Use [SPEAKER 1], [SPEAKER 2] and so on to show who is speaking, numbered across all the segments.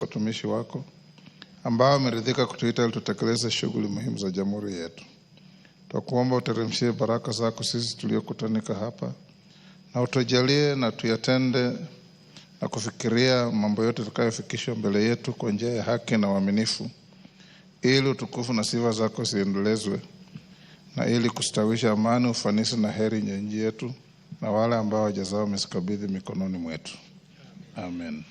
[SPEAKER 1] watumishi wako ambao wameridhika kutuita ili tutekeleze shughuli muhimu za jamhuri yetu. Tunakuomba uteremshie baraka zako sisi tuliokutanika hapa, na utujalie na tuyatende na kufikiria mambo yote tutakayofikishwa mbele yetu kwa njia ya haki na uaminifu, ili utukufu na sifa zako ziendelezwe, na ili kustawisha amani, ufanisi na heri nchi yetu na wale ambao hawajazao wamesikabidhi mikononi mwetu. Amen.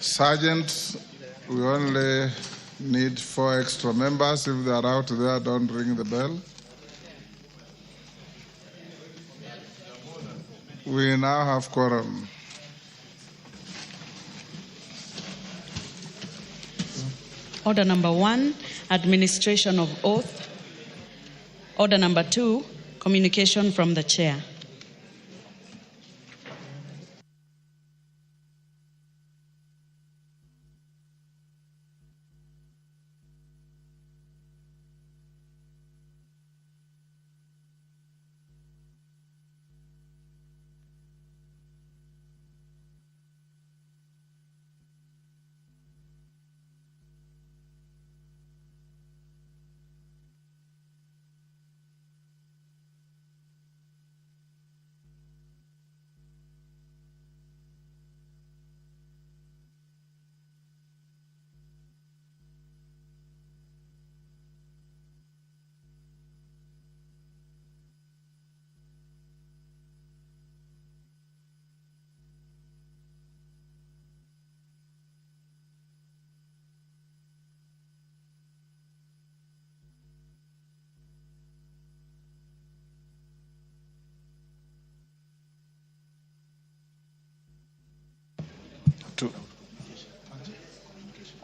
[SPEAKER 1] Sergeant, we only need 4 extra members. If they are out there, don't ring the bell. We now have quorum.
[SPEAKER 2] Order number 1, administration of oath. Order number 2, communication from the chair.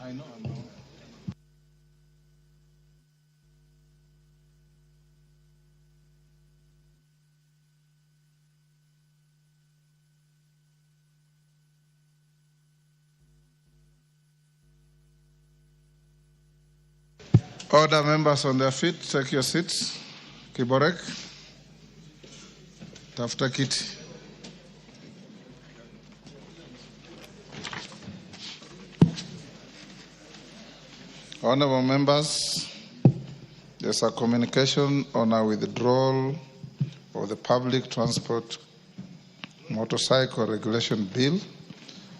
[SPEAKER 1] I know. Order members on their feet, take your seats. Kiborek, tafuta kiti. Honorable members, there's a communication on a withdrawal of the Public Transport Motorcycle Regulation Bill,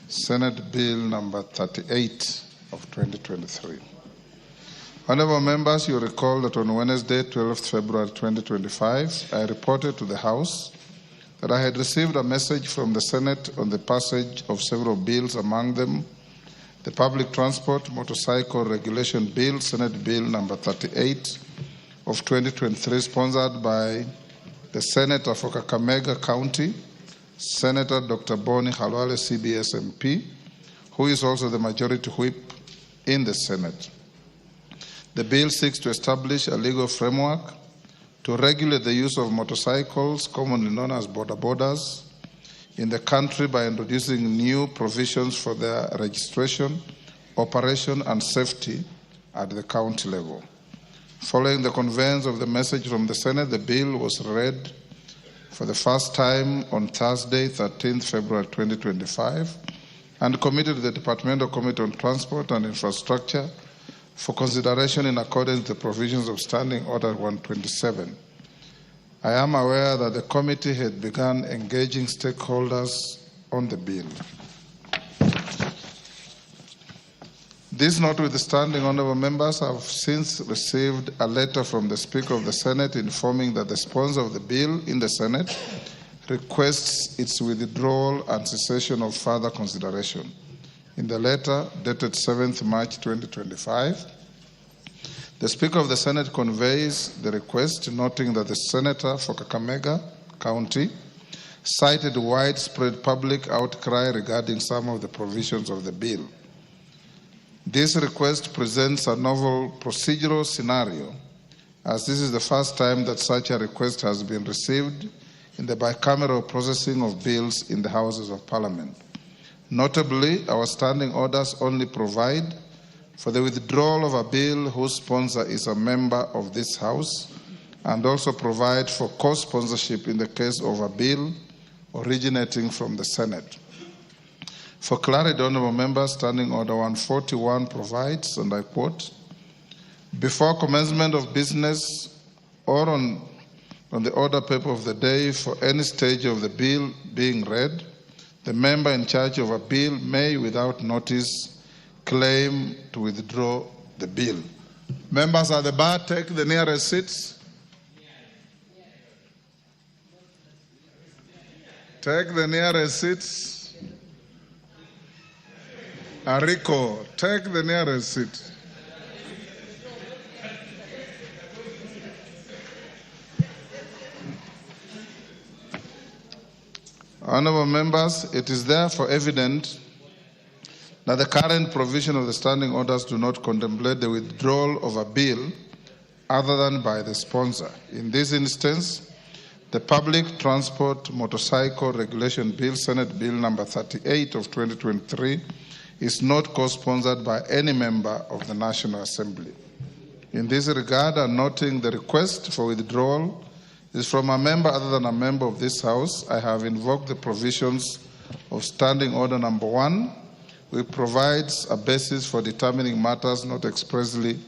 [SPEAKER 1] Senate Bill number 38 of 2023. Honorable members, you recall that on Wednesday, 12th February 2025, I reported to the House that I had received a message from the Senate on the passage of several bills, among them the Public Transport Motorcycle Regulation Bill, Senate Bill number 38 of 2023, sponsored by the Senator for Kakamega County, Senator Dr. Boni Khalwale, CBS MP, who is also the majority whip in the Senate. The bill seeks to establish a legal framework to regulate the use of motorcycles, commonly known as boda-bodas, in the country by introducing new provisions for their registration, operation, and safety at the county level. Following the conveyance of the message from the Senate, the bill was read for the first time on Thursday, 13th February 2025, and committed to the Departmental Committee on Transport and Infrastructure for consideration in accordance with the provisions of Standing Order 127. I am aware that the committee had begun engaging stakeholders on the bill. This notwithstanding, honorable members, have since received a letter from the Speaker of the Senate informing that the sponsor of the bill in the Senate requests its withdrawal and cessation of further consideration. In the letter dated 7th March 2025, The Speaker of the Senate conveys the request, noting that the Senator for Kakamega County cited widespread public outcry regarding some of the provisions of the bill. This request presents a novel procedural scenario, as this is the first time that such a request has been received in the bicameral processing of bills in the Houses of Parliament. Notably, our standing orders only provide for the withdrawal of a bill whose sponsor is a member of this House, and also provide for co-sponsorship in the case of a bill originating from the Senate. For clarity, honorable members, Standing Order 141 provides, and I quote, before commencement of business or on the order paper of the day for any stage of the bill being read, the member in charge of a bill may, without notice, claim to withdraw the bill. Members at the bar, take the nearest seats. Take the nearest seats. Arico, take the nearest seat. Honorable members, it is therefore evident that the current provision of the standing orders do not contemplate the withdrawal of a bill other than by the sponsor. In this instance, the Public Transport Motorcycle Regulation Bill, Senate Bill number 38 of 2023, is not co-sponsored by any member of the National Assembly. In this regard, and noting the request for withdrawal is from a member other than a member of this House, I have invoked the provisions of Standing Order number 1, which provides a basis for determining matters not expressly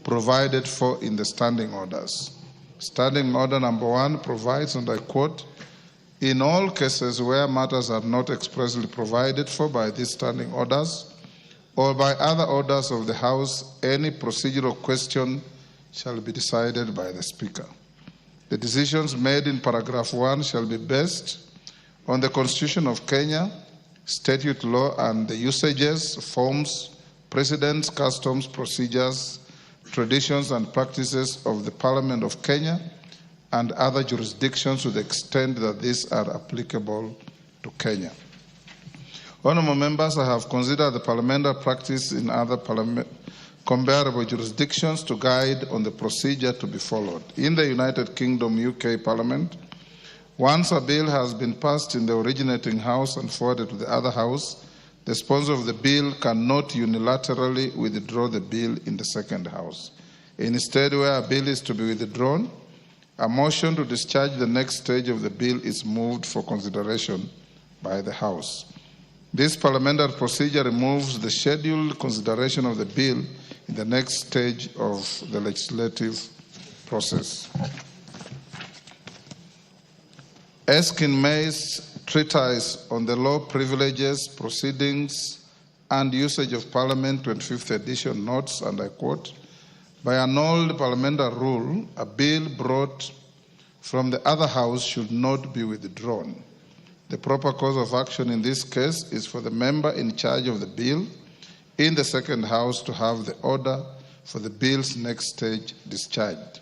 [SPEAKER 1] provided for in the standing orders. Standing Order number 1 provides, and I quote, in all cases where matters are not expressly provided for by these standing orders or by other orders of the House, any procedural question shall be decided by the Speaker. The decisions made in paragraph 1 shall be based on the Constitution of Kenya, statute law, and the usages, forms, precedents, customs, procedures, traditions, and practices of the Parliament of Kenya and other jurisdictions to the extent that these are applicable to Kenya. Honourable members, I have considered the parliamentary practice in other comparable jurisdictions to guide on the procedure to be followed. In the United Kingdom, UK Parliament, once a bill has been passed in the originating House and forwarded to the other House, the sponsor of the bill cannot unilaterally withdraw the bill in the second House. Instead, where a bill is to be withdrawn, a motion to discharge the next stage of the bill is moved for consideration by the House. This parliamentary procedure removes the scheduled consideration of the bill in the next stage of the legislative process. Erskine May's treatise on the law, privileges, proceedings, and usage of Parliament, 25th edition, notes, and I quote, by an old parliamentary rule, a bill brought from the other House should not be withdrawn. The proper course of action in this case is for the member in charge of the bill in the second House to have the order for the bill's next stage discharged.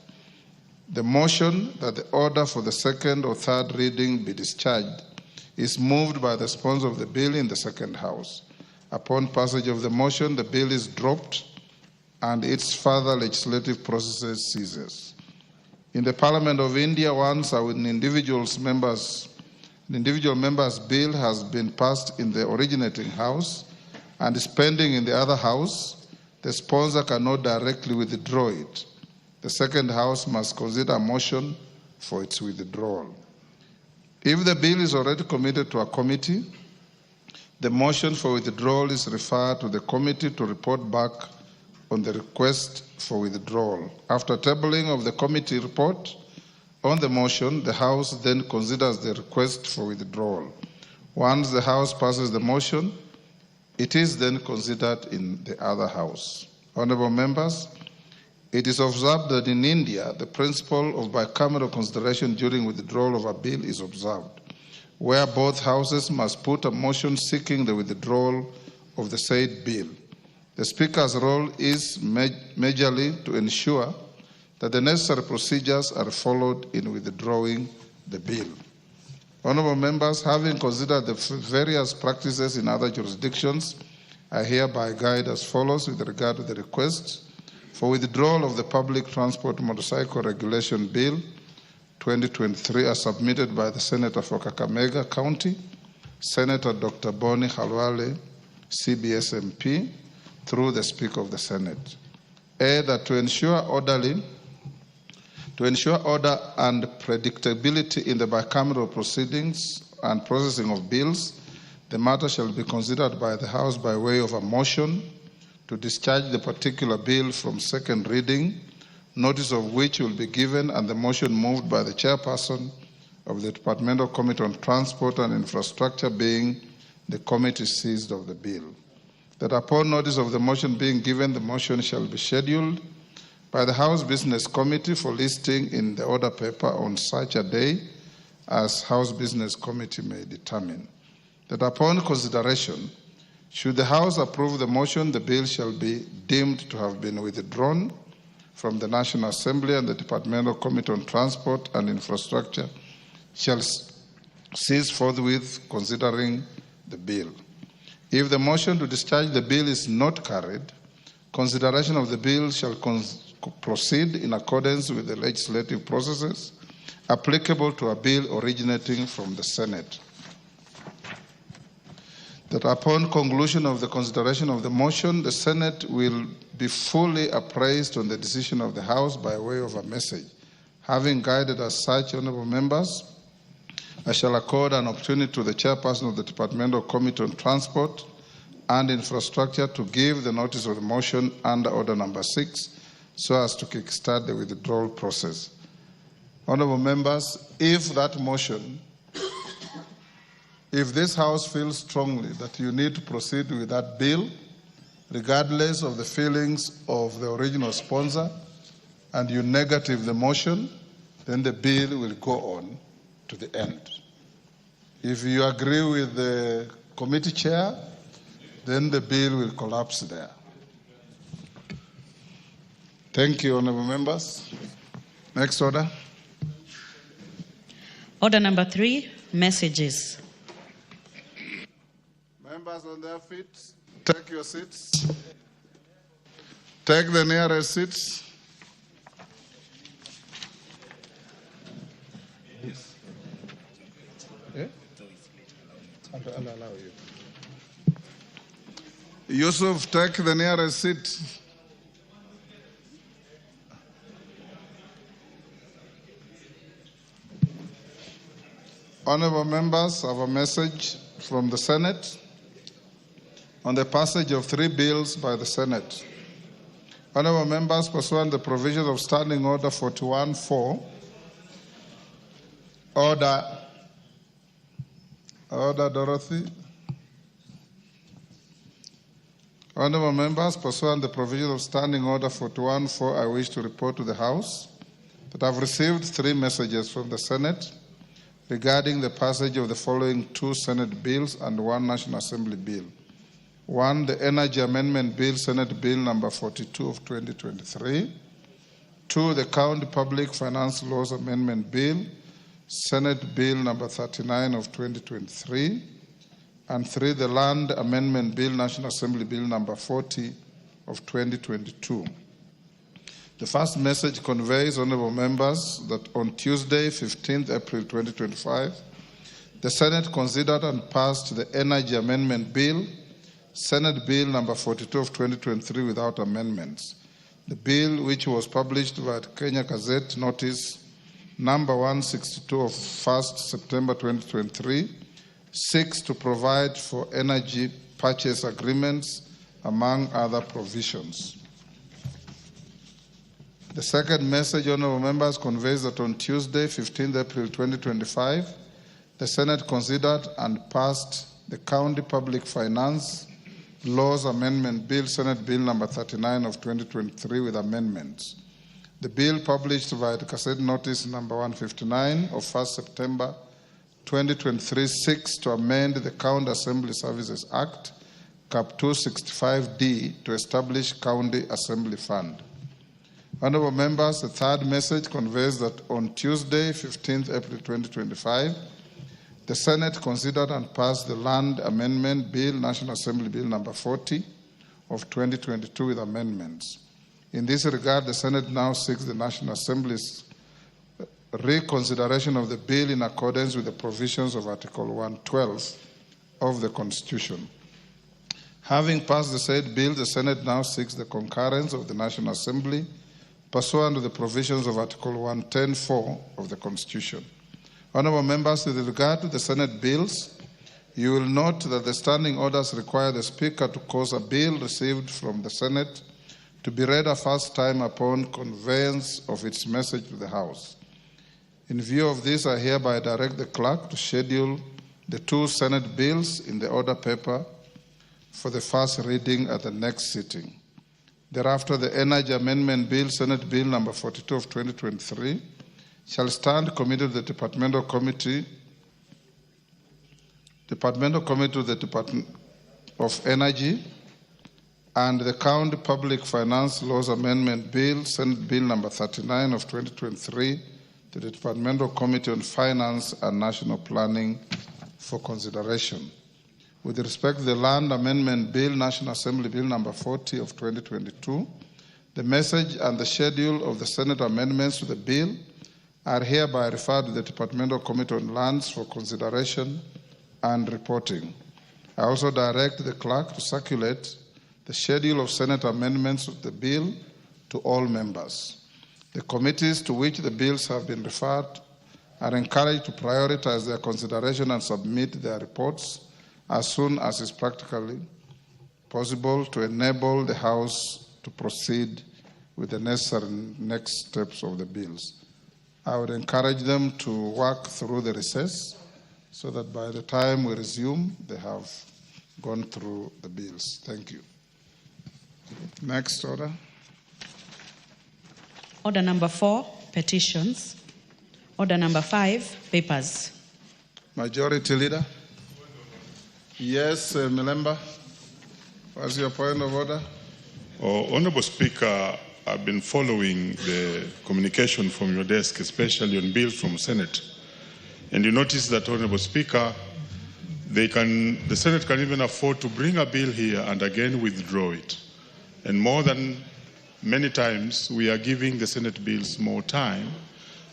[SPEAKER 1] The motion that the order for the second or third reading be discharged is moved by the sponsor of the bill in the second House. Upon passage of the motion, the bill is dropped and its further legislative processes ceases. In the Parliament of India, once an individual member's bill has been passed in the originating House and is pending in the other House, the sponsor cannot directly withdraw it. The second House must consider a motion for its withdrawal. If the bill is already committed to a committee, the motion for withdrawal is referred to the committee to report back on the request for withdrawal. After tabling of the committee report on the motion, the House then considers the request for withdrawal. Once the House passes the motion, it is then considered in the other House. Honourable members, it is observed that in India, the principle of bicameral consideration during withdrawal of a bill is observed, where both Houses must put a motion seeking the withdrawal of the said bill. The Speaker's role is majorly to ensure that the necessary procedures are followed in withdrawing the bill. Honourable members, having considered the various practices in other jurisdictions, I hereby guide as follows with regard to the request for withdrawal of the Public Transport Motorcycle Regulation Bill 2023 as submitted by the Senator for Kakamega County, Senator Dr. Boni Khalwale, CBS MP, through the Speaker of the Senate. A, that to ensure order and predictability in the bicameral proceedings and processing of bills, the matter shall be considered by the House by way of a motion to discharge the particular bill from second reading, notice of which will be given, and the motion moved by the chairperson of the Departmental Committee on Transport and Infrastructure being the committee seized of the bill. That upon notice of the motion being given, the motion shall be scheduled by the House Business Committee for listing in the order paper on such a day as House Business Committee may determine. That upon consideration, should the House approve the motion, the bill shall be deemed to have been withdrawn from the National Assembly, and the Departmental Committee on Transport and Infrastructure shall cease forthwith considering the bill. If the motion to discharge the bill is not carried, consideration of the bill shall proceed in accordance with the legislative processes applicable to a bill originating from the Senate. That upon conclusion of the consideration of the motion, the Senate will be fully appraised on the decision of the House by way of a message. Having guided as such, honourable members, I shall accord an opportunity to the chairperson of the Departmental Committee on Transport and Infrastructure to give the notice of the motion under Order Number 6 so as to kickstart the withdrawal process. Honourable members, if that motion, if this House feels strongly that you need to proceed with that bill, regardless of the feelings of the original sponsor, and you negative the motion, then the bill will go on to the end. If you agree with the committee chair, then the bill will collapse there. Thank you, honourable members. Next order.
[SPEAKER 2] Order number 3, messages.
[SPEAKER 1] Members on their feet, take your seats. Take the nearest seats. I'll allow you. Yusuf, take the nearest seat. Honourable members, I have a message from the Senate on the passage of 3 bills by the Senate. Honourable members, pursuant to the provisions of Standing Order 41-4, Order, Dorothy. Honourable members, pursuant to the provisions of Standing Order 41-4, I wish to report to the House that I have received 3 messages from the Senate regarding the passage of the following 2 Senate bills and 1 National Assembly bill. 1, the Energy Amendment Bill, Senate Bill number 42 of 2023. 2, the County Public Finance Laws Amendment Bill, Senate Bill number 39 of 2023. And 3, the Land Amendment Bill, National Assembly Bill number 40 of 2022. The first message conveys, honourable members, that on Tuesday, 15th April 2025, the Senate considered and passed the Energy Amendment Bill, Senate Bill number 42 of 2023 without amendments. The bill, which was published by Kenya Gazette Notice number 162 of 1st September 2023, seeks to provide for energy purchase agreements, among other provisions. The second message, honourable members, conveys that on Tuesday, 15th April 2025, the Senate considered and passed the County Public Finance Laws Amendment Bill, Senate Bill number 39 of 2023 with amendments. The bill published by the Gazette Notice number 159 of 1st September 2023 seeks to amend the County Assembly Services Act Cap 265D to establish County Assembly Fund. Honorable members, the third message conveys that on Tuesday, 15th April 2025, the Senate considered and passed the Land Amendment Bill, National Assembly Bill number 40 of 2022 with amendments. In this regard, the Senate now seeks the National Assembly's reconsideration of the bill in accordance with the provisions of Article 112 of the Constitution. Having passed the said bill, the Senate now seeks the concurrence of the National Assembly pursuant to the provisions of Article 110(4) of the Constitution. Honourable members, with regard to the Senate bills, you will note that the standing orders require the Speaker to cause a bill received from the Senate to be read a first time upon conveyance of its message to the House. In view of this, I hereby direct the clerk to schedule the two Senate bills in the order paper for the first reading at the next sitting. Thereafter, the Energy Amendment Bill, Senate Bill number 42 of 2023, shall stand committed to the Departmental Committee to the Department of Energy, and the County Public Finance Laws Amendment Bill, Senate Bill number 39 of 2023, to the Departmental Committee on Finance and National Planning for consideration. With respect to the Land Amendment Bill, National Assembly Bill number 40 of 2022, the message and the schedule of the Senate amendments to the bill are hereby referred to the Departmental Committee on Lands for consideration and reporting. I also direct the clerk to circulate the schedule of Senate amendments to the bill to all members. The committees to which the bills have been referred are encouraged to prioritize their consideration and submit their reports as soon as is practically possible to enable the House to proceed with the necessary next steps of the bills. I would encourage them to work through the recess so that by the time we resume, they have gone through the bills. Thank you. Next order.
[SPEAKER 2] Order number 4, petitions. Order number 5, papers.
[SPEAKER 1] Majority Leader. Yes, Milemba. What's your point of order?
[SPEAKER 3] Honorable Speaker, I've been following the communication from your desk, especially on bills from Senate. And you notice that, Honorable Speaker, the Senate can even afford to bring a bill here and again withdraw it. And more than many times, we are giving the Senate bills more time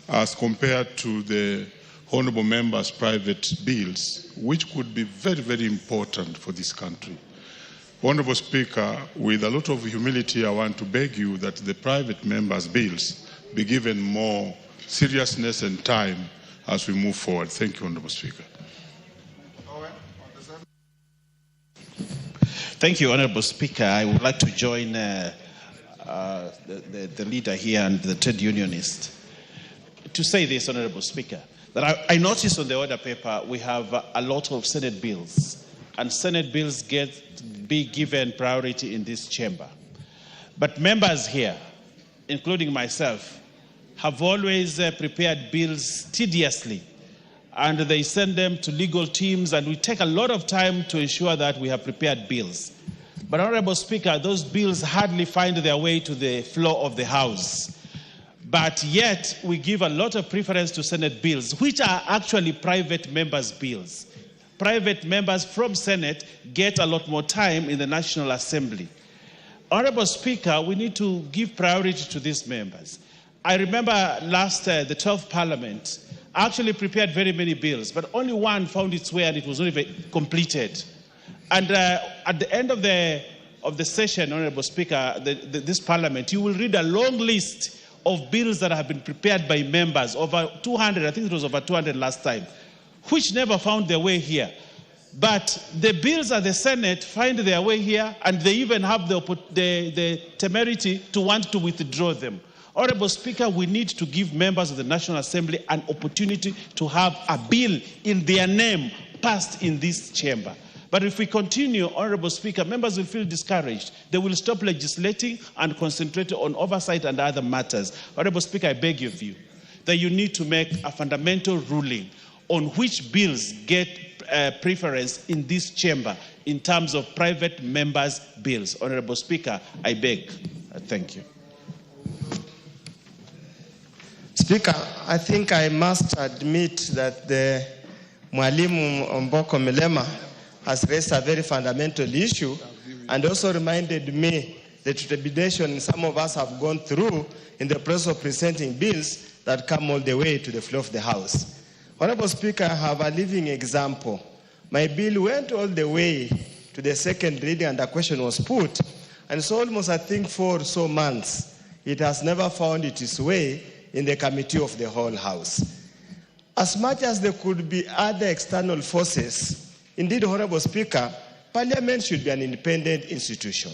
[SPEAKER 3] as compared to the honorable members' private bills, which could be very, very important for this country. Honorable Speaker, with a lot of humility, I want to beg you that the private members' bills be given more seriousness and time as we move forward. Thank you, Honorable Speaker.
[SPEAKER 4] Thank you, Honorable Speaker. I would like to join the leader here and the trade unionist to say this, Honorable Speaker, that I noticed on the order paper we have a lot of Senate bills, and Senate bills be given priority in this chamber. But members here, including myself, have always prepared bills tediously, and they send them to legal teams, and we take a lot of time to ensure that we have prepared bills. But, Honorable Speaker, those bills hardly find their way to the floor of the House. But yet, we give a lot of preference to Senate bills, which are actually private members' bills. Private members from Senate get a lot more time in the National Assembly. Honorable Speaker, we need to give priority to these members. I remember the 12th Parliament actually prepared very many bills, but only one found its way and it was not even completed. And at the end of the session, Honorable Speaker, this Parliament, you will read a long list of bills that have been prepared by members, over 200, I think it was over 200 last time, which never found their way here. But the bills at the Senate find their way here, and they even have the temerity to want to withdraw them. Honorable Speaker, we need to give members of the National Assembly an opportunity to have a bill in their name passed in this chamber. But if we continue, Honorable Speaker, members will feel discouraged. They will stop legislating and concentrate on oversight and other matters. Honorable Speaker, I beg of you that you need to make a fundamental ruling on which bills get preference in this chamber in terms of private members' bills. Honorable Speaker, I beg. Thank you.
[SPEAKER 5] Speaker, I think I must admit that the Mwalimu Omboko Milema has raised a very fundamental issue and also reminded me the trepidation some of us have gone through in the process of presenting bills that come all the way to the floor of the House. Honorable Speaker, I have a living example. My bill went all the way to the second reading and a question was put, and so almost, I think, 4 or so months, it has never found its way in the committee of the whole House. As much as there could be other external forces, indeed, Honorable Speaker, Parliament should be an independent institution.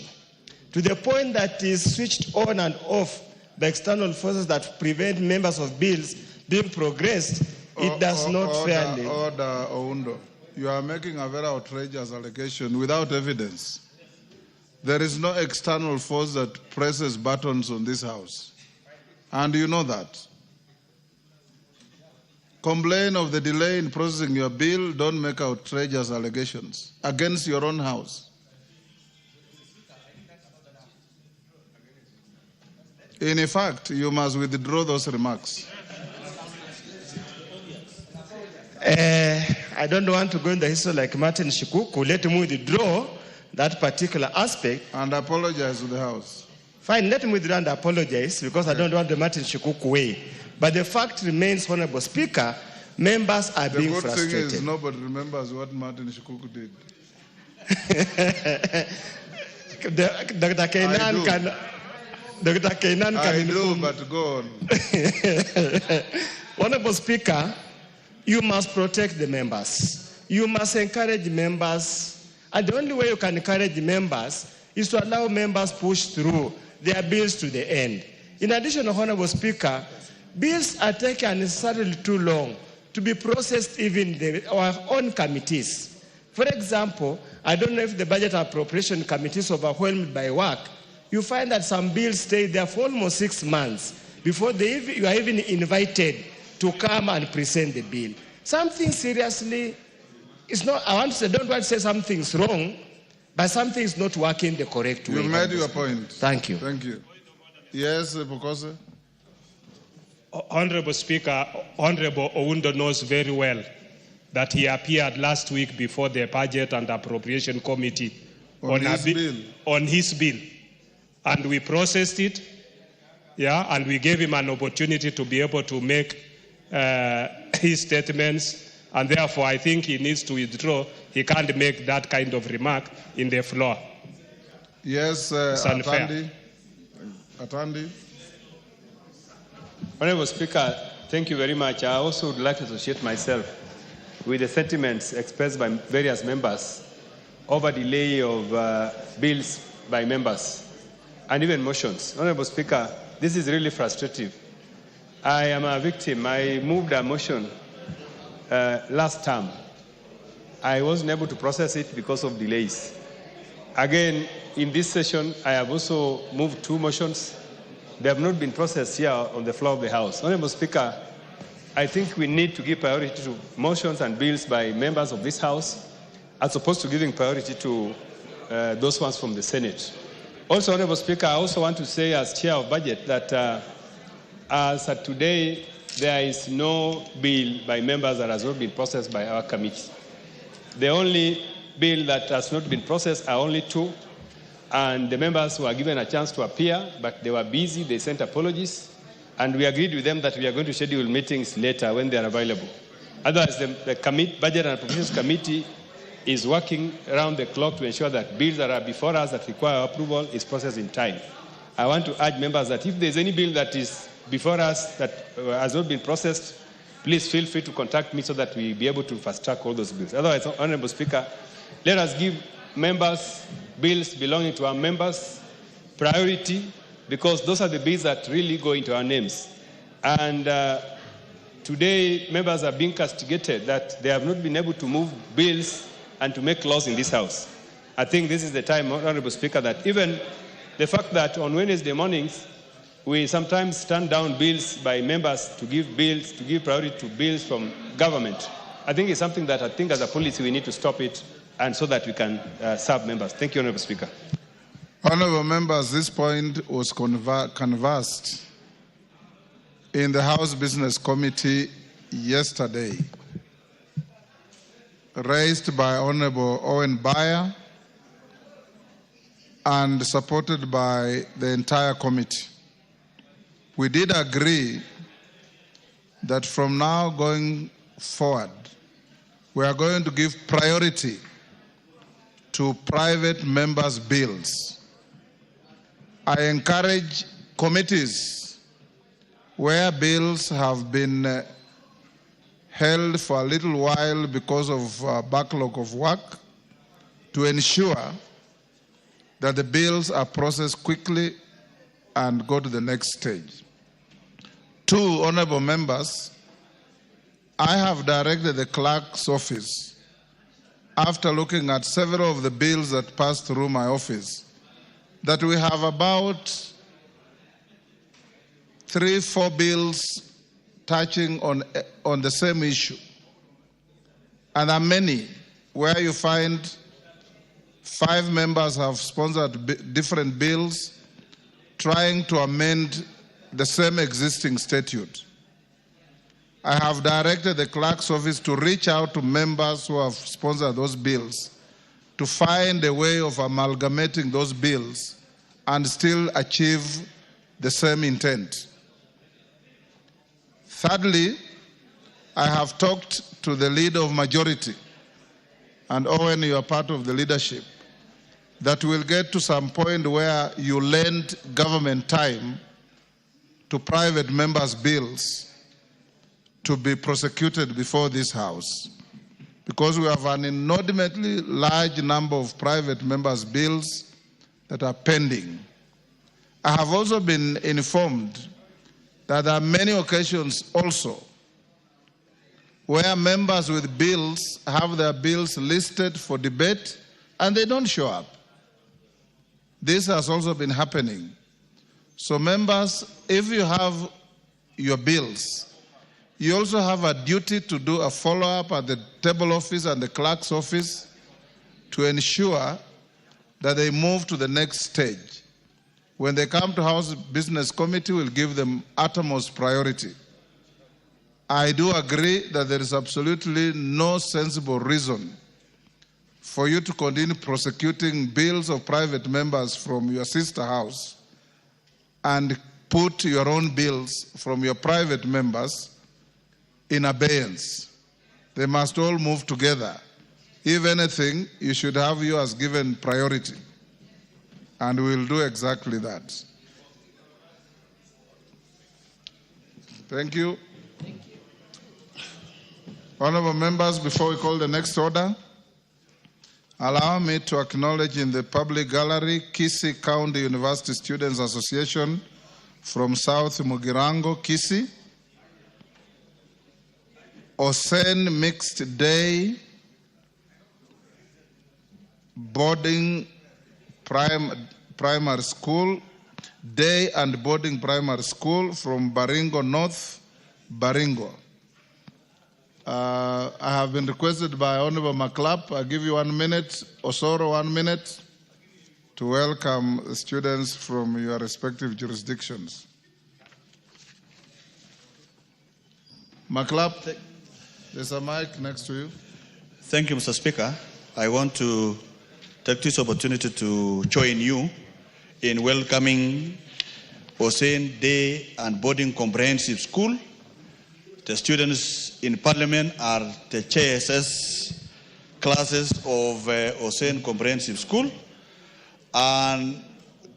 [SPEAKER 5] To the point that is switched on and off by external forces that prevent members of bills being progressed, it does not fairly.
[SPEAKER 1] Order, Oundo. You are making a very outrageous allegation without evidence. There is no external force that presses buttons on this House. And you know that. Complain of the delay in processing your bill, don't make outrageous allegations against your own House. In fact, you must withdraw those remarks.
[SPEAKER 5] I don't want to go in the history like Martin Shikuku. Let me withdraw that particular aspect.
[SPEAKER 1] And apologize to the House.
[SPEAKER 5] Fine, let me withdraw and apologize because I don't want the Martin Shikuku way. But the fact remains, Honorable Speaker, members are being frustrated.
[SPEAKER 1] The good thing is nobody remembers what Martin Shikuku did.
[SPEAKER 5] Dr. Kainan can... Dr. Kainan can...
[SPEAKER 1] I do, but go on.
[SPEAKER 5] Honorable Speaker, you must protect the members. You must encourage members. And the only way you can encourage members is to allow members push through their bills to the end. In addition, Honorable Speaker, bills are taken unnecessarily too long to be processed even in our own committees. For example, I don't know if the Budget and Appropriation Committee is overwhelmed by work. You find that some bills stay there for almost 6 months before you are even invited to come and present the bill. Something seriously is not, don't want to say something's wrong, but something is not working the correct way.
[SPEAKER 1] You made your point.
[SPEAKER 5] Thank you.
[SPEAKER 1] Thank you. Yes, Bokose.
[SPEAKER 6] Honorable Speaker, Honorable Oundo knows very well that he appeared last week before the Budget and Appropriation Committee on his bill. And we processed it, and we gave him an opportunity to be able to make his statements, and therefore I think he needs to withdraw. He can't make that kind of remark in the floor.
[SPEAKER 1] Yes,
[SPEAKER 6] Atandi.
[SPEAKER 7] Honorable Speaker, thank you very much. I also would like to associate myself with the sentiments expressed by various members over delay of bills by members and even motions. Honorable Speaker, this is really frustrating. I am a victim. I moved a motion last term. I wasn't able to process it because of delays. Again, in this session, I have also moved 2 motions. They have not been processed here on the floor of the House. Honorable Speaker, I think we need to give priority to motions and bills by members of this House as opposed to giving priority to those ones from the Senate. Also, Honorable Speaker, I also want to say as Chair of Budget that as of today, there is no bill by members that has not been processed by our committee. The only bill that has not been processed are only 2, and the members were given a chance to appear, but they were busy, they sent apologies, and we agreed with them that we are going to schedule meetings later when they are available. Otherwise, the Budget and Appropriations Committee is working around the clock to ensure that bills that are before us that require approval is processed in time. I want to urge members that if there's any bill that is before us that has not been processed, please feel free to contact me so that we be able to fast-track all those bills. Otherwise, Honorable Speaker, let us give members bills belonging to our members priority because those are the bills that really go into our names. And today, members are being castigated that they have not been able to move bills and to make laws in this House. I think this is the time, Honorable Speaker, that even the fact that on Wednesday mornings, we sometimes turn down bills by members to give priority to bills from government. I think it's something that I think as a policy we need to stop it, and so that we can serve members. Thank you, Honourable Speaker.
[SPEAKER 1] Honourable members, this point was canvassed in the House Business Committee yesterday, raised by Honourable Owen Bayer and supported by the entire committee. We did agree that from now going forward, we are going to give priority to private members' bills. I encourage committees where bills have been held for a little while because of a backlog of work to ensure that the bills are processed quickly and go to the next stage. 2, honourable members, I have directed the clerk's office, after looking at several of the bills that passed through my office, that we have about 3-4 bills touching on the same issue. And there are many where you find 5 members have sponsored different bills trying to amend the same existing statute. I have directed the clerk's office to reach out to members who have sponsored those bills to find a way of amalgamating those bills and still achieve the same intent. Thirdly, I have talked to the leader of majority, and Owen, you are part of the leadership, that we'll get to some point where you lend government time to private members' bills to be prosecuted before this House, because we have an inordinately large number of private members' bills that are pending. I have also been informed that there are many occasions also where members with bills have their bills listed for debate and they don't show up. This has also been happening. So members, if you have your bills, you also have a duty to do a follow-up at the table office and the clerk's office to ensure that they move to the next stage. When they come to House Business Committee, we'll give them utmost priority. I do agree that there is absolutely no sensible reason for you to continue prosecuting bills of private members from your sister house and put your own bills from your private members in abeyance. They must all move together. If anything, you should have yours given priority. And we'll do exactly that. Thank you.
[SPEAKER 2] Thank you.
[SPEAKER 1] Honourable members, before we call the next order, allow me to acknowledge in the public gallery Kisii County University Students Association from South Mugirango, Kisii, Osen Mixed Day Boarding Primary School, Day and Boarding Primary School from Baringo North, Baringo. I have been requested by Honourable McClap. I'll give you 1 minute, Osoro 1 minute, to welcome the students from your respective jurisdictions. McClap, there's a mic next to you.
[SPEAKER 8] Thank you, Mr. Speaker. I want to take this opportunity to join you in welcoming Osen Day and Boarding Comprehensive School. The students in Parliament are the JSS classes of Osen Comprehensive School. And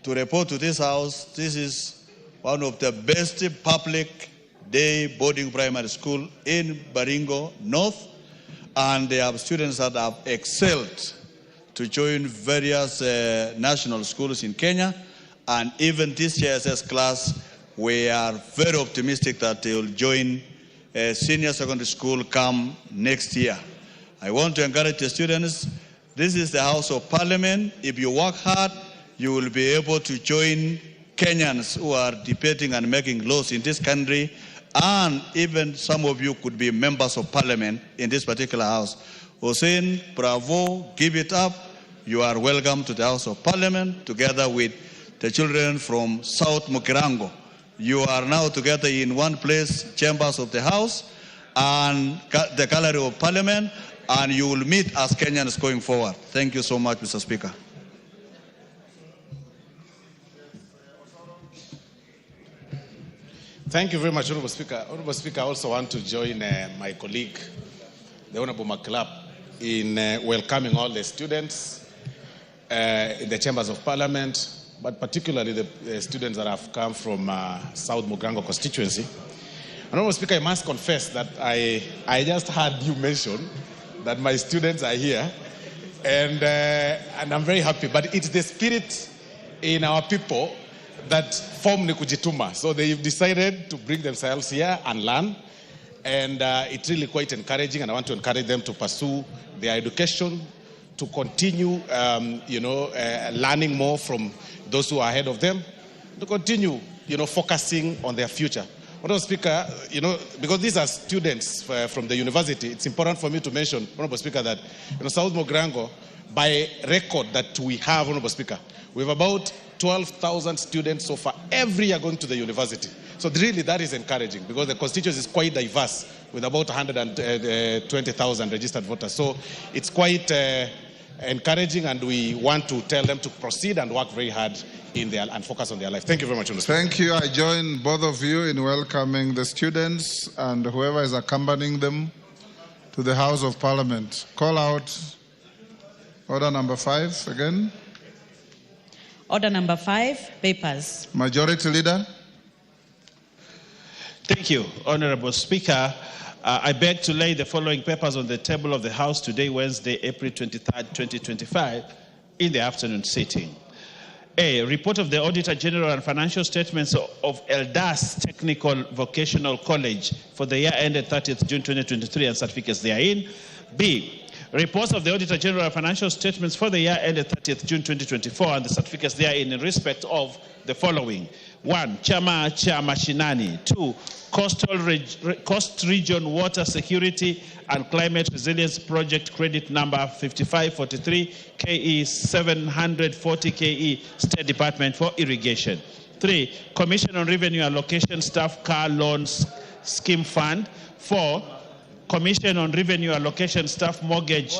[SPEAKER 8] to report to this House, this is one of the best public day boarding primary school in Baringo North. And they have students that have excelled to join various national schools in Kenya. And even this JSS class, we are very optimistic that they will join senior secondary school come next year. I want to encourage the students, this is the House of Parliament. If you work hard, you will be able to join Kenyans who are debating and making laws in this country and even some of you could be members of parliament in this particular house. Hussein, bravo, give it up. You are welcome to the House of Parliament together with the children from South Mukirango. You are now together in one place, chambers of the House and the Gallery of Parliament, and you will meet as Kenyans going forward. Thank you so much, Mr. Speaker.
[SPEAKER 9] Thank you very much, Honorable Speaker. Honorable Speaker, I also want to join my colleague, the Honorable Maklap, in welcoming all the students in the chambers of parliament, but particularly the students that have come from South Mugirango constituency. Honorable Speaker, I must confess that I just heard you mention that my students are here, and I'm very happy. But it's the spirit in our people that form Nikujituma. So they've decided to bring themselves here and learn. And it's really quite encouraging, and I want to encourage them to pursue their education, to continue, learning more from those who are ahead of them, to continue, focusing on their future. Honorable Speaker, because these are students from the university, it's important for me to mention, Honorable Speaker, that South Mugirango, by record that we have, Honorable Speaker, we have about 12,000 students so far every year going to the university. So really that is encouraging because the constituency is quite diverse with about 120,000 registered voters. So it's quite encouraging, and we want to tell them to proceed and work very hard in their and focus on their life. Thank you very much.
[SPEAKER 1] Thank you. I join both of you in welcoming the students and whoever is accompanying them to the House of Parliament. Call out order number 5 again.
[SPEAKER 2] Order number 5, papers.
[SPEAKER 1] Majority Leader.
[SPEAKER 4] Thank you, Honorable Speaker. I beg to lay the following papers on the table of the House today, Wednesday, April 23rd, 2025, in the afternoon sitting. A, report of the Auditor General and financial statements of Eldas Technical Vocational College for the year ended 30th June 2023 and certificates therein. B, reports of the Auditor General and financial statements for the year ended 30th June 2024 and the certificates therein in respect of the following. 1. Chama cha Mashinani. 2. Coast Region Water Security and Climate Resilience Project Credit Number 5543 KE 740 KE State Department for Irrigation. 3. Commission on Revenue Allocation Staff Car Loans Scheme Fund. 4. Commission on Revenue Allocation Staff Mortgage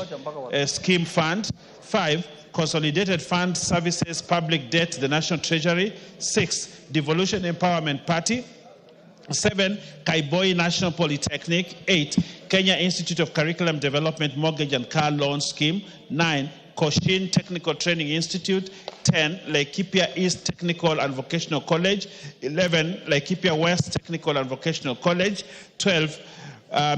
[SPEAKER 4] Scheme Fund. 5. Consolidated Fund Services Public Debt, the National Treasury. 6. Devolution Empowerment Party. 7. Kaiboi National Polytechnic. 8. Kenya Institute of Curriculum Development Mortgage and Car Loan Scheme. 9. Cochin Technical Training Institute. 10. Laikipia East Technical and Vocational College. 11. Laikipia West Technical and Vocational College. 12.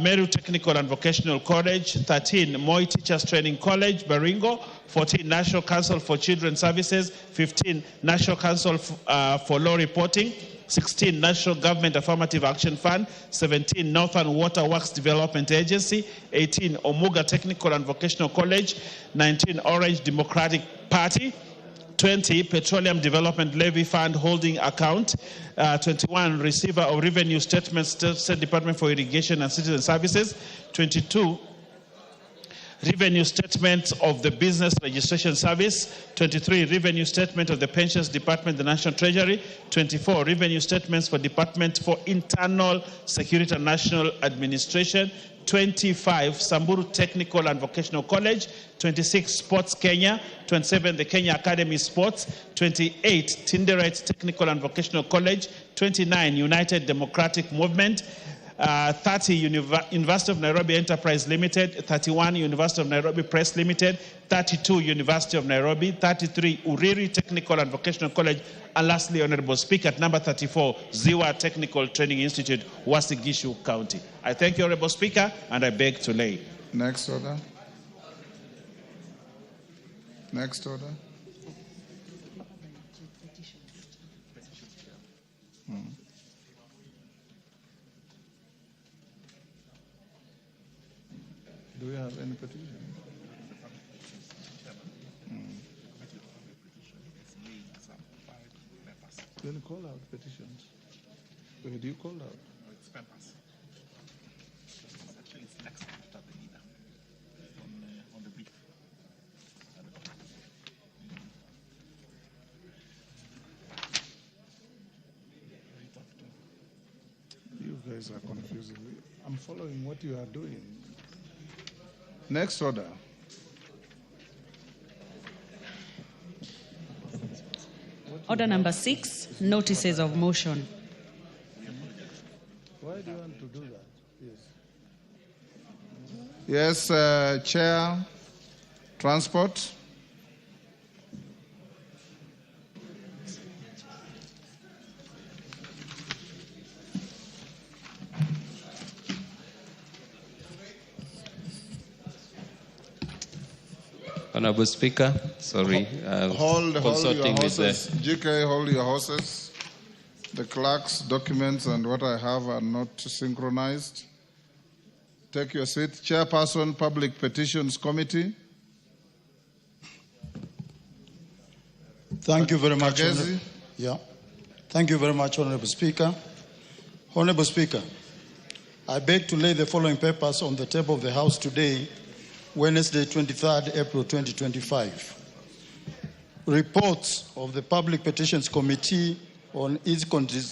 [SPEAKER 4] Meru Technical and Vocational College. 13. Moi Teachers Training College, Baringo. 14. National Council for Children Services. 15. National Council for Law Reporting. 16. National Government Affirmative Action Fund. 17. Northern Water Works Development Agency. 18. Omuga Technical and Vocational College. 19. Orange Democratic Party. 20. Petroleum Development Levy Fund Holding Account. 21. Receiver of Revenue Statements, State Department for Irrigation and Citizen Services. 22. Revenue Statement of the Business Registration Service. 23. Revenue Statement of the Pensions Department, the National Treasury. 24. Revenue Statements for Department for Internal Security and National Administration. 25. Samburu Technical and Vocational College. 26. Sports Kenya. 27. The Kenya Academy Sports. 28. Tinderet Technical and Vocational College. 29. United Democratic Movement. 30. University of Nairobi Enterprise Limited. 31. University of Nairobi Press Limited. 32. University of Nairobi. 33. Uriri Technical and Vocational College. And lastly, Honorable Speaker, at number 34, Ziwa Technical Training Institute, Wasigishu County. I thank you, Honorable Speaker, and I beg to lay.
[SPEAKER 1] Next order. Next order. Do we have any petition? Then call out petitions. Do you call out? You guys are confusing me. I'm following what you are doing. Next order.
[SPEAKER 2] Order number 6, notices of motion.
[SPEAKER 1] Why do you want to do that? Yes, Chair, Transport.
[SPEAKER 10] Honorable Speaker, sorry.
[SPEAKER 1] Hold your
[SPEAKER 10] consulting with
[SPEAKER 1] horses. GK, hold your horses. The clerk's documents and what I have are not synchronized. Take your seat. Chairperson, Public Petitions Committee.
[SPEAKER 11] Thank you very much.
[SPEAKER 1] Kagezi.
[SPEAKER 11] Yeah. Thank you very much, Honorable Speaker. Honorable Speaker, I beg to lay the following papers on the table of the House today, Wednesday, 23rd April 2025. Reports of the Public Petitions Committee on its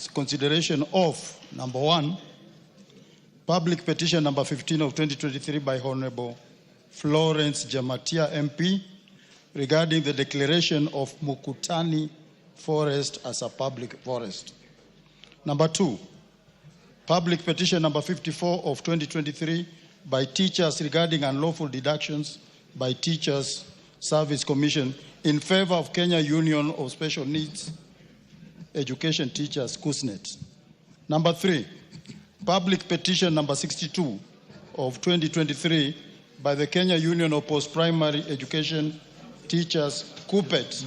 [SPEAKER 11] consideration of, number 1, Public Petition number 15 of 2023 by Honorable Florence Jamatia MP regarding the declaration of Mukutani Forest as a public forest. Number 2, Public Petition number 54 of 2023 by teachers regarding unlawful deductions by Teachers Service Commission in favor of Kenya Union of Special Needs Education Teachers, KUSNET. Number 3, Public Petition number 62 of 2023 by the Kenya Union of Post-Primary Education Teachers, KUPET,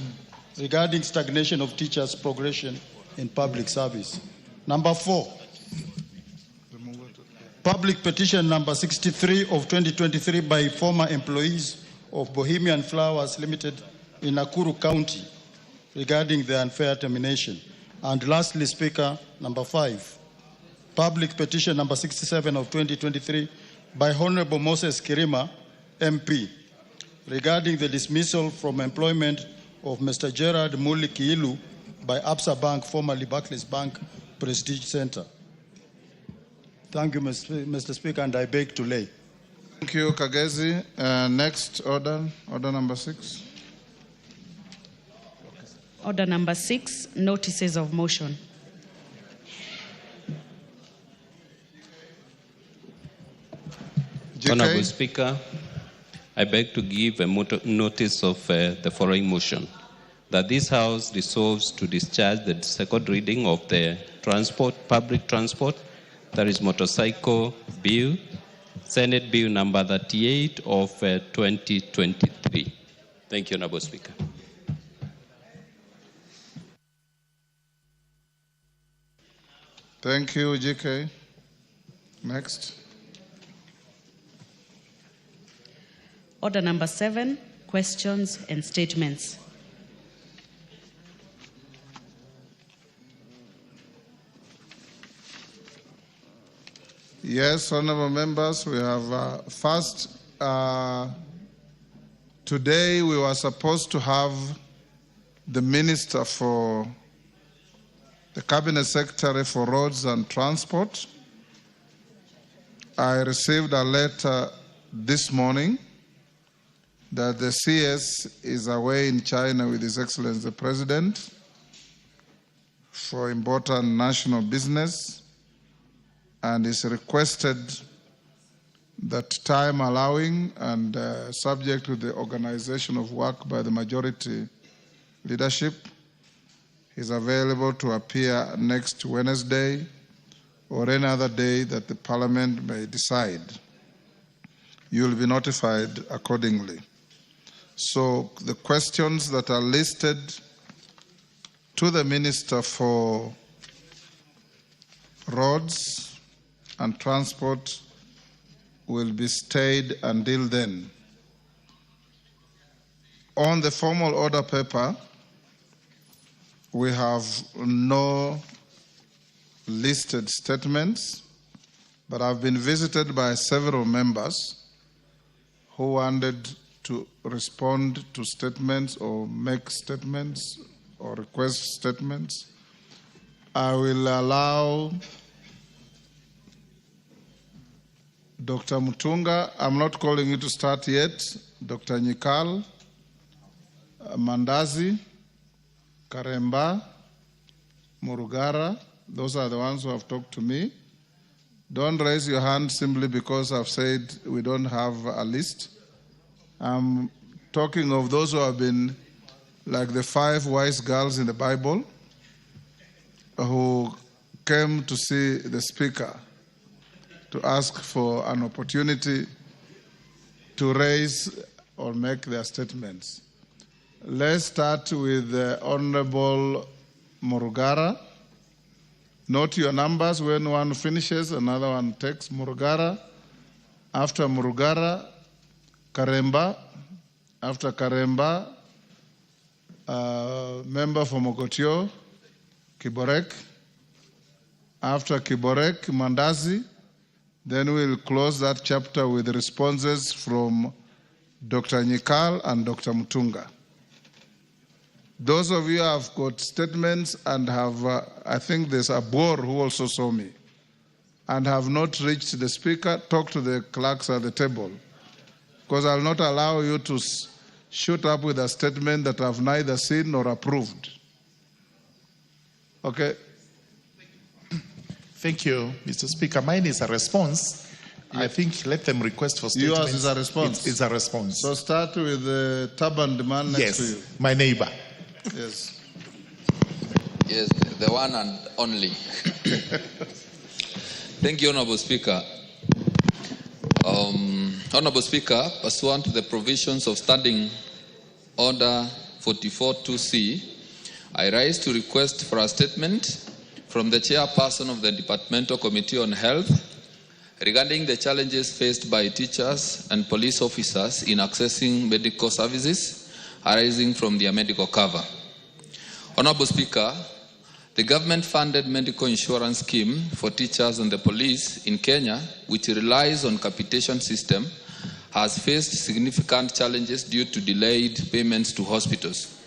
[SPEAKER 11] regarding stagnation of teachers' progression in public service. Number 4, Public Petition number 63 of 2023 by former employees of Bohemian Flowers Limited in Nakuru County regarding the unfair termination. And lastly, Speaker, number 5, Public Petition number 67 of 2023 by Honorable Moses Kirima, MP, regarding the dismissal from employment of Mr. Gerard Muli Kiilu by Absa Bank, formerly Barclays Bank Prestige Center. Thank you, Mr. Speaker, and I beg to lay.
[SPEAKER 1] Thank you, Kagezi. Next order, order number 6.
[SPEAKER 2] Order number 6, notices of motion.
[SPEAKER 1] GK.
[SPEAKER 10] Honorable Speaker, I beg to give a notice of the following motion, that this House resolves to discharge the second reading of the public transport, that is motorcycle bill, Senate Bill number 38 of 2023. Thank you, Honorable Speaker.
[SPEAKER 1] Thank you, GK. Next.
[SPEAKER 2] Order number 7, questions and statements.
[SPEAKER 1] Yes, honorable members, we have first, today we were supposed to have the Minister for the Cabinet Secretary for Roads and Transport. I received a letter this morning that the CS is away in China with His Excellency the President for important national business, and is requested that time allowing and subject to the organization of work by the majority leadership, is available to appear next Wednesday or any other day that the Parliament may decide. You will be notified accordingly. So the questions that are listed to the Minister for Roads and Transport will be stayed until then. On the formal order paper, we have no listed statements, but I've been visited by several members who wanted to respond to statements or make statements or request statements. I will allow Dr. Mutunga, I'm not calling you to start yet, Dr. Nyikal, Mandazi, Karemba, Murugara, those are the ones who have talked to me. Don't raise your hand simply because I've said we don't have a list. I'm talking of those who have been like the 5 wise girls in the Bible who came to see the speaker to ask for an opportunity to raise or make their statements. Let's start with the Honorable Murugara. Note your numbers. When one finishes, another one takes Murugara. After Murugara, Karemba. After Karemba, member for Mogotio, Kiborek. After Kiborek, Mandazi. Then we'll close that chapter with responses from Dr. Nyikal and Dr. Mutunga. Those of you who have got statements and have, I think there's a Boer who also saw me, and have not reached the speaker, talk to the clerks at the table. Because I'll not allow you to shoot up with a statement that I've neither seen nor approved. Okay?
[SPEAKER 12] Thank you, Mr. Speaker. Mine is a response. Yeah. I think let them request for statements.
[SPEAKER 1] Yours is a response?
[SPEAKER 12] It's a response.
[SPEAKER 1] So start with the turbaned man next to you.
[SPEAKER 12] Yes, my neighbor.
[SPEAKER 1] Yes.
[SPEAKER 13] Yes, the one and only. Thank you, Honorable Speaker. Honorable Speaker, pursuant to the provisions of Standing Order 44-2C, I rise to request for a statement from the Chairperson of the Departmental Committee on Health regarding the challenges faced by teachers and police officers in accessing medical services arising from their medical cover. Honorable Speaker, the government-funded medical insurance scheme for teachers and the police in Kenya, which relies on capitation system, has faced significant challenges due to delayed payments to hospitals.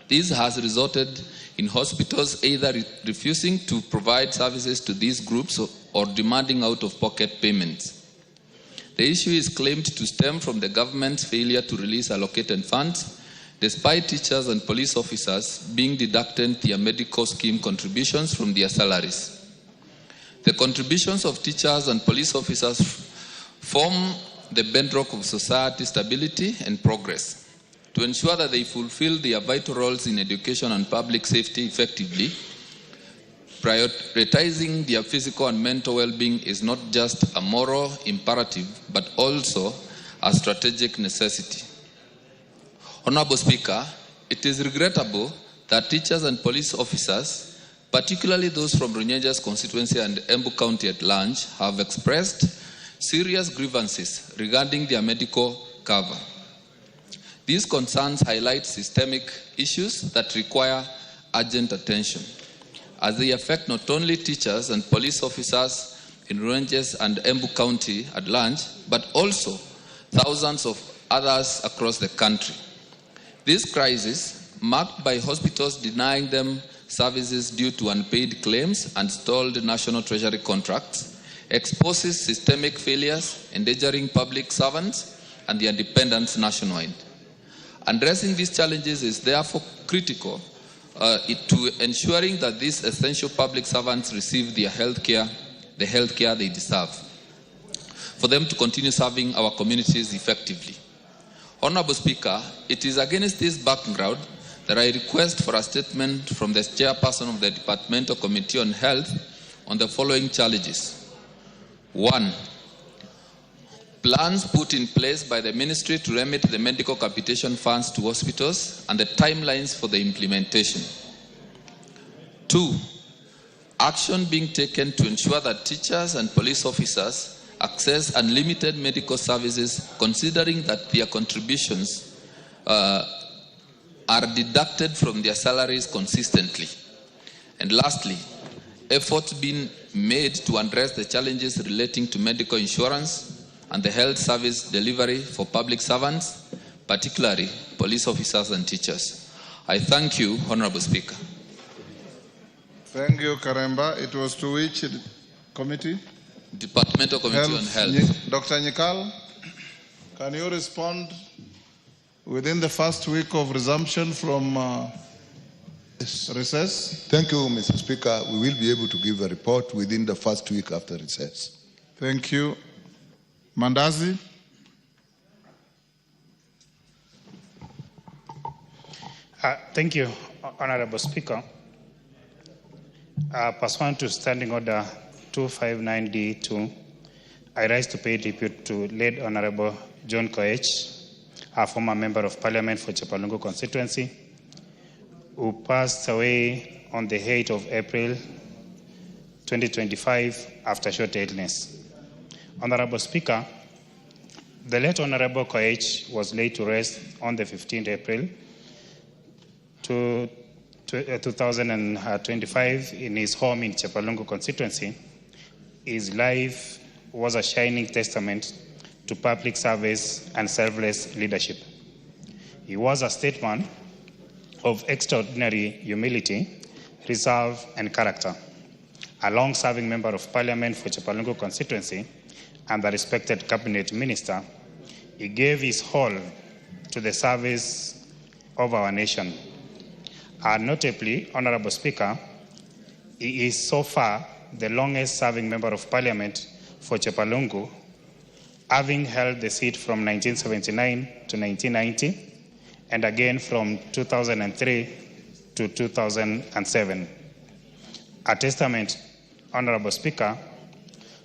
[SPEAKER 13] This has resulted in hospitals either refusing to provide services to these groups or demanding out-of-pocket payments. The issue is claimed to stem from the government's failure to release allocated funds, despite teachers and police officers being deducted their medical scheme contributions from their salaries. The contributions of teachers and police officers form the bedrock of society stability and progress. To ensure that they fulfill their vital roles in education and public safety effectively, prioritizing their physical and mental well-being is not just a moral imperative, but also a strategic necessity. Honorable Speaker, it is regrettable that teachers and police officers, particularly those from Runyenja's constituency and Embu County at large, have expressed serious grievances regarding their medical cover. These concerns highlight systemic issues that require urgent attention, as they affect not only teachers and police officers in Runyenja's and Embu County at large, but also thousands of others across the country. This crisis, marked by hospitals denying them services due to unpaid claims and stalled National Treasury contracts, exposes systemic failures endangering public servants and their dependents nationwide. Addressing these challenges is therefore critical to ensuring that these essential public servants receive their the health care they deserve, for them to continue serving our communities effectively. Honorable Speaker, it is against this background that I request for a statement from the Chairperson of the Departmental Committee on Health on the following challenges. 1. Plans put in place by the Ministry to remit the medical capitation funds to hospitals and the timelines for the implementation. 2. Action being taken to ensure that teachers and police officers access unlimited medical services, considering that their contributions are deducted from their salaries consistently. And lastly, efforts being made to address the challenges relating to medical insurance and the health service delivery for public servants, particularly police officers and teachers. I thank you, Honorable Speaker.
[SPEAKER 1] Thank you, Karemba. It was to which committee?
[SPEAKER 13] Departmental Committee on Health.
[SPEAKER 1] Dr. Nyikal, can you respond within the first week of resumption from recess?
[SPEAKER 14] Thank you, Mr. Speaker. We will be able to give a report within the first week after recess.
[SPEAKER 1] Thank you. Mandazi?
[SPEAKER 15] Thank you, Honorable Speaker. Pursuant to Standing Order 259D2, I rise to pay tribute to late Honorable John Koech, a former Member of Parliament for Chepalungu Constituency, who passed away on the 8th of April 2025 after short illness. Honorable Speaker, the late Honorable Koech was laid to rest on the 15th April 2025 in his home in Chepalungu constituency. His life was a shining testament to public service and selfless leadership. He was a statesman of extraordinary humility, reserve, and character. A long-serving member of Parliament for Chepalungu constituency and a respected cabinet minister, he gave his all to the service of our nation. Notably, Honorable Speaker, he is so far the longest-serving member of Parliament for Chepalungu, having held the seat from 1979 to 1990, and again from 2003 to 2007. A testament, Honorable Speaker,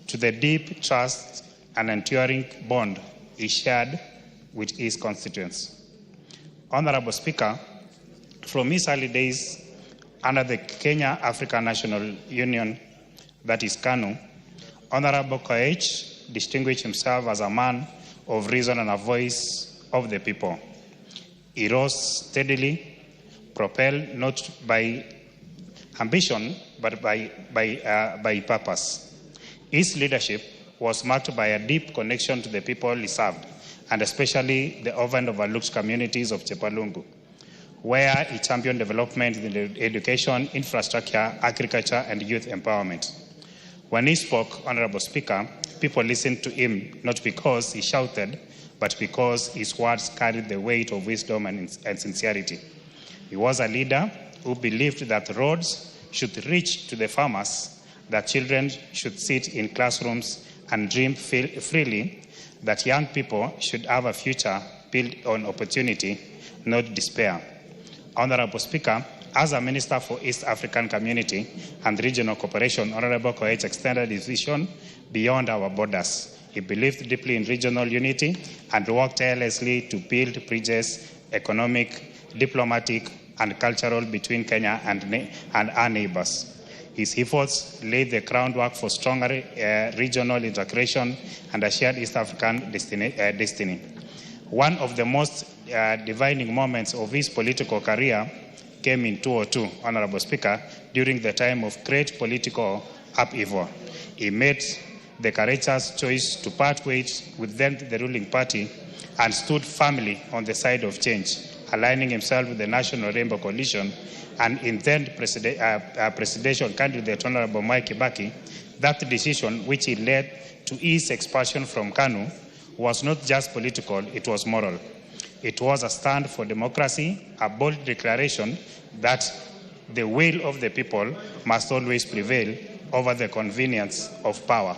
[SPEAKER 15] to the deep trust and enduring bond he shared with his constituents. Honorable Speaker, from his early days under the Kenya African National Union, that is KANU, Honorable Koech distinguished himself as a man of reason and a voice of the people. He rose steadily, propelled not by ambition, but by purpose. His leadership was marked by a deep connection to the people he served, and especially the often overlooked communities of Chepalungu, where he championed development in education, infrastructure, agriculture, and youth empowerment. When he spoke, Honorable Speaker, people listened to him not because he shouted, but because his words carried the weight of wisdom and sincerity. He was a leader who believed that roads should reach to the farmers, that children should sit in classrooms and dream freely, that young people should have a future built on opportunity, not despair. Honorable Speaker, as a Minister for East African Community and Regional Cooperation, Honorable Koech extended his vision beyond our borders. He believed deeply in regional unity and worked tirelessly to build bridges, economic, diplomatic, and cultural between Kenya and our neighbors. His efforts laid the groundwork for stronger regional integration and a shared East African destiny. One of the most defining moments of his political career came in 2002, Honorable Speaker, during the time of great political upheaval. He made the courageous choice to part ways with then the ruling party and stood firmly on the side of change, aligning himself with the National Rainbow Coalition and in then presidential candidate Honorable Mwai Kibaki. That decision, which he led to his expulsion from KANU, was not just political, it was moral. It was a stand for democracy, a bold declaration that the will of the people must always prevail over the convenience of power.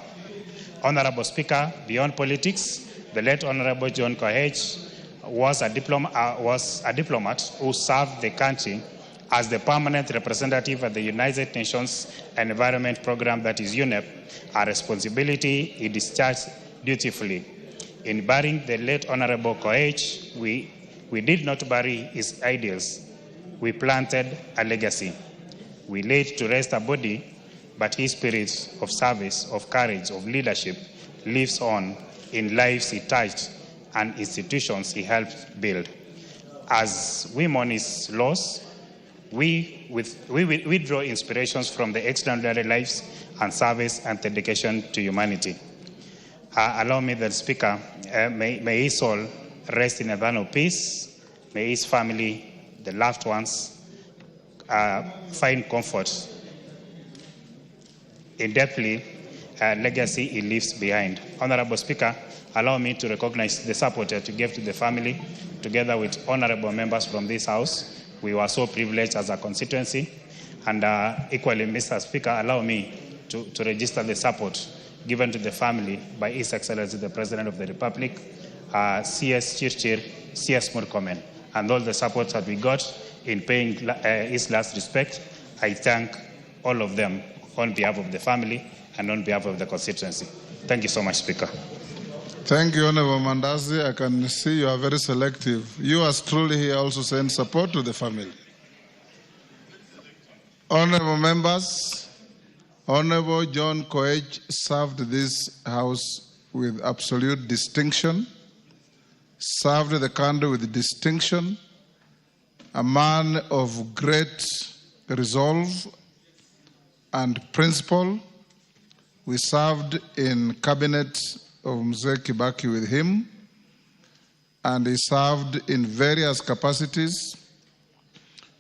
[SPEAKER 15] Honorable Speaker, beyond politics, the late Honorable John Koech was a diplomat who served the country as the permanent representative at the United Nations Environment Program, that is UNEP, a responsibility he discharged dutifully. In burying the late Honorable Koech, we did not bury his ideals. We planted a legacy. We laid to rest a body, but his spirit of service, of courage, of leadership lives on in lives he touched and institutions he helped build. As we mourn his loss, We draw inspirations from the extraordinary lives and service and dedication to humanity. Allow me, the Speaker, may his soul rest in eternal peace. May his family, the loved ones, find comfort in deeply legacy he leaves behind. Honorable Speaker, allow me to recognize the support that you gave to the family, together with honorable members from this House. We were so privileged as a constituency. And equally, Mr. Speaker, allow me to register the support given to the family by His Excellency the President of the Republic, CS Chirchir, CS Murkomen, and all the support that we got in paying his last respect. I thank all of them on behalf of the family and on behalf of the constituency. Thank you so much, Speaker.
[SPEAKER 1] Thank you, Honorable Mandazi. I can see you are very selective. You as truly here also send support to the family. Honorable members, Honorable John Koech served this House with absolute distinction, served the country with distinction, a man of great resolve and principle. We served in cabinet of Mzee Kibaki with him, and he served in various capacities,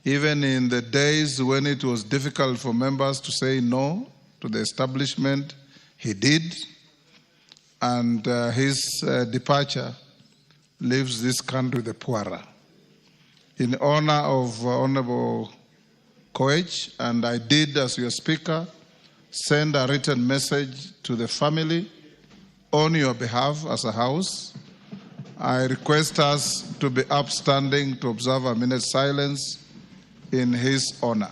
[SPEAKER 1] even in the days when it was difficult for members to say no to the establishment. He did, and his departure leaves this country the poorer. In honor of Honorable Koech, and I did, as your Speaker, send a written message to the family on your behalf as a House. I request us to be upstanding to observe a minute's silence in his honor.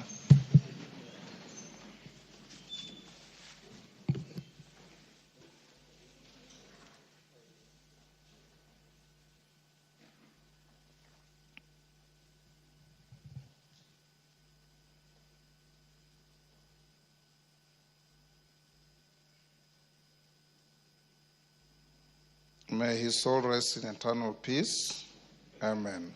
[SPEAKER 1] May his soul rest in eternal peace. Amen.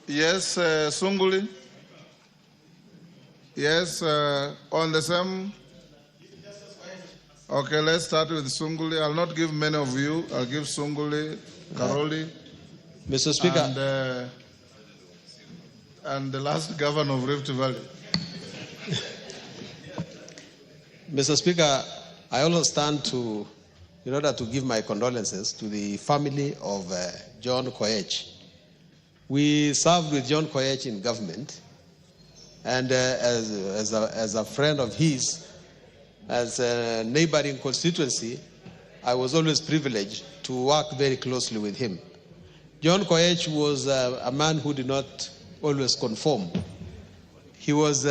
[SPEAKER 1] Yes, Sunguli? Yes, on the same? Okay, let's start with Sunguli. I'll not give many of you. I'll give Sunguli, Karoli.
[SPEAKER 16] Mr. Speaker.
[SPEAKER 1] And the last governor of Rift Valley.
[SPEAKER 16] Mr. Speaker, I also stand in order to give my condolences to the family of John Koech. We served with John Koech in government, and as a friend of his, as a neighboring constituency, I was always privileged to work very closely with him. John Koech was a man who did not always conform. He was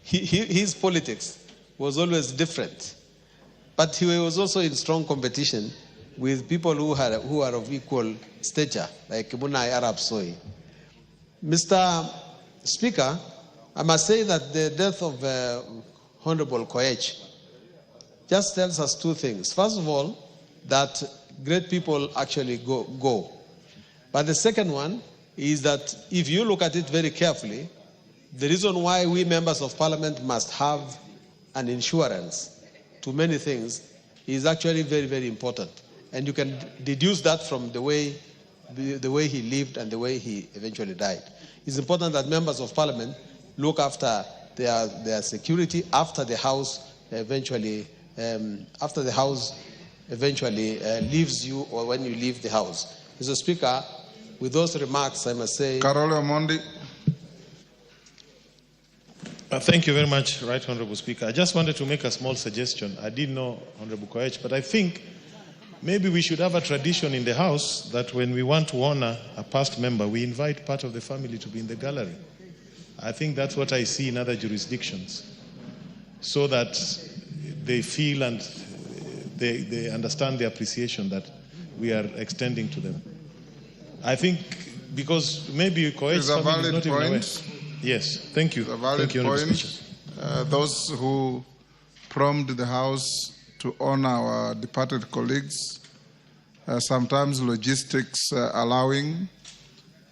[SPEAKER 16] his politics was always different, but he was also in strong competition with people who are of equal stature, like Munai Arab Soy. Mr. Speaker, I must say that the death of Honorable Koech just tells us two things. First of all, that great people actually go. But the second one is that if you look at it very carefully, the reason why we members of parliament must have an insurance to many things is actually very, very important. And you can deduce that from the way he lived and the way he eventually died. It's important that members of parliament look after their security after the House eventually leaves you, or when you leave the House. Mr. Speaker, with those remarks, I must say...
[SPEAKER 1] Carolo Mondi.
[SPEAKER 17] Thank you very much, Right Honorable Speaker. I just wanted to make a small suggestion. I didn't know Honorable Koech, but I think maybe we should have a tradition in the House that when we want to honor a past member, we invite part of the family to be in the gallery. I think that's what I see in other jurisdictions, so that they feel and they understand the appreciation that we are extending to them. I think because maybe Koech's family is not even aware. Yes, thank you.
[SPEAKER 1] It's a valid point. Those who prompt the House to honor our departed colleagues sometimes logistics allowing.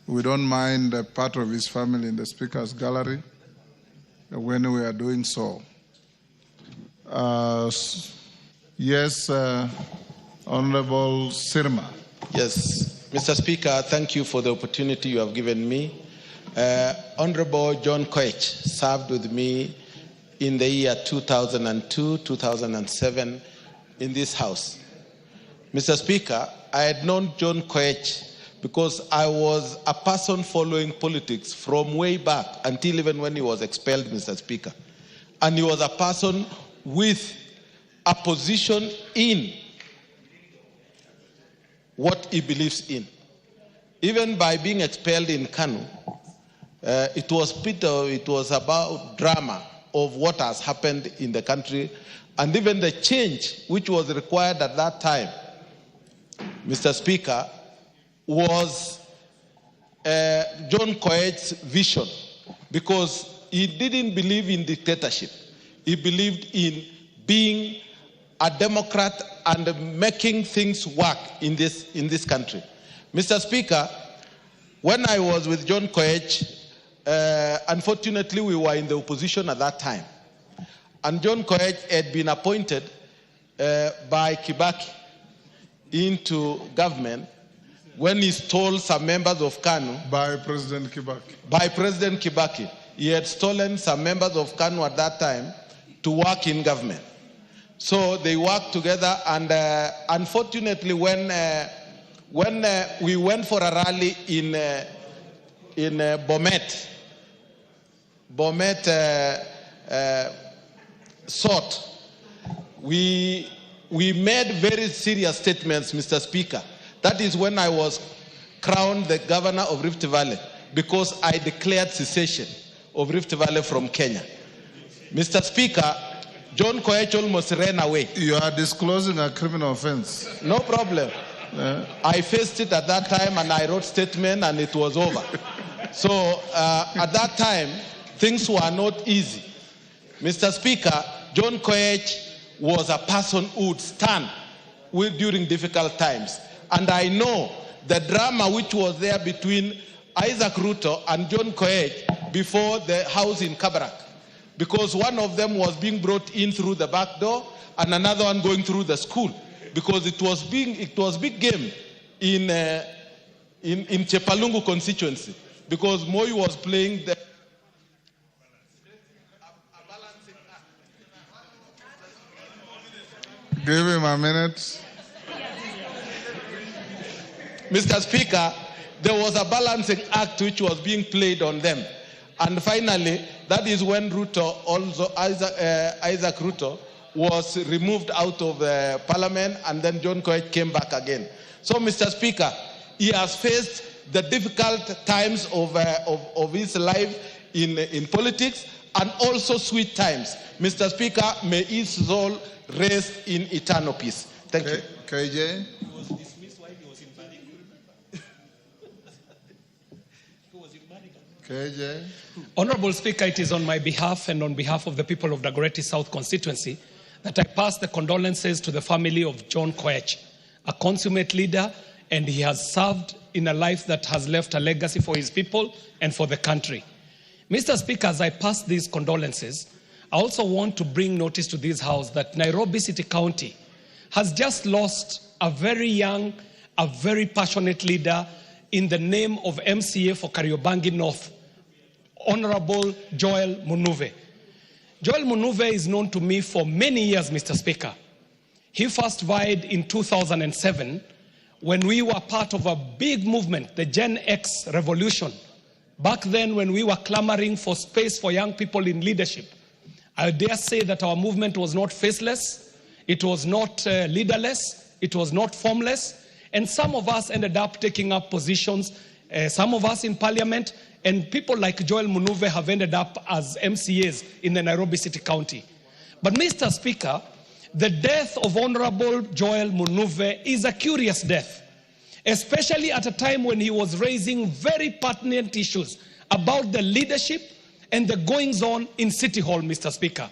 [SPEAKER 1] We don't mind part of his family in the Speaker's gallery when we are doing so. Yes, Honorable Sirma.
[SPEAKER 5] Yes, Mr. Speaker, thank you for the opportunity you have given me. Honorable John Koech served with me in the year 2002, 2007 in this House. Mr. Speaker, I had known John Koech because I was a person following politics from way back until even when he was expelled, Mr. Speaker. And he was a person with a position in what he believes in. Even by being expelled in Kanu, it was about drama of what has happened in the country and even the change which was required at that time, Mr. Speaker, was John Koech's vision, because he didn't believe in dictatorship. He believed in being a Democrat and making things work in this country. Mr. Speaker, when I was with John Koech, unfortunately we were in the opposition at that time. And John Koech had been appointed by Kibaki into government when he stole some members of KANU.
[SPEAKER 1] By President Kibaki.
[SPEAKER 5] By President Kibaki. He had stolen some members of KANU at that time to work in government. So they worked together, and unfortunately when we went for a rally in Bomet sought, we made very serious statements, Mr. Speaker. That is when I was crowned the governor of Rift Valley, because I declared secession of Rift Valley from Kenya. Mr. Speaker, John Koech almost ran away.
[SPEAKER 1] You are disclosing a criminal offense.
[SPEAKER 5] No problem. I faced it at that time and I wrote statement and it was over. So at that time, things were not easy. Mr. Speaker, John Koech was a person who would stand during difficult times. And I know the drama which was there between Isaac Ruto and John Koech before the house in Kabarak. Because one of them was being brought in through the back door and another one going through the school. Because it was big game in Chepalungu constituency. Because Moi was playing the
[SPEAKER 1] Give him a minute.
[SPEAKER 5] Mr. Speaker, there was a balancing act which was being played on them. And finally, that is when Ruto, also Isaac Ruto, was removed out of parliament, and then John Koech came back again. So, Mr. Speaker, he has faced the difficult times of his life in politics, and also sweet times. Mr. Speaker, may his soul rest in eternal peace. Thank you.
[SPEAKER 1] KJ?
[SPEAKER 6] He was dismissed while he was in
[SPEAKER 1] KJ?
[SPEAKER 6] Honorable Speaker, it is on my behalf and on behalf of the people of the Dagoretti South constituency that I pass the condolences to the family of John Koech, a consummate leader, and he has served in a life that has left a legacy for his people and for the country. Mr. Speaker, as I pass these condolences, I also want to bring notice to this House that Nairobi City County has just lost a very young, a very passionate leader in the name of MCA for Kariobangi North, Honorable Joel Munuve. Joel Munuve is known to me for many years, Mr. Speaker. He first vied in 2007 when we were part of a big movement, the Gen X revolution. Back then, when we were clamoring for space for young people in leadership, I dare say that our movement was not faceless, it was not leaderless, it was not formless, and some of us ended up taking up positions, some of us in parliament, and people like Joel Munuve have ended up as MCAs in the Nairobi City County. But Mr. Speaker, the death of Honorable Joel Munuve is a curious death, especially at a time when he was raising very pertinent issues about the leadership and the goings-on in City Hall, Mr. Speaker.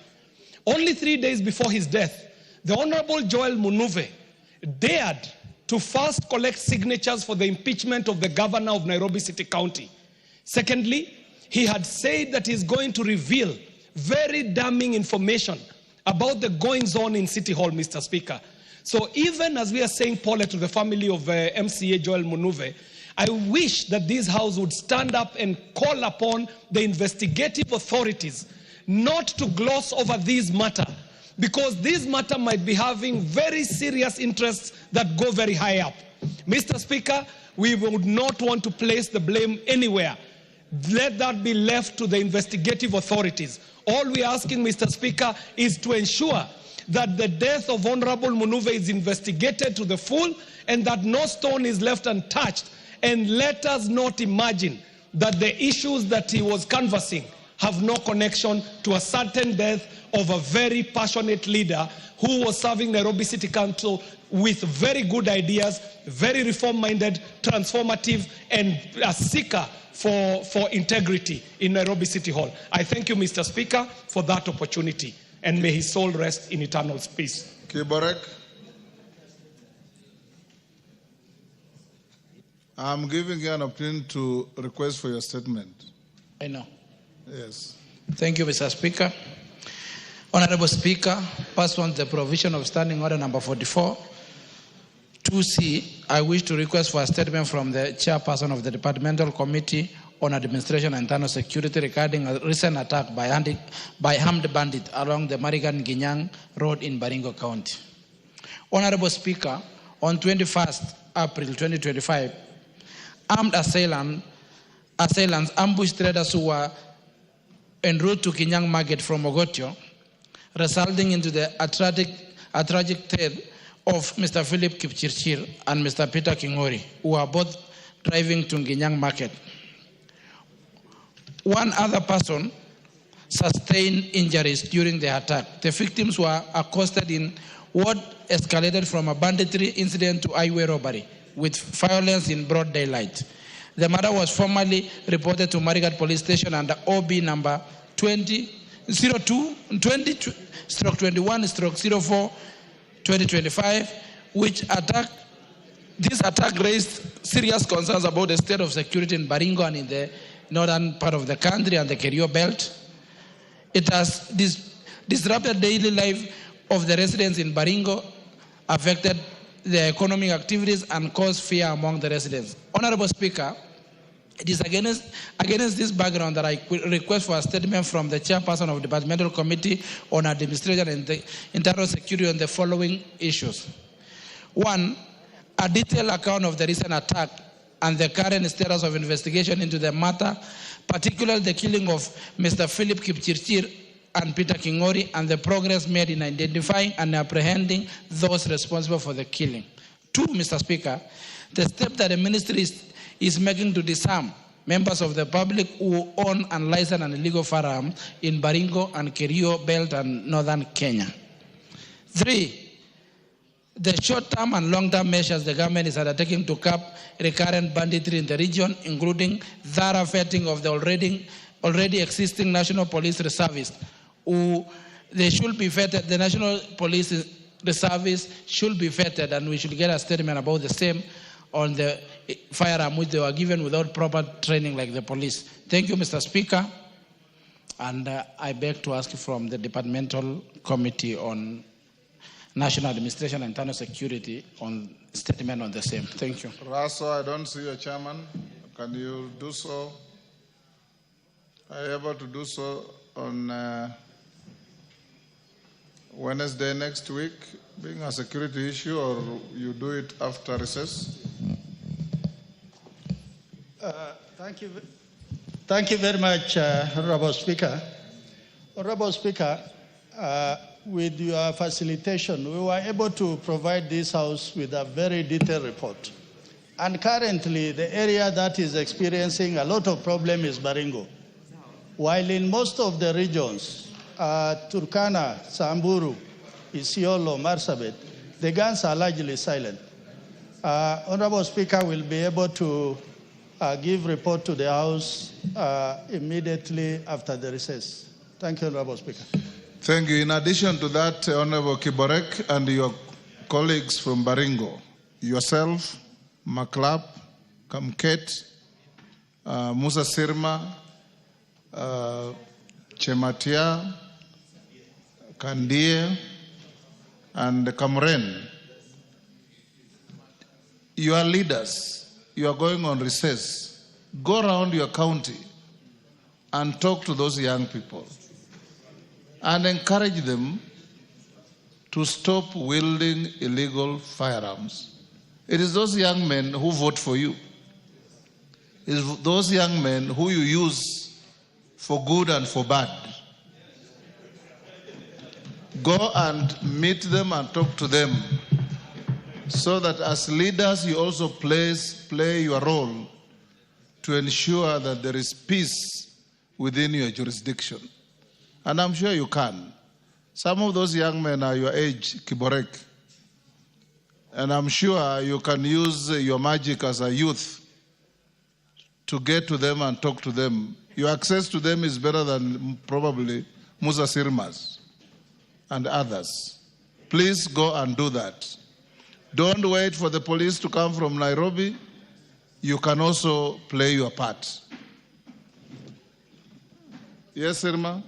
[SPEAKER 6] Only 3 days before his death, the Honorable Joel Munuve dared
[SPEAKER 18] to first collect signatures for the impeachment of the governor of Nairobi City County. Secondly, he had said that he's going to reveal very damning information about the goings-on in City Hall, Mr. Speaker. So even as we are saying pole to the family of MCA Joel Munuve, I wish that this House would stand up and call upon the investigative authorities not to gloss over this matter, because this matter might be having very serious interests that go very high up. Mr. Speaker, we would not want to place the blame anywhere. Let that be left to the investigative authorities. All we are asking, Mr. Speaker, is to ensure that the death of Honorable Munuve is investigated to the full and that no stone is left untouched. And let us not imagine that the issues that he was canvassing have no connection to a certain death of a very passionate leader who was serving Nairobi City Council with very good ideas, very reform-minded, transformative, and a seeker for integrity in Nairobi City Hall. I thank you, Mr. Speaker, for that opportunity, and may his soul rest in eternal peace.
[SPEAKER 1] Kiborek. I'm giving you an opportunity to request for your statement.
[SPEAKER 19] I know.
[SPEAKER 1] Yes.
[SPEAKER 19] Thank you, Mr. Speaker. Honorable Speaker, pursuant to the provision of Standing Order number 44, 2C, I wish to request for a statement from the chairperson of the Departmental Committee on Administration and Internal Security regarding a recent attack by armed bandits along the Marigan-Ginyang Road in Baringo County. Honorable Speaker, on 21st April 2025, armed assailants ambushed traders who were en route to Ginyang Market from Mogotio, resulting into a tragic death of Mr. Philip Kipchirchir and Mr. Peter Kingori, who are both driving to Ginyang Market. One other person sustained injuries during the attack. The victims were accosted in what escalated from a banditry incident to highway robbery with violence in broad daylight. The matter was formally reported to Marigat Police Station under OB number 20-21-04-2025, this attack raised serious concerns about the state of security in Baringo and in the northern part of the country and the Kerio Belt. It has disrupted daily life of the residents in Baringo, affected their economic activities, and caused fear among the residents. Honorable Speaker, it is against this background that I request for a statement from the chairperson of the Departmental Committee on Administration and Internal Security on the following issues. One, a detailed account of the recent attack and the current status of investigation into the matter, particularly the killing of Mr. Philip Kipchirchir and Peter Kingori, and the progress made in identifying and apprehending those responsible for the killing. Two, Mr. Speaker, the step that the ministry is making to disarm members of the public who own unlicensed and illegal firearms in Baringo and Kerio Belt and northern Kenya. Three, the short-term and long-term measures the government is undertaking to curb recurrent banditry in the region, including thorough vetting of the already existing National Police Reservists, who they should be vetted. The National Police Reservists should be vetted, and we should get a statement about the same on the firearm which they were given without proper training like the police. Thank you, Mr. Speaker. And I beg to ask from the Departmental Committee on National Administration and Internal Security on statement on the same. Thank you.
[SPEAKER 1] Raso, I don't see your chairman. Can you do so? Are you able to do so on Wednesday next week, being a security issue, or you do it after recess?
[SPEAKER 11] Thank you very much, Honorable Speaker. Honorable Speaker, with your facilitation, we were able to provide this House with a very detailed report. And currently, the area that is experiencing a lot of problem is Baringo. While in most of the regions, Turkana, Samburu, Isiolo, Marsabit, the guns are largely silent. Honorable Speaker will be able to give report to the House immediately after the recess. Thank you, Honorable Speaker.
[SPEAKER 1] Thank you. In addition to that, Honorable Kiborek and your colleagues from Baringo, yourself, Maklap, Kamket, Musa Sirma, Chematia, Kandie, and Kamren. You are leaders. You are going on recess. Go around your county and talk to those young people and encourage them to stop wielding illegal firearms. It is those young men who vote for you. It is those young men who you use for good and for bad. Go and meet them and talk to them so that as leaders you also play your role to ensure that there is peace within your jurisdiction. And I'm sure you can. Some of those young men are your age, Kiborek. And I'm sure you can use your magic as a youth to get to them and talk to them. Your access to them is better than probably Musa Sirmas and others. Please go and do that. Don't wait for the police to come from Nairobi. You can also play your part. Yes, Sirma?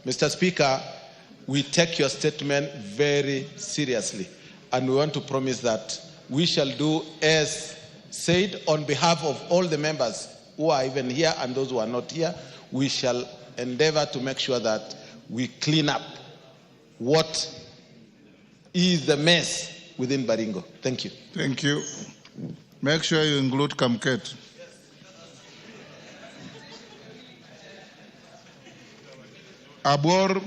[SPEAKER 20] Mr. Speaker, we take your statement very seriously, and we want to promise that we shall do as said on behalf of all the members who are even here and those who are not here. We shall endeavor to make sure that we clean up what is the mess within Baringo. Thank you.
[SPEAKER 1] Thank you. Make sure you include Kamket. Abor.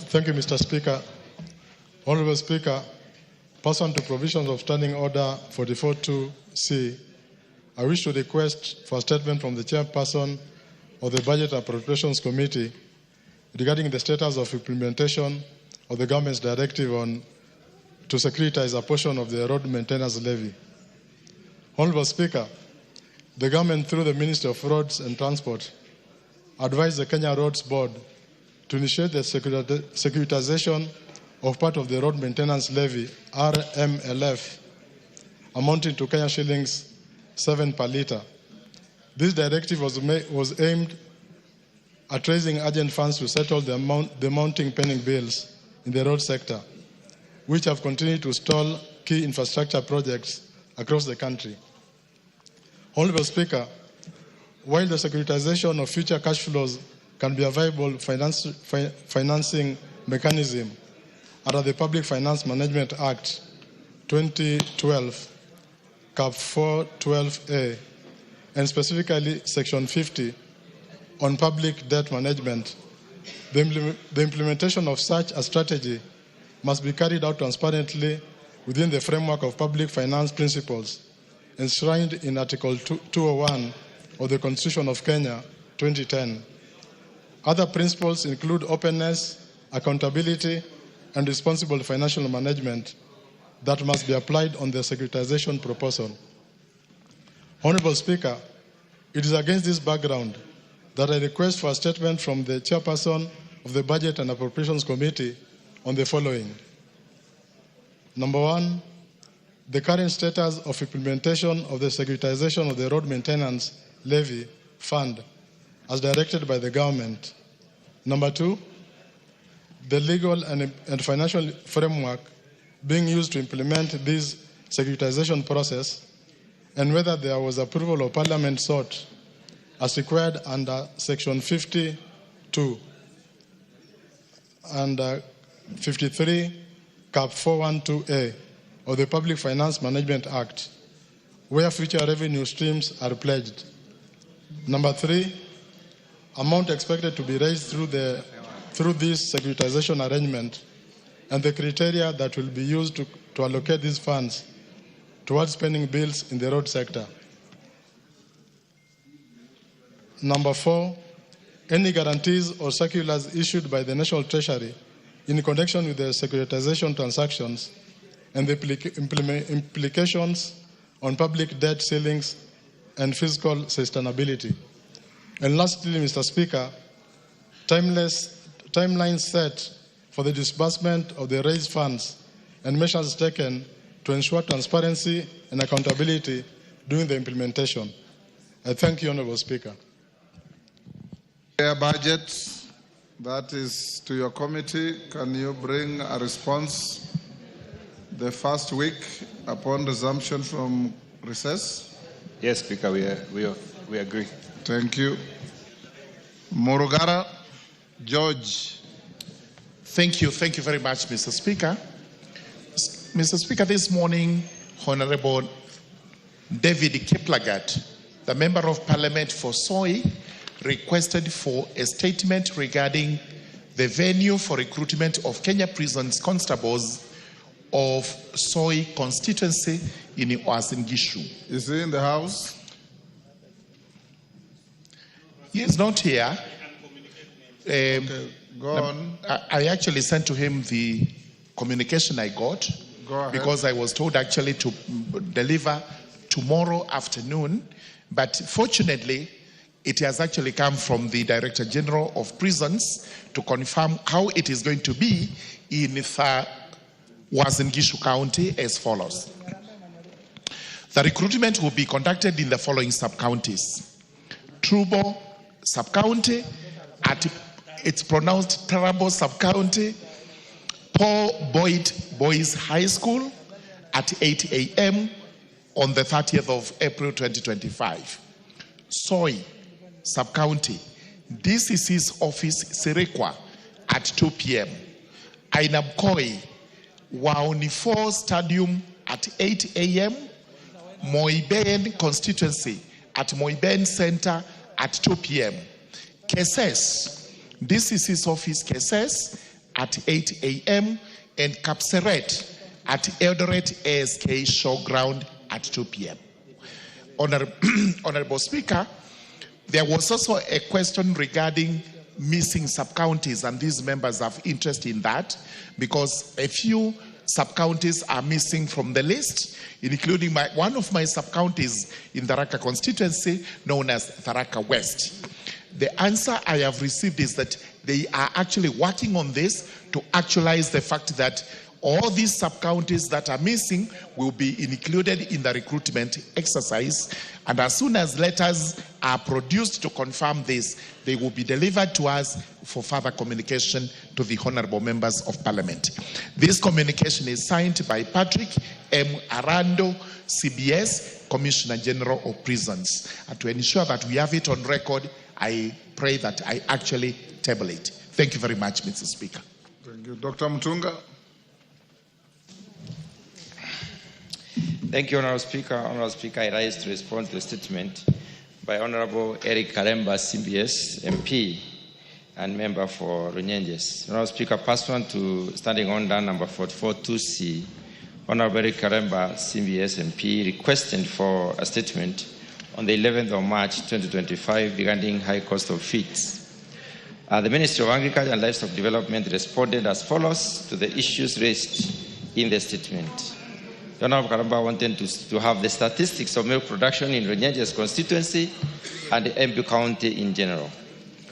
[SPEAKER 21] Thank you, Mr. Speaker. Honorable Speaker, pursuant to provisions of Standing Order 44.2c, I wish to request for a statement from the chairperson of the Budget Appropriations Committee regarding the status of implementation of the government's directive to securitize a portion of the road maintenance levy. Honorable Speaker, the government, through the Ministry of Roads and Transport, advised the Kenya Roads Board to initiate the securitization of part of the road maintenance levy, RMLF, amounting to Kenya shillings 7 per litre. This directive was aimed at raising urgent funds to settle the mounting pending bills in the road sector, which have continued to stall key infrastructure projects across the country. Honorable Speaker, while the securitization of future cash flows can be a viable financing mechanism under the Public Finance Management Act 2012, Cap 412A, and specifically Section 50 on public debt management, the implementation of such a strategy must be carried out transparently within the framework of public finance principles enshrined in Article 201 of the Constitution of Kenya, 2010. Other principles include openness, accountability, and responsible financial management that must be applied on the securitization proposal. Honorable Speaker, it is against this background that I request for a statement from the chairperson of the Budget and Appropriations Committee on the following. Number one, the current status of implementation of the securitization of the road maintenance levy fund as directed by the government. Number two, the legal and financial framework being used to implement this securitization process, and whether there was approval of Parliament sought as required under Section 52 and 53, Cap 412A of the Public Finance Management Act, where future revenue streams are pledged. Number three, amount expected to be raised through this securitization arrangement and the criteria that will be used to allocate these funds towards spending bills in the road sector. Number four, any guarantees or circulars issued by the National Treasury in connection with the securitization transactions and the implications on public debt ceilings and fiscal sustainability. And lastly, Mr. Speaker, timelines set for the disbursement of the raised funds and measures taken to ensure transparency and accountability during the implementation. I thank you, Honourable Speaker.
[SPEAKER 1] Budget, that is to your committee. Can you bring a response the first week upon resumption from recess?
[SPEAKER 7] Yes, Speaker, we agree.
[SPEAKER 1] Thank you. Murugara George.
[SPEAKER 12] Thank you very much, Mr. Speaker. Mr. Speaker, this morning, Honorable David Kiplagat, the Member of Parliament for Soy, requested for a statement regarding the venue for recruitment of Kenya Prisons constables of Soy constituency in Uasin Gishu.
[SPEAKER 1] Is he in the House?
[SPEAKER 12] He is not here.
[SPEAKER 1] Okay, go on.
[SPEAKER 12] I actually sent to him the communication I got.
[SPEAKER 1] Go ahead.
[SPEAKER 12] Because I was told actually to deliver tomorrow afternoon. But fortunately, it has actually come from the Director General of Prisons to confirm how it is going to be in Uasin Gishu County as follows. The recruitment will be conducted in the following sub-counties. Trubo sub-county, it's pronounced Tarabo sub-county, Paul Boyd Boys High School at 8 a.m. on the 30th of April 2025. Soy sub-county, DCC's office Sirikwa at 2 p.m. Ainabkoi, Waunifo Stadium at 8 a.m. Moiben constituency at Moiben Center at 2 p.m. Keses, DCC's office Keses at 8 a.m. and Kapseret at Eldoret ASK Showground at 2 p.m. Honorable Speaker, there was also a question regarding missing sub-counties, and these members have interest in that because a few sub-counties are missing from the list, including one of my sub-counties in the Tharaka constituency known as Tharaka West. The answer I have received is that they are actually working on this to actualize the fact that all these sub-counties that are missing will be included in the recruitment exercise. And as soon as letters are produced to confirm this, they will be delivered to us for further communication to the honorable members of parliament. This communication is signed by Patrick M. Arando, CBS, Commissioner General of Prisons. And to ensure that we have it on record, I pray that I actually table it. Thank you very much, Mr. Speaker.
[SPEAKER 1] Thank you. Dr. Mutunga.
[SPEAKER 3] Thank you, Honourable Speaker. Honourable Speaker, I rise to respond to the statement by Honourable Eric Karemba, CBS MP and member for Runyenjes. Honourable Speaker, pursuant to Standing Order number 44-2C, Honourable Eric Karemba, CBS MP, requested for a statement on the 11th of March 2025 regarding high cost of feeds. The Ministry of Agriculture and Livestock Development responded as follows to the issues raised in the statement. Honourable Karemba wanted to have the statistics of milk production in Runyenjes constituency and Embu County in general.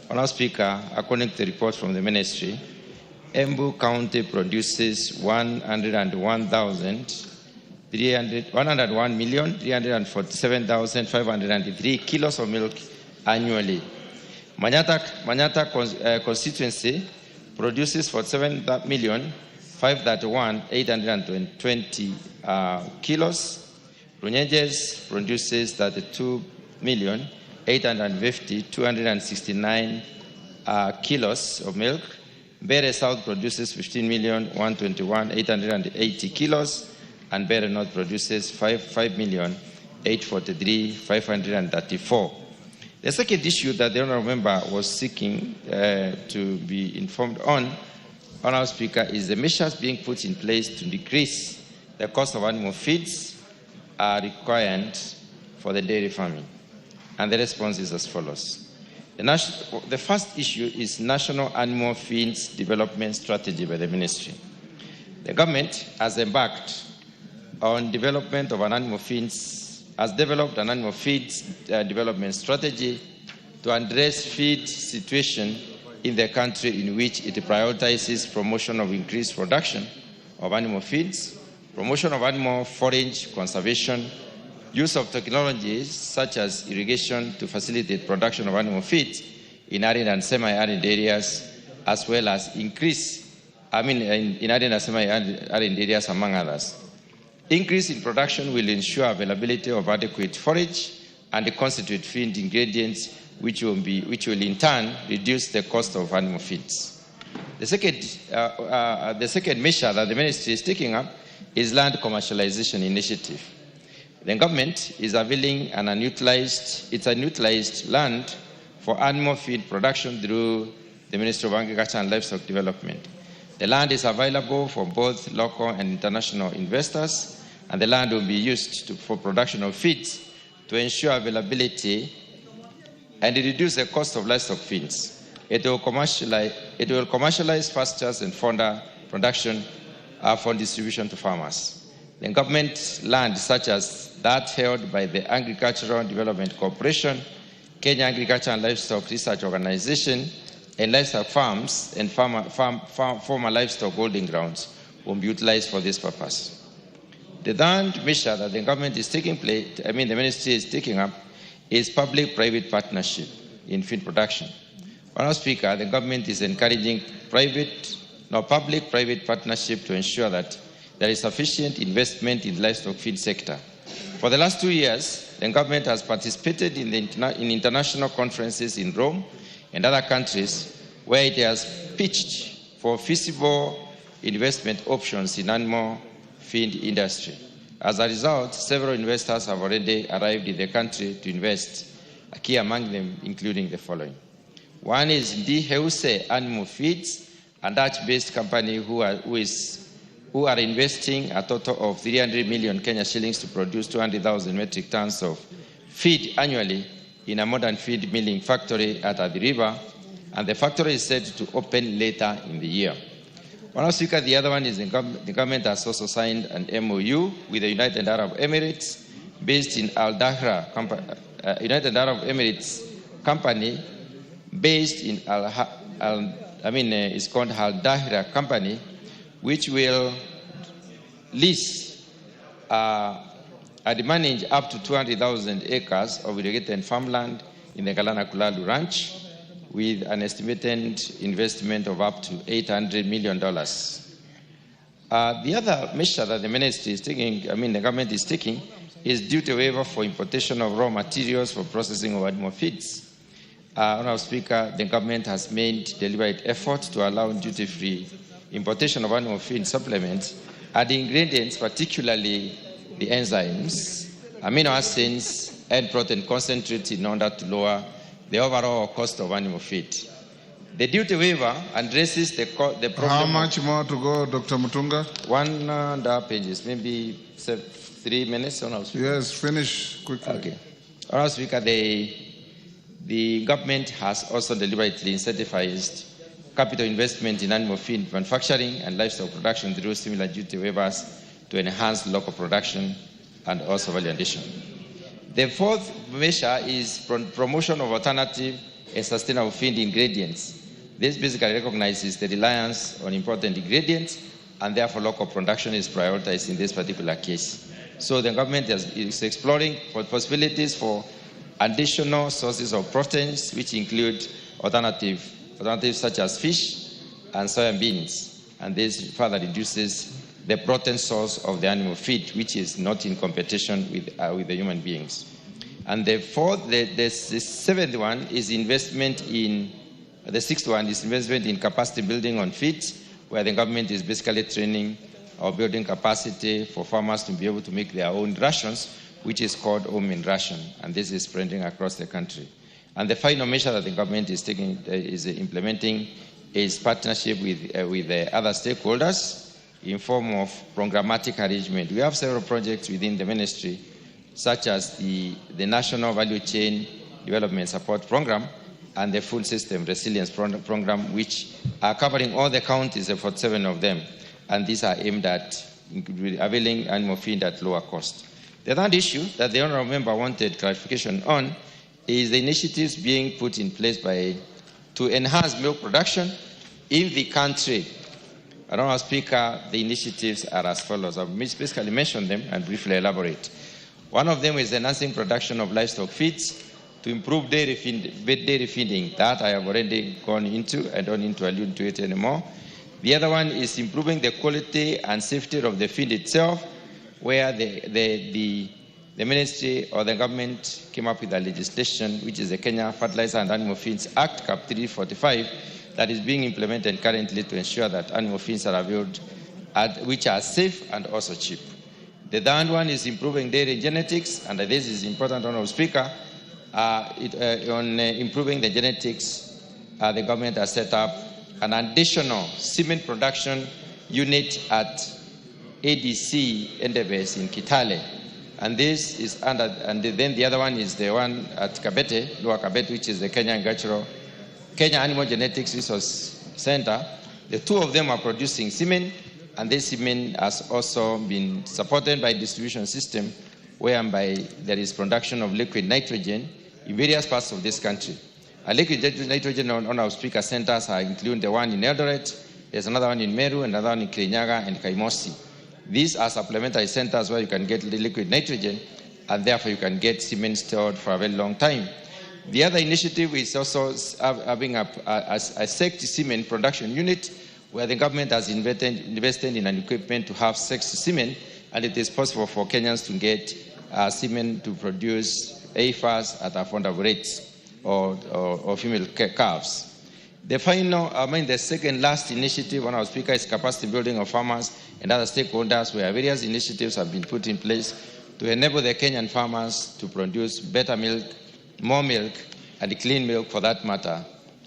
[SPEAKER 3] Honourable Speaker, according to the report from the Ministry, Embu County produces 101,347,503 kilos of milk annually. Manyata constituency produces 47,531,820 kilos. Runyenjes produces 32,850,269 kilos of milk. Bere South produces 15,121,880 kilos, and Bere North produces 5,843,534. The second issue that the honourable member was seeking to be informed on, Honourable Speaker, is the measures being put in place to decrease the cost of animal feeds required for the dairy farming. And the response is as follows. The first issue is National Animal Feeds Development Strategy by the Ministry. The government has embarked on development of an animal feeds, has developed an animal feeds development strategy to address feed situation in the country in which it prioritizes promotion of increased production of animal feeds, promotion of animal forage conservation, use of technologies such as irrigation to facilitate production of animal feeds in arid and semi-arid areas, as well as in arid and semi-arid areas, among others. Increase in production will ensure availability of adequate forage and the constituent feed ingredients, which will in turn reduce the cost of animal feeds. The second measure that the ministry is taking up is land commercialization initiative. The government is availing an unutilized land for animal feed production through the Ministry of Agriculture and Livestock Development. The land is available for both local and international investors, and the land will be used for production of feeds to ensure availability and reduce the cost of livestock feeds. It will commercialize pastures and fodder production for distribution to farmers. The government land, such as that held by the Agricultural Development Corporation, Kenya Agriculture and Livestock Research Organization, and livestock farms and former livestock holding grounds, will be utilized for this purpose. The third measure that the government is the ministry is taking up is public-private partnership in feed production. Madam Speaker, the government is encouraging public-private partnership to ensure that there is sufficient investment in the livestock feed sector. For the last 2 years, the government has participated in international conferences in Rome and other countries where it has pitched for feasible investment options in animal feed industry. As a result, several investors have already arrived in the country to invest, a key among them including the following. One is Devolution Animal Feeds, a Dutch-based company who are investing a total of 300 million Kenya shillings to produce 200,000 metric tons of feed annually in a modern feed milling factory at Athi River, and the factory is set to open later in the year. Madam Speaker, the other one is the government has also signed an MOU with the United Arab Emirates based in Al Dahra, United Arab Emirates company based in it's called Al Dahra Company, which will lease and manage up to 200,000 acres of irrigated farmland in the Galana Kulalu Ranch, with an estimated investment of up to $800 million. The other measure that the ministry is taking, the government is taking, is duty waiver for importation of raw materials for processing of animal feeds. Honourable Speaker, the government has made deliberate efforts to allow duty-free importation of animal feed supplements and the ingredients, particularly the enzymes, amino acids, and protein concentrates, in order to lower the overall cost of animal feed. The duty waiver addresses the problem.
[SPEAKER 1] How much more to go, Dr. Mutunga?
[SPEAKER 3] 1.5 pages, maybe 3 minutes.
[SPEAKER 1] Yes, finish quickly.
[SPEAKER 3] Okay. Honourable Speaker, the government has also deliberately incentivized capital investment in animal feed manufacturing and livestock production through similar duty waivers to enhance local production and also value addition. The fourth measure is promotion of alternative and sustainable feed ingredients. This basically recognizes the reliance on important ingredients, and therefore local production is prioritized in this particular case. So the government is exploring possibilities for additional sources of proteins, which include alternatives such as fish and soya beans, and this further reduces the protein source of the animal feed, which is not in competition with the human beings. And the seventh one is investment in, the sixth one is investment in capacity building on feeds, where the government is basically training or building capacity for farmers to be able to make their own rations, which is called home in ration, and this is spreading across the country. And the final measure that the government is taking, is implementing, is partnership with other stakeholders in form of programmatic arrangement. We have several projects within the ministry, such as the National Value Chain Development Support Program and the Food System Resilience Program, which are covering all the counties, 47 of them, and these are aimed at availing animal feed at lower cost. The third issue that the honourable member wanted clarification on is the initiatives being put in place to enhance milk production in the country. Honourable Speaker, the initiatives are as follows. I've basically mentioned them and briefly elaborate. One of them is enhancing production of livestock feeds to improve dairy feeding. That I have already gone into. I don't need to allude to it anymore. The other one is improving the quality and safety of the feed itself, where the ministry or the government came up with a legislation, which is the Kenya Fertilizer and Animal Feeds Act, Cap 345, that is being implemented currently to ensure that animal feeds are available, which are safe and also cheap. The third one is improving dairy genetics, and this is important, Honourable Speaker. On improving the genetics, the government has set up an additional semen production unit at ADC Endebess in Kitale. And this is under, and then the other one is the one at Kabete, Lower Kabete, which is the Kenya Animal Genetics Resource Center. The two of them are producing semen, and this semen has also been supported by a distribution system whereby there is production of liquid nitrogen in various parts of this country. Liquid nitrogen on our speaker centers are including the one in Eldoret, there's another one in Meru, another one in Kirinyaga and Kaimosi. These are supplementary centers where you can get liquid nitrogen, and therefore you can get semen stored for a very long time. The other initiative is also having a sexy semen production unit, where the government has invested in an equipment to have sexy semen, and it is possible for Kenyans to get semen to produce AFAs at affordable rates, or female calves. The the second last initiative on our speaker is capacity building of farmers and other stakeholders, where various initiatives have been put in place to enable the Kenyan farmers to produce better milk, more milk, and clean milk for that matter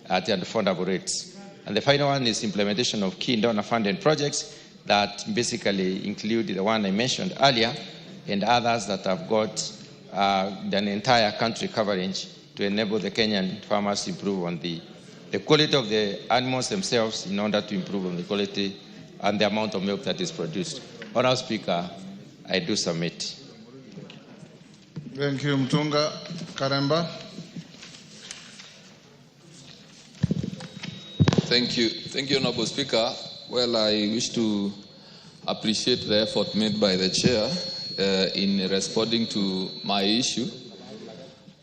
[SPEAKER 3] at affordable rates. And the final one is implementation of key donor-funded projects that basically include the one I mentioned earlier and others that have got an entire country coverage to enable the Kenyan farmers to improve on the quality of the animals themselves in order to improve on the quality and the amount of milk that is produced. Honourable Speaker, I do submit.
[SPEAKER 1] Thank you, Mtunga. Karemba.
[SPEAKER 13] Thank you, Honourable Speaker. Well, I wish to appreciate the effort made by the Chair in responding to my issue.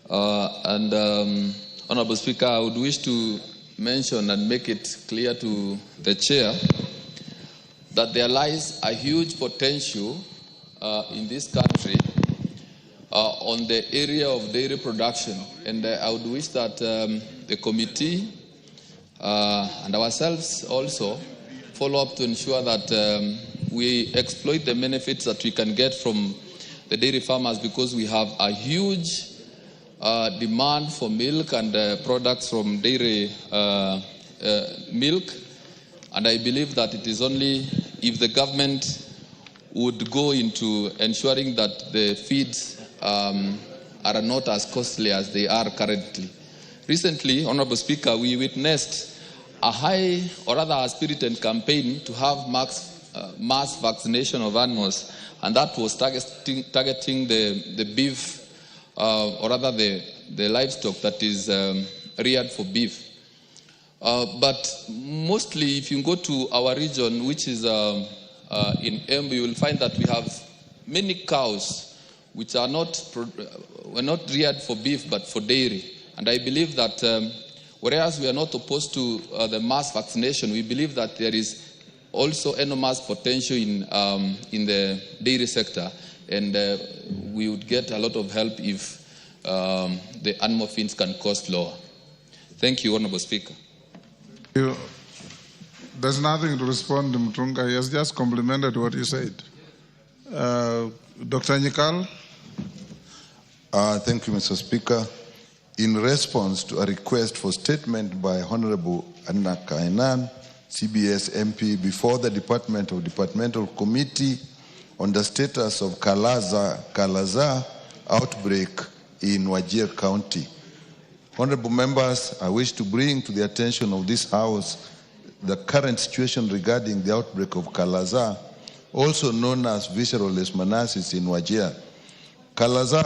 [SPEAKER 13] Honourable Speaker, I would wish to mention and make it clear to the Chair that there lies a huge potential in this country on the area of dairy production. And I would wish that the committee and ourselves also follow up to ensure that we exploit the benefits that we can get from the dairy farmers, because we have a huge demand for milk and products from dairy milk. And I believe that it is only if the government would go into ensuring that the feeds are not as costly as they are currently. Recently, Honourable Speaker, we witnessed a high, or rather a spirited campaign to have mass vaccination of animals, and that was targeting the beef, or rather the livestock that is reared for beef. But mostly, if you go to our region, which is in Embu, you will find that we have many cows which are were not reared for beef but for dairy. And I believe that whereas we are not opposed to the mass vaccination, we believe that there is also enormous potential in the dairy sector, and we would get a lot of help if the animal feeds can cost lower. Thank you, Honourable Speaker.
[SPEAKER 1] There's nothing to respond to Mtunga. He has just complimented what you said. Dr. Nyikal.
[SPEAKER 14] Thank you, Mr. Speaker. In response to a request for statement by Honorable Anna Kainan, CBS MP, before the Departmental Committee on the status of Kalaza outbreak in Wajir County. Honorable members, I wish to bring to the attention of this House the current situation regarding the outbreak of Kalaza, also known as visceral leishmaniasis in Wajir. Kalaza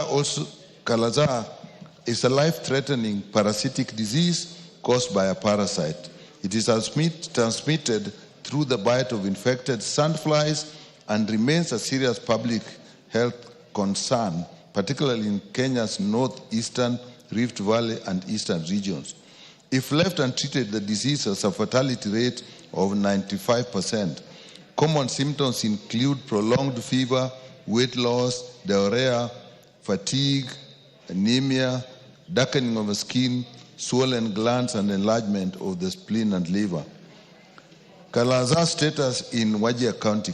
[SPEAKER 14] is a life-threatening parasitic disease caused by a parasite. It is transmitted through the bite of infected sandflies and remains a serious public health concern, particularly in Kenya's northeastern, Rift Valley, and eastern regions. If left untreated, the disease has a fatality rate of 95%. Common symptoms include prolonged fever, weight loss, diarrhea, fatigue, anemia, darkening of the skin, swollen glands, and enlargement of the spleen and liver. Kalaza status in Wajir County.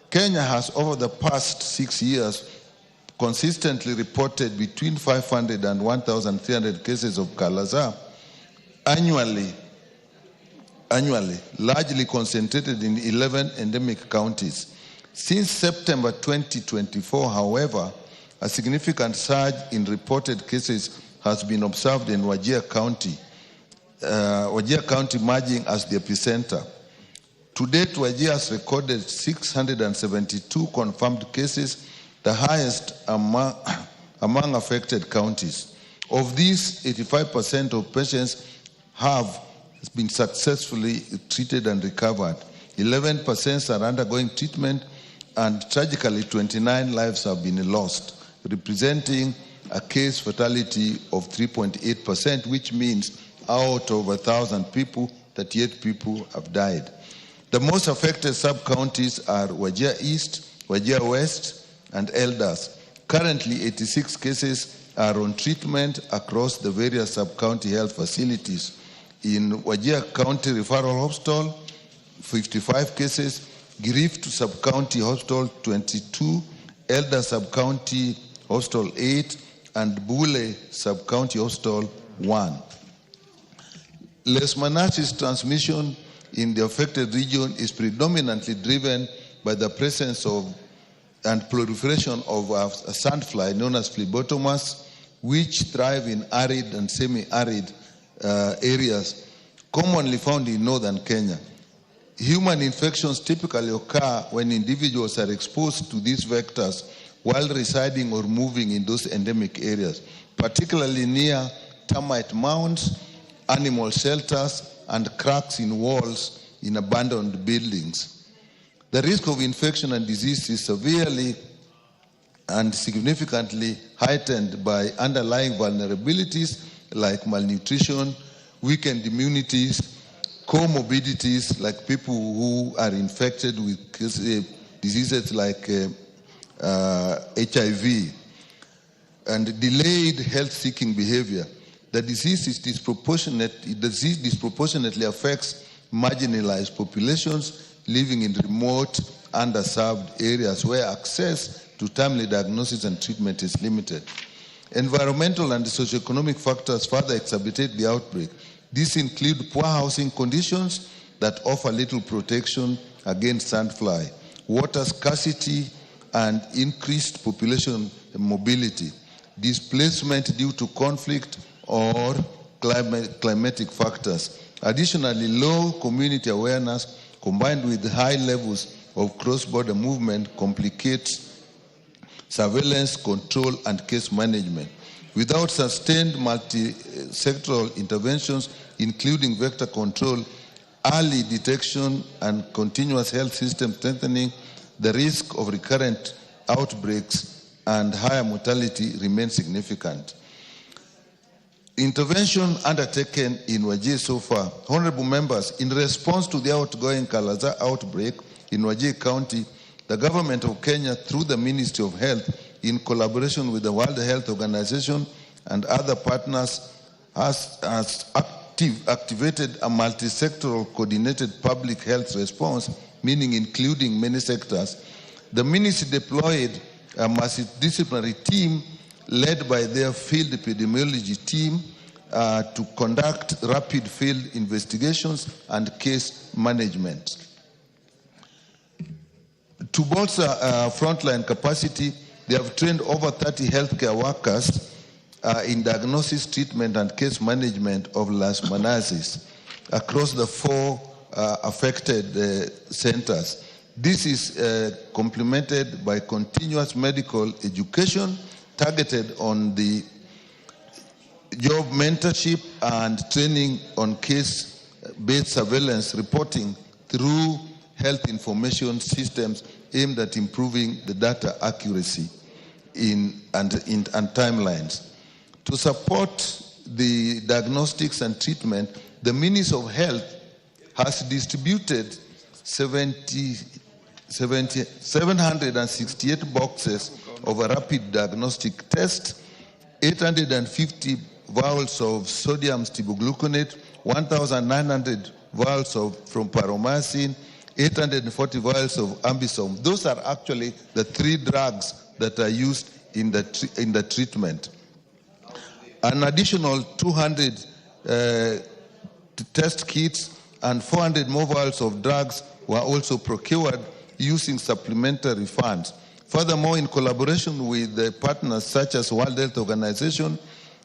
[SPEAKER 14] Kenya has, over the past 6 years, consistently reported between 500 and 1,300 cases of Kalaza annually, largely concentrated in 11 endemic counties. Since September 2024, however, a significant surge in reported cases has been observed in Wajir County, emerging as the epicenter. To date, Wajir has recorded 672 confirmed cases, the highest among affected counties. Of these, 85% of patients have been successfully treated and recovered. 11% are undergoing treatment, and tragically, 29 lives have been lost, representing a case fatality of 3.8%, which means out of 1,000 people, 38 people have died. The most affected sub-counties are Wajir East, Wajir West, and Elders. Currently, 86 cases are on treatment across the various sub-county health facilities. In Wajir County Referral Hospital, 55 cases, Grift Sub-County Hospital, 22, Elder Sub-County Hospital, 8, and Bule Sub-County Hospital, 1. Leishmaniasis transmission in the affected region is predominantly driven by the presence of and proliferation of a sandfly known as phlebotomas, which thrive in arid and semi-arid areas commonly found in northern Kenya. Human infections typically occur when individuals are exposed to these vectors while residing or moving in those endemic areas, particularly near termite mounds, animal shelters, and cracks in walls in abandoned buildings. The risk of infection and disease is severely and significantly heightened by underlying vulnerabilities like malnutrition, weakened immunities, comorbidities like people who are infected with diseases like HIV, and delayed health-seeking behavior. The disease disproportionately affects marginalized populations living in remote, underserved areas where access to timely diagnosis and treatment is limited. Environmental and socioeconomic factors further exacerbate the outbreak. These include poor housing conditions that offer little protection against sandfly, water scarcity, and increased population mobility, displacement due to conflict or climatic factors. Additionally, low community awareness combined with high levels of cross-border movement complicates surveillance, control, and case management. Without sustained multi-sectoral interventions, including vector control, early detection, and continuous health system strengthening, the risk of recurrent outbreaks and higher mortality remains significant. Intervention undertaken in Wajir so far. Honorable members, in response to the outgoing Kalaza outbreak in Wajir County, the government of Kenya, through the Ministry of Health, in collaboration with the World Health Organization and other partners, has activated a multi-sectoral coordinated public health response, meaning including many sectors. The ministry deployed a multidisciplinary team led by their field epidemiology team to conduct rapid field investigations and case management. To bolster frontline capacity, they have trained over 30 healthcare workers in diagnosis, treatment, and case management of leishmaniasis across the 4 affected centers. This is complemented by continuous medical education targeted on the job mentorship and training on case-based surveillance reporting through health information systems aimed at improving the data accuracy and timelines. To support the diagnostics and treatment, the Ministry of Health has distributed 768 boxes of a rapid diagnostic test, 850 vials of sodium stibogluconate, 1,900 vials from paromycin, 840 vials of ambisome. Those are actually the 3 drugs that are used in the treatment. An additional 200 test kits and 400 more vials of drugs were also procured using supplementary funds. Furthermore, in collaboration with the partners such as World Health Organization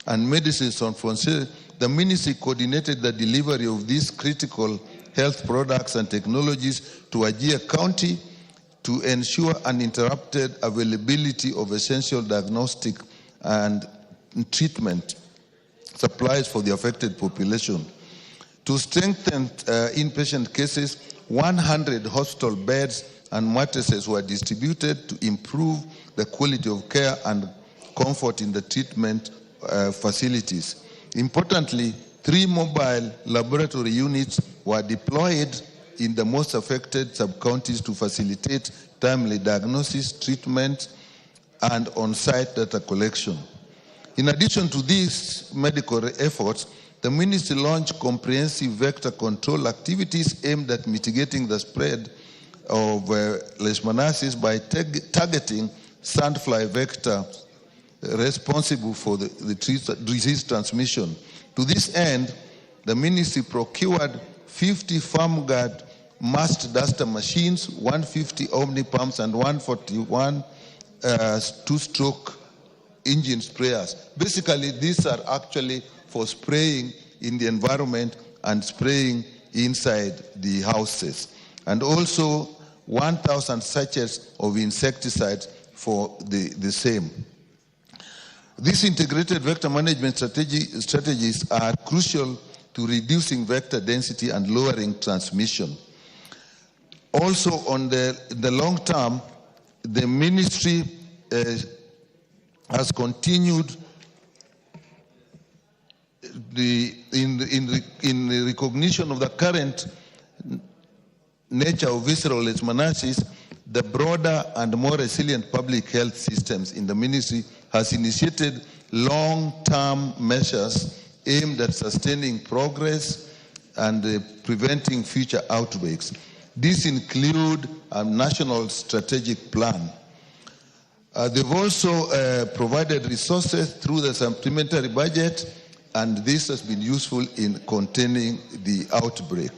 [SPEAKER 14] and Medicines Sans Frontières, the ministry coordinated the delivery of these critical health products and technologies to Wajir County to ensure uninterrupted availability of essential diagnostic and treatment supplies for the affected population. To strengthen inpatient cases, 100 hospital beds and mattresses were distributed to improve the quality of care and comfort in the treatment facilities. Importantly, 3 mobile laboratory units were deployed in the most affected sub-counties to facilitate timely diagnosis, treatment, and on-site data collection. In addition to these medical efforts, the ministry launched comprehensive vector control activities aimed at mitigating the spread of leishmaniasis by targeting sandfly vector responsible for the disease transmission. To this end, the ministry procured 50 farm guard masked duster machines, 150 omni pumps, and 141 two-stroke engine sprayers. Basically, these are actually for spraying in the environment and spraying inside the houses. And also 1,000 sachets of insecticides for the same. These integrated vector management strategies are crucial to reducing vector density and lowering transmission. Also, on the long term, the ministry has continued in the recognition of the current nature of visceral leishmaniasis. The broader and more resilient public health systems in the ministry has initiated long-term measures aimed at sustaining progress and preventing future outbreaks. These include a national strategic plan. They've also provided resources through the supplementary budget, and this has been useful in containing the outbreak.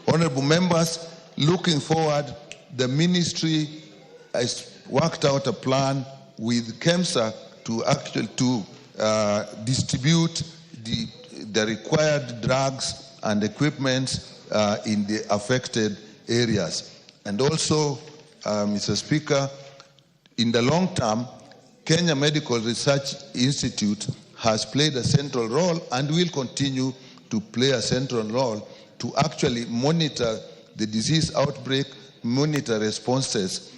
[SPEAKER 14] Honorable members, looking forward, the ministry has worked out a plan with KEMSA to distribute the required drugs and equipment in the affected areas. And also, Mr. Speaker, in the long term, Kenya Medical Research Institute has played a central role and will continue to play a central role to actually monitor the disease outbreak, monitor responses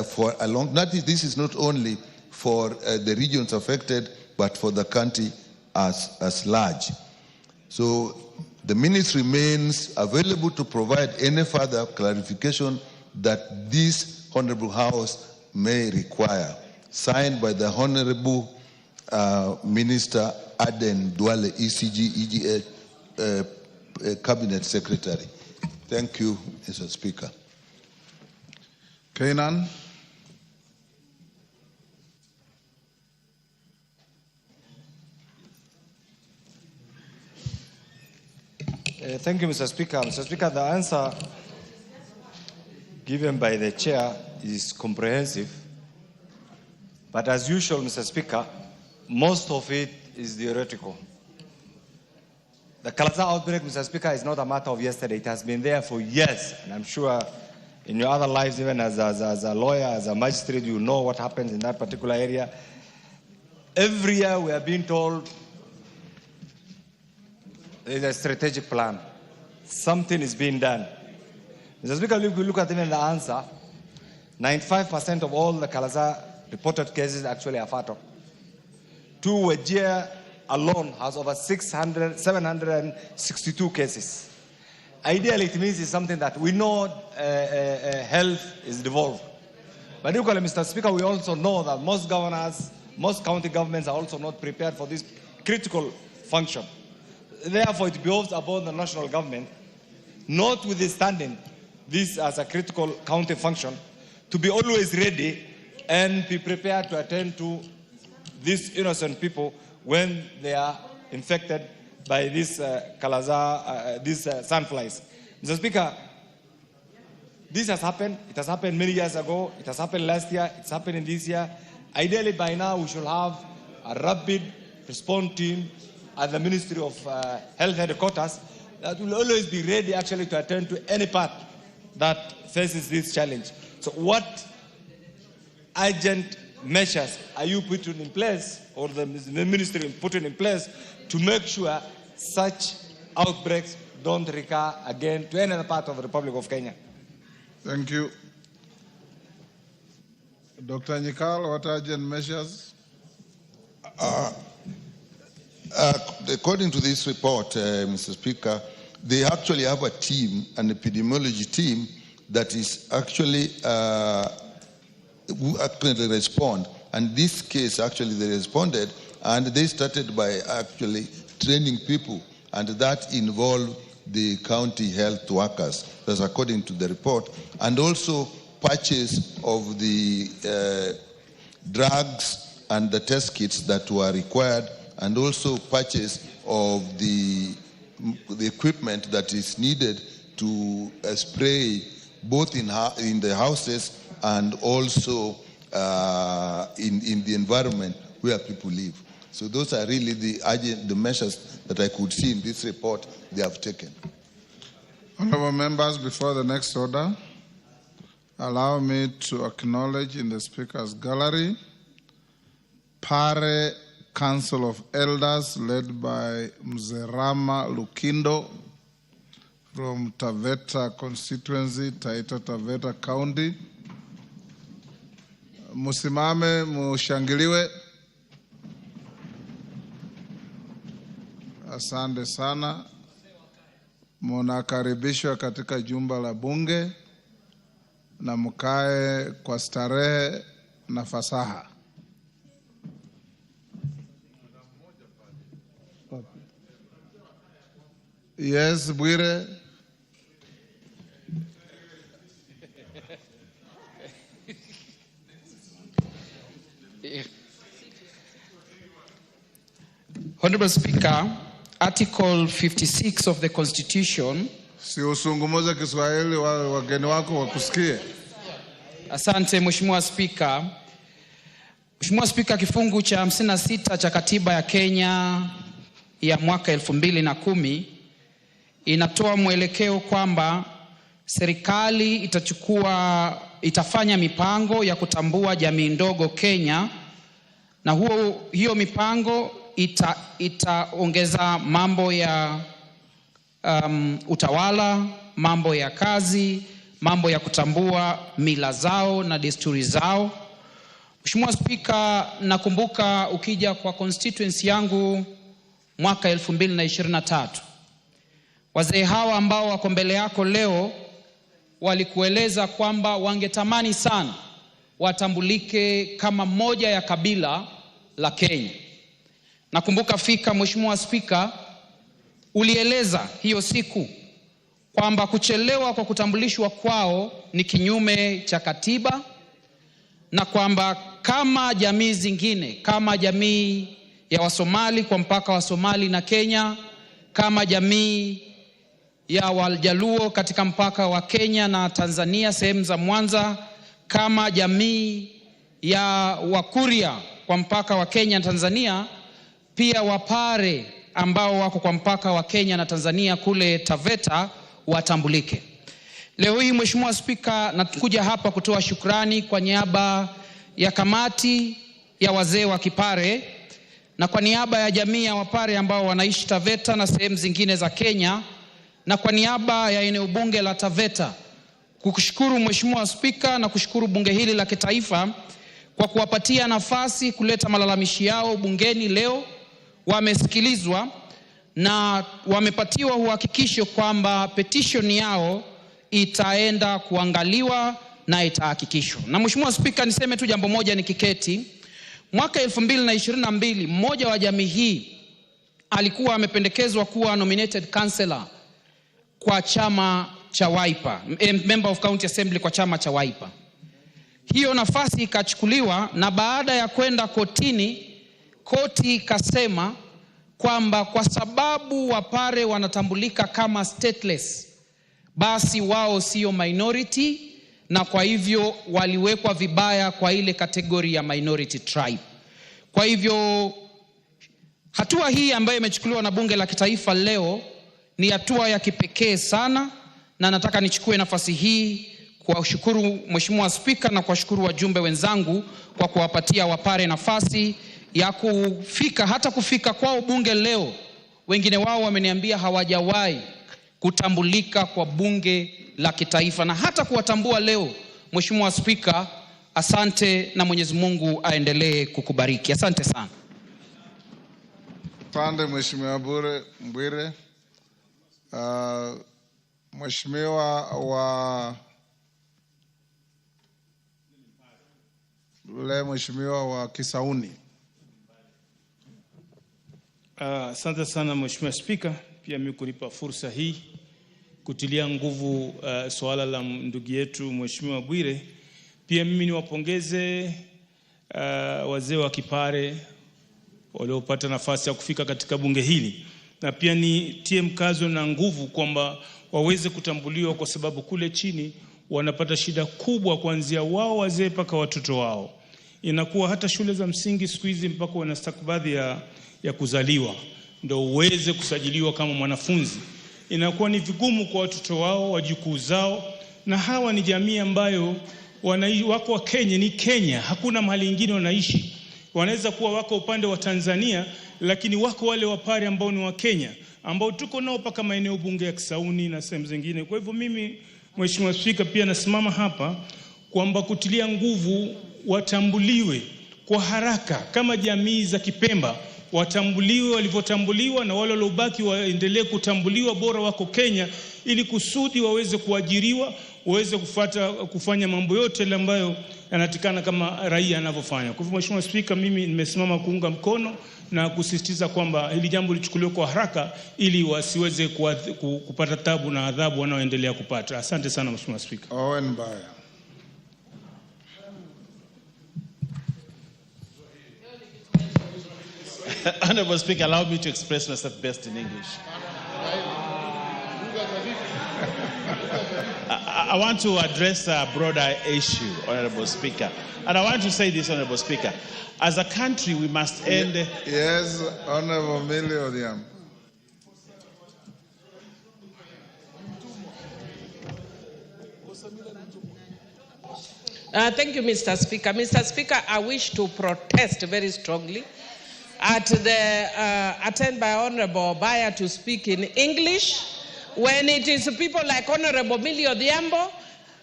[SPEAKER 14] for a long. This is not only for the regions affected, but for the country as large. So the ministry remains available to provide any further clarification that this Honorable House may require. Signed by the Honorable Minister Aden Duale, ECG, EGA Cabinet Secretary. Thank you, Mr. Speaker.
[SPEAKER 1] Kainan.
[SPEAKER 5] Thank you, Mr. Speaker. Mr. Speaker, the answer given by the chair is comprehensive. But as usual, Mr. Speaker, most of it is theoretical. The Kalaza outbreak, Mr. Speaker, is not a matter of yesterday. It has been there for years. And I'm sure in your other lives, even as a lawyer, as a magistrate, you know what happens in that particular area. Every year we are being told
[SPEAKER 8] There is a strategic plan. Something is being done. Mr. Speaker, if we look at even the answer, 95% of all the Kalaza reported cases actually are fatal. 2 Wajir alone has over 762 cases. Ideally, it means it's something that we know health is devolved. But equally, Mr. Speaker, we also know that most governors, most county governments are also not prepared for this critical function. Therefore, it behoves upon the national government, notwithstanding this as a critical county function, to be always ready and be prepared to attend to these innocent people when they are infected by these these sandflies. Mr. Speaker, this has happened. It has happened many years ago. It has happened last year. It's happening this year. Ideally, by now, we should have a rapid response team at the Ministry of Health headquarters that will always be ready actually to attend to any part that faces this challenge. So what urgent measures are you putting in place, or the ministry putting in place, to make sure such outbreaks don't recur again to any other part of the Republic of Kenya?
[SPEAKER 1] Thank you. Dr. Nyikal, what urgent measures?
[SPEAKER 14] According to this report, Mr. Speaker, they actually have a team, an epidemiology team, that is actually who actually respond. And this case, actually, they responded, and they started by actually training people, and that involved the county health workers. That's according to the report. And also purchase of the drugs and the test kits that were required, and also purchase of the equipment that is needed to spray both in the houses and also in the environment where people live. So those are really the measures that I could see in this report they have taken.
[SPEAKER 1] Honorable members, before the next order, allow me to acknowledge in the Speaker's gallery Pare Council of Elders led by Mzerama Lukindo from Taveta Constituency, Taita Taveta County. Musimame, mushangiliwe. Asante sana. Munakaribishwa katika jumba la bunge na mkae kwa starehe na fasaha. Yes, Bwire.
[SPEAKER 19] Honorable Speaker, Article 56 of the Constitution.
[SPEAKER 1] Si usungumuze Kiswahili, wageni wako wakusikie.
[SPEAKER 19] Asante Mheshimiwa Speaker. Mheshimiwa Speaker, kifungu cha 56 cha katiba ya Kenya ya mwaka 2010 inatoa mwelekeo kwamba serikali itafanya mipango ya kutambua jamii ndogo Kenya, na hiyo mipango itaongeza mambo ya utawala, mambo ya kazi, mambo ya kutambua mila zao na desturi zao. Mheshimiwa Speaker, nakumbuka ukija kwa constituency yangu mwaka 2023, wazee hawa ambao wako mbele yako leo walikueleza kwamba wangetamani sana watambulike kama moja ya kabila la Kenya. Nakumbuka fika Mheshimiwa Speaker, ulieleza hiyo siku kwamba kuchelewa kwa kutambulishwa kwao ni kinyume cha katiba, na kwamba kama jamii zingine, kama jamii ya Wasomali kwa mpaka wa Somali na Kenya, kama jamii ya Waljaluo katika mpaka wa Kenya na Tanzania sehemu za Mwanza, kama jamii ya Wakuria kwa mpaka wa Kenya na Tanzania, pia Wapare ambao wako kwa mpaka wa Kenya na Tanzania kule Taveta watambulike. Leo hii Mheshimiwa Speaker, nakuja hapa kutoa shukrani kwa niaba ya kamati ya wazee wa Kipare
[SPEAKER 9] na kwa niaba ya jamii ya Wapare ambao wanaishi Taveta na sehemu zingine za Kenya, na kwa niaba ya eneo bunge la Taveta, kukushukuru Mheshimiwa Spika na kushukuru bunge hili la kitaifa kwa kuwapatia nafasi kuleta malalamishi yao bungeni leo. Wamesikilizwa na wamepatiwa uhakikisho kwamba petition yao itaenda kuangaliwa na itahakikishwa. Na Mheshimiwa Spika, niseme tu jambo moja nikiketi. Mwaka 2022 mmoja wa jamii hii alikuwa amependekezwa kuwa nominated councillor kwa chama cha Wiper, member of county assembly kwa chama cha Wiper. Hiyo nafasi ikachukuliwa, na baada ya kwenda kotini, koti ikasema kwamba kwa sababu Wapare wanatambulika kama stateless, basi wao sio minority, na kwa hivyo waliwekwa vibaya kwa ile kategori ya minority tribe. Kwa hivyo hatua hii ambayo imechukuliwa na bunge la kitaifa leo ni hatua ya kipekee sana, na nataka nichukue nafasi hii kuwashukuru Mheshimiwa Spika na kuwashukuru wajumbe wenzangu kwa kuwapatia Wapare nafasi ya kufika kwao bunge leo. Wengine wao wameniambia hawajawahi kutambulika kwa bunge la kitaifa, na hata kuwatambua leo. Mheshimiwa Spika, asante na Mwenyezi Mungu aendelee kukubariki. Asante sana.
[SPEAKER 1] Asante Mheshimiwa Bwire. Mheshimiwa wa Kisauni.
[SPEAKER 22] Asante sana Mheshimiwa Spika, pia mimi kunipa fursa hii kutilia nguvu swala la ndugu yetu Mheshimiwa Bwire. Pia mimi niwapongeze wazee wa Kipare waliopata nafasi ya kufika katika bunge hili, na pia nitie mkazo na nguvu kwamba waweze kutambuliwa, kwa sababu kule chini wanapata shida kubwa, kuanzia wao wazee mpaka watoto wao. Inakuwa hata shule za msingi siku hizi mpaka wana stakabadhi ya kuzaliwa ndio uweze kusajiliwa kama mwanafunzi. Inakuwa ni vigumu kwa watoto wao, wajukuu zao, na hawa ni jamii ambayo wako wa Kenya, ni Kenya, hakuna mahali ingine wanaishi. Wanaweza kuwa wako upande wa Tanzania, lakini wako wale Wapare ambao ni wa Kenya, ambao tuko nao paka maeneo bunge ya Kisauni na sehemu zingine. Kwa hivyo mimi Mheshimiwa Spika pia nasimama hapa kwamba kutilia nguvu watambuliwe kwa haraka kama jamii za Kipemba, watambuliwe walivyotambuliwa, na wale waliobaki waendelee kutambuliwa, bora wako Kenya, ili kusudi waweze kuajiriwa, waweze kufanya mambo yote ile ambayo yanatikana kama raia anavyofanya. Kwa hivyo Mheshimiwa Spika, mimi nimesimama kuunga mkono na kusisitiza kwamba hili jambo lichukuliwe kwa haraka ili wasiweze kupata tabu na adhabu wanaoendelea kupata. Asante sana Mheshimiwa Spika.
[SPEAKER 1] Owen Baya.
[SPEAKER 4] Honorable Speaker, allow me to express myself best in English. I want to address a broader issue, Honorable Speaker. And I want to say this, Honorable Speaker. As a country, we must end...
[SPEAKER 1] Yes, Honorable Millie Odiam.
[SPEAKER 23] Thank you, Mr. Speaker. Mr. Speaker, I wish to protest very strongly at the attempt by Honorable Baya to speak in English when it is people like Honorable Millie Odhiambo,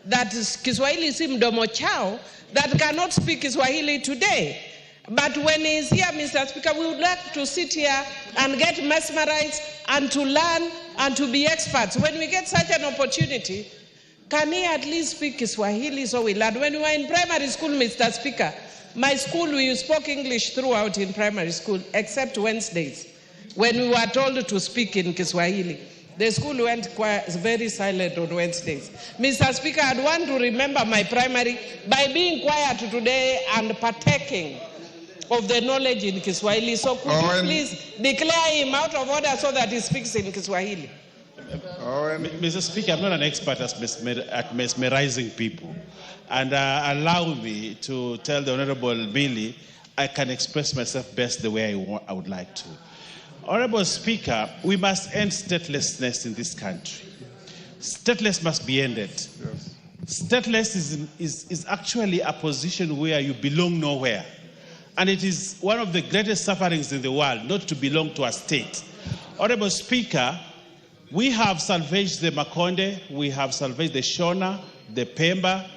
[SPEAKER 23] that is Kiswahili si mdomo chao, that cannot speak Kiswahili today. But when he's here, Mr. Speaker, we would like to sit here and get mesmerized and to learn and to be experts. When we get such an opportunity, can he at least speak Kiswahili so we learn? When we were in primary school, Mr. Speaker, my school, we spoke English throughout in primary school, except Wednesdays, when we were told to speak in Kiswahili. The school went very silent on Wednesdays. Mr. Speaker, I'd want to remember my primary by being quiet today and partaking of the knowledge in Kiswahili. So could you please declare him out of order so that he speaks in Kiswahili?
[SPEAKER 4] Mr. Speaker, I'm not an expert at mesmerizing people. And allow me to tell the Honorable Millie, I can express myself best the way I would like to. Honorable Speaker, we must end statelessness in this country. Stateless must be ended. Yes. Stateless is actually a position where you belong nowhere. And it is one of the greatest sufferings in the world not to belong to a state. Honorable Speaker, we have salvaged the Makonde, we have salvaged the Shona, the Pemba,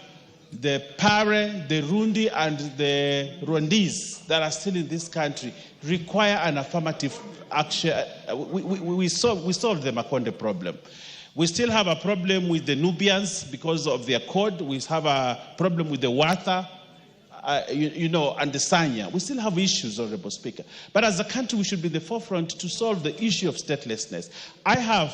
[SPEAKER 4] the Pare, the Rundi, and the Rwandese that are still in this country require an affirmative action. We solved the Makonde problem. We still have a problem with the Nubians because of their code. We have a problem with the Watha, and the Sanya. We still have issues, Honorable Speaker. But as a country, we should be in the forefront to solve the issue of statelessness. I have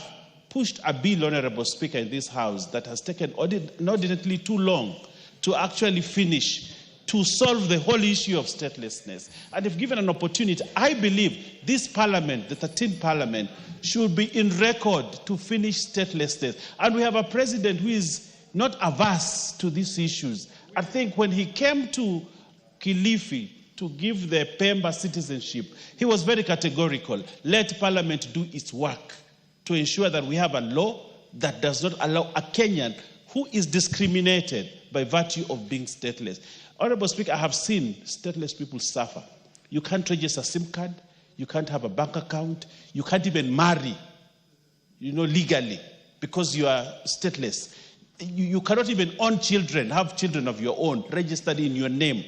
[SPEAKER 4] pushed a bill, Honorable Speaker, in this House that has taken inordinately too long to actually finish, to solve the whole issue of statelessness. And if given an opportunity, I believe this Parliament, the 13th Parliament, should be in record to finish statelessness. And we have a president who is not averse to these issues. I think when he came to Kilifi to give the Pemba citizenship, he was very categorical. Let Parliament do its work to ensure that we have a law that does not allow a Kenyan who is discriminated by virtue of being stateless. Honorable Speaker, I have seen stateless people suffer. You can't register a SIM card, you can't have a bank account, you can't even marry, legally because you are stateless. You cannot even own children, have children of your own, registered in your name.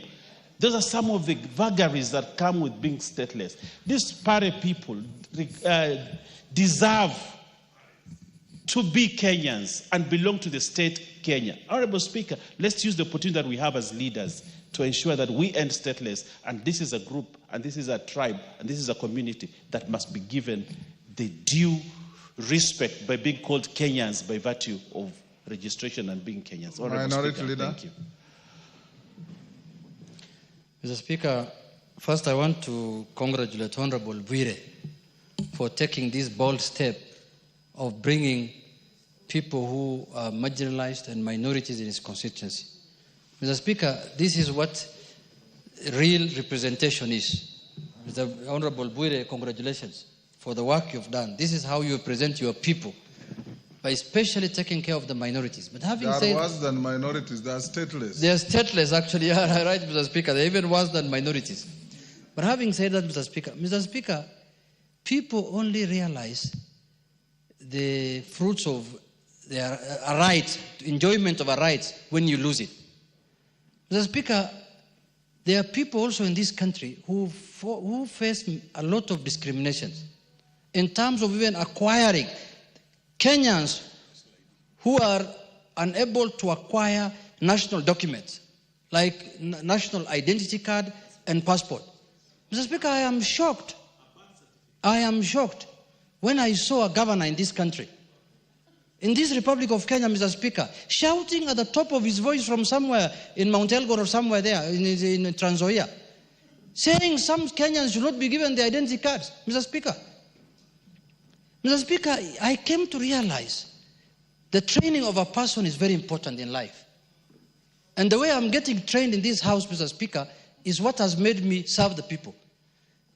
[SPEAKER 4] Those are some of the vagaries that come with being stateless. These Pare people deserve to be Kenyans and belong to the state Kenya. Honorable Speaker, let's use the opportunity that we have as leaders to ensure that we end stateless. And this is a group, and this is a tribe, and this is a community that must be given the due respect by being called Kenyans by virtue of registration and being Kenyans.
[SPEAKER 1] Minority Leader.
[SPEAKER 2] Thank you. Mr. Speaker, first I want to congratulate Honorable Bwire for taking this bold step of bringing people who are marginalized and minorities in his constituency. Mr. Speaker, this is what real representation is. Mr. Honorable Bwire, congratulations for the work you've done. This is how you represent your people, by especially taking care of the minorities. But having said,
[SPEAKER 1] they are worse than minorities, they are stateless.
[SPEAKER 2] They are stateless, actually, yeah, right, Mr. Speaker. They're even worse than minorities. But having said that, Mr. Speaker, people only realize the fruits of their right, enjoyment of a right, when you lose it. Mr. Speaker, there are people also in this country who face a lot of discriminations in terms of even acquiring. Kenyans who are unable to acquire national documents like national identity card and passport. Mr. Speaker, I am shocked. I am shocked when I saw a governor in this country, in this Republic of Kenya, Mr. Speaker, shouting at the top of his voice from somewhere in Mount Elgon or somewhere there in Trans Nzoia, saying some Kenyans should not be given the identity cards. Mr. Speaker, I came to realize the training of a person is very important in life. And the way I'm getting trained in this house, Mr. Speaker, is what has made me serve the people.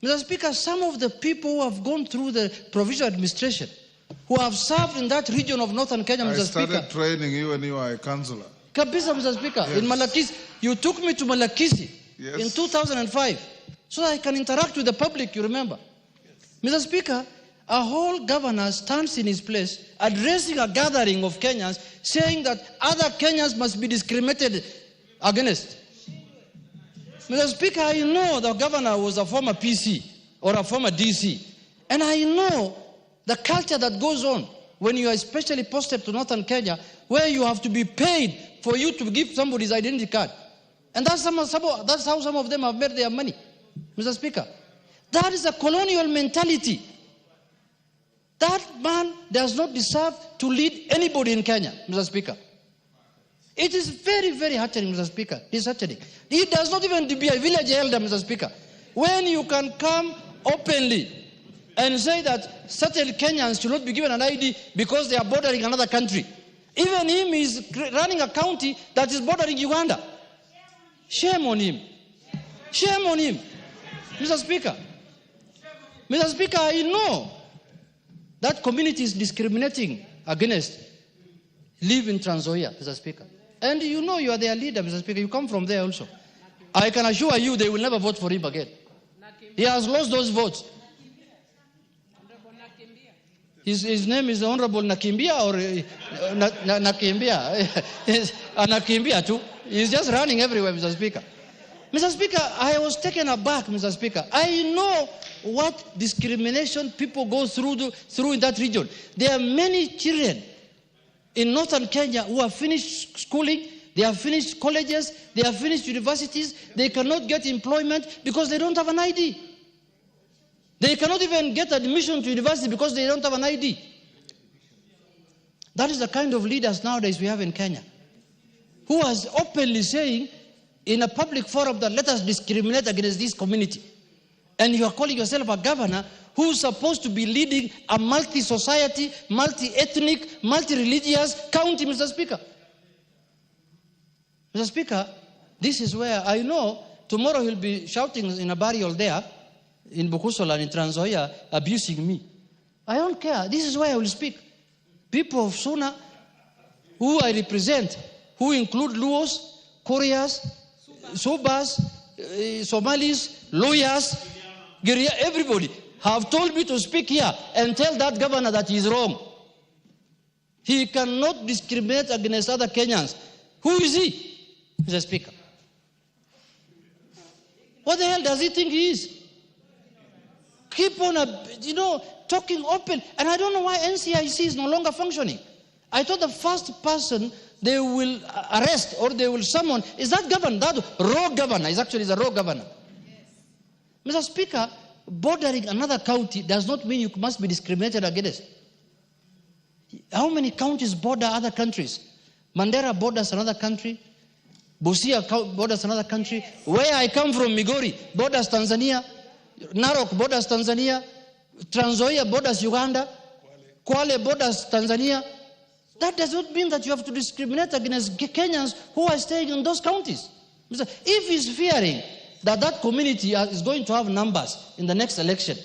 [SPEAKER 2] Mr. Speaker, some of the people who have gone through the provincial administration, who have served in that region of northern Kenya, Mr. Speaker.
[SPEAKER 1] I started training you when you were a councillor.
[SPEAKER 2] Kabisa, Mr. Speaker, yes. In Malakisi. You took me to Malakisi in 2005 so that I can interact with the public, you remember. Yes. Mr. Speaker, a whole governor stands in his place addressing a gathering of Kenyans saying that other Kenyans must be discriminated against. Mr. Speaker, I know the governor was a former PC or a former DC, and I know the culture that goes on when you are especially posted to northern Kenya, where you have to be paid for you to give somebody's identity card. And that's how some of them have made their money, Mr. Speaker. That is a colonial mentality. That man does not deserve to lead anybody in Kenya, Mr. Speaker. It is very, very heartening, Mr. Speaker. It's heartening. He does not even be a village elder, Mr. Speaker. When you can come openly and say that certain Kenyans should not be given an ID because they are bordering another country. Even him is running a county that is bordering Uganda. Shame on him. Shame on him. Mr. Speaker. Mr. Speaker, I know that community is discriminating against live in Trans Nzoia, Mr. Speaker. And you know you are their leader, Mr. Speaker. You come from there also. I can assure you they will never vote for him again. He has lost those votes. His name is Honorable Nakimbia or Nakimbia. Nakimbia too. He's just running everywhere, Mr. Speaker. Mr. Speaker, I was taken aback, Mr. Speaker. I know what discrimination people go through in that region. There are many children in northern Kenya who have finished schooling, they have finished colleges, they have finished universities, they cannot get employment because they don't have an ID. They cannot even get admission to university because they don't have an ID. That is the kind of leaders nowadays we have in Kenya, who is openly saying in a public forum that let us discriminate against this community. And you are calling yourself a governor who's supposed to be leading a multi-society, multi-ethnic, multi-religious county, Mr. Speaker. Mr. Speaker, this is where I know tomorrow he'll be shouting in a burial there, in Bukusola and in Trans Nzoia, abusing me. I don't care. This is where I will speak. People of Suna, who I represent, who include Luos, Koreas, Sobas, Somalis, lawyers, Guerrilla, everybody have told me to speak here and tell that governor that he is wrong. He cannot discriminate against other Kenyans. Who is he, Mr. Speaker? What the hell does he think he is? Keep on, talking open. And I don't know why NCIC is no longer functioning. I thought the first person they will arrest or they will summon is that governor, that raw governor. Is actually the raw governor. Yes. Mr. Speaker, bordering another county does not mean you must be discriminated against. How many counties border other countries? Mandera borders another country. Busia borders another country. Where I come from, Migori, borders Tanzania. Narok borders Tanzania. Trans Nzoia borders Uganda. Kwale borders Tanzania. That does not mean that you have to discriminate against Kenyans who are staying in those counties. If he's fearing that that community is going to have numbers in the next election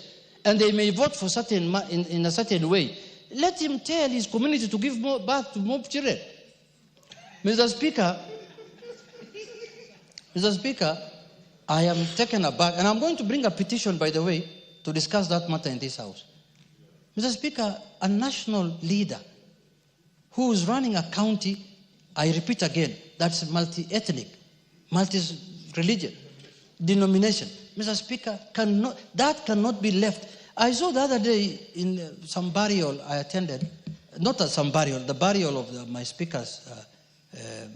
[SPEAKER 2] and they may vote for in a certain way, let him tell his community to give more birth to more children. Mr. Speaker, I am taken aback, and I'm going to bring a petition, by the way, to discuss that matter in this House. Mr. Speaker, a national leader who is running a county, I repeat again, that's multi-ethnic, multi-religion, denomination. Mr. Speaker, that cannot be left. I saw the other day in some burial I attended, not some burial, the burial of my speaker's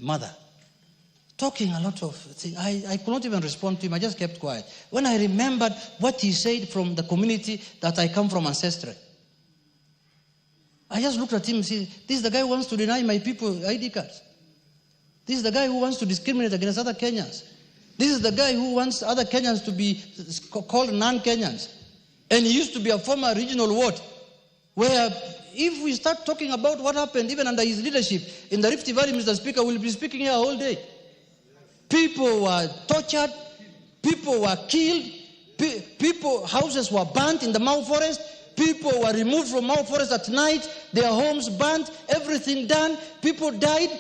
[SPEAKER 2] mother, talking a lot of things. I could not even respond to him. I just kept quiet. When I remembered what he said from the community that I come from ancestry, I just looked at him and said, this is the guy who wants to deny my people ID cards. This is the guy who wants to discriminate against other Kenyans. This is the guy who wants other Kenyans to be called non-Kenyans. And he used to be a former regional ward, where if we start talking about what happened even under his leadership in the Rift Valley, Mr. Speaker, we'll be speaking here all day. People were tortured, people were killed, houses were burnt in the Mau Forest, people were removed from Mau Forest at night, their homes burnt, everything done, people died,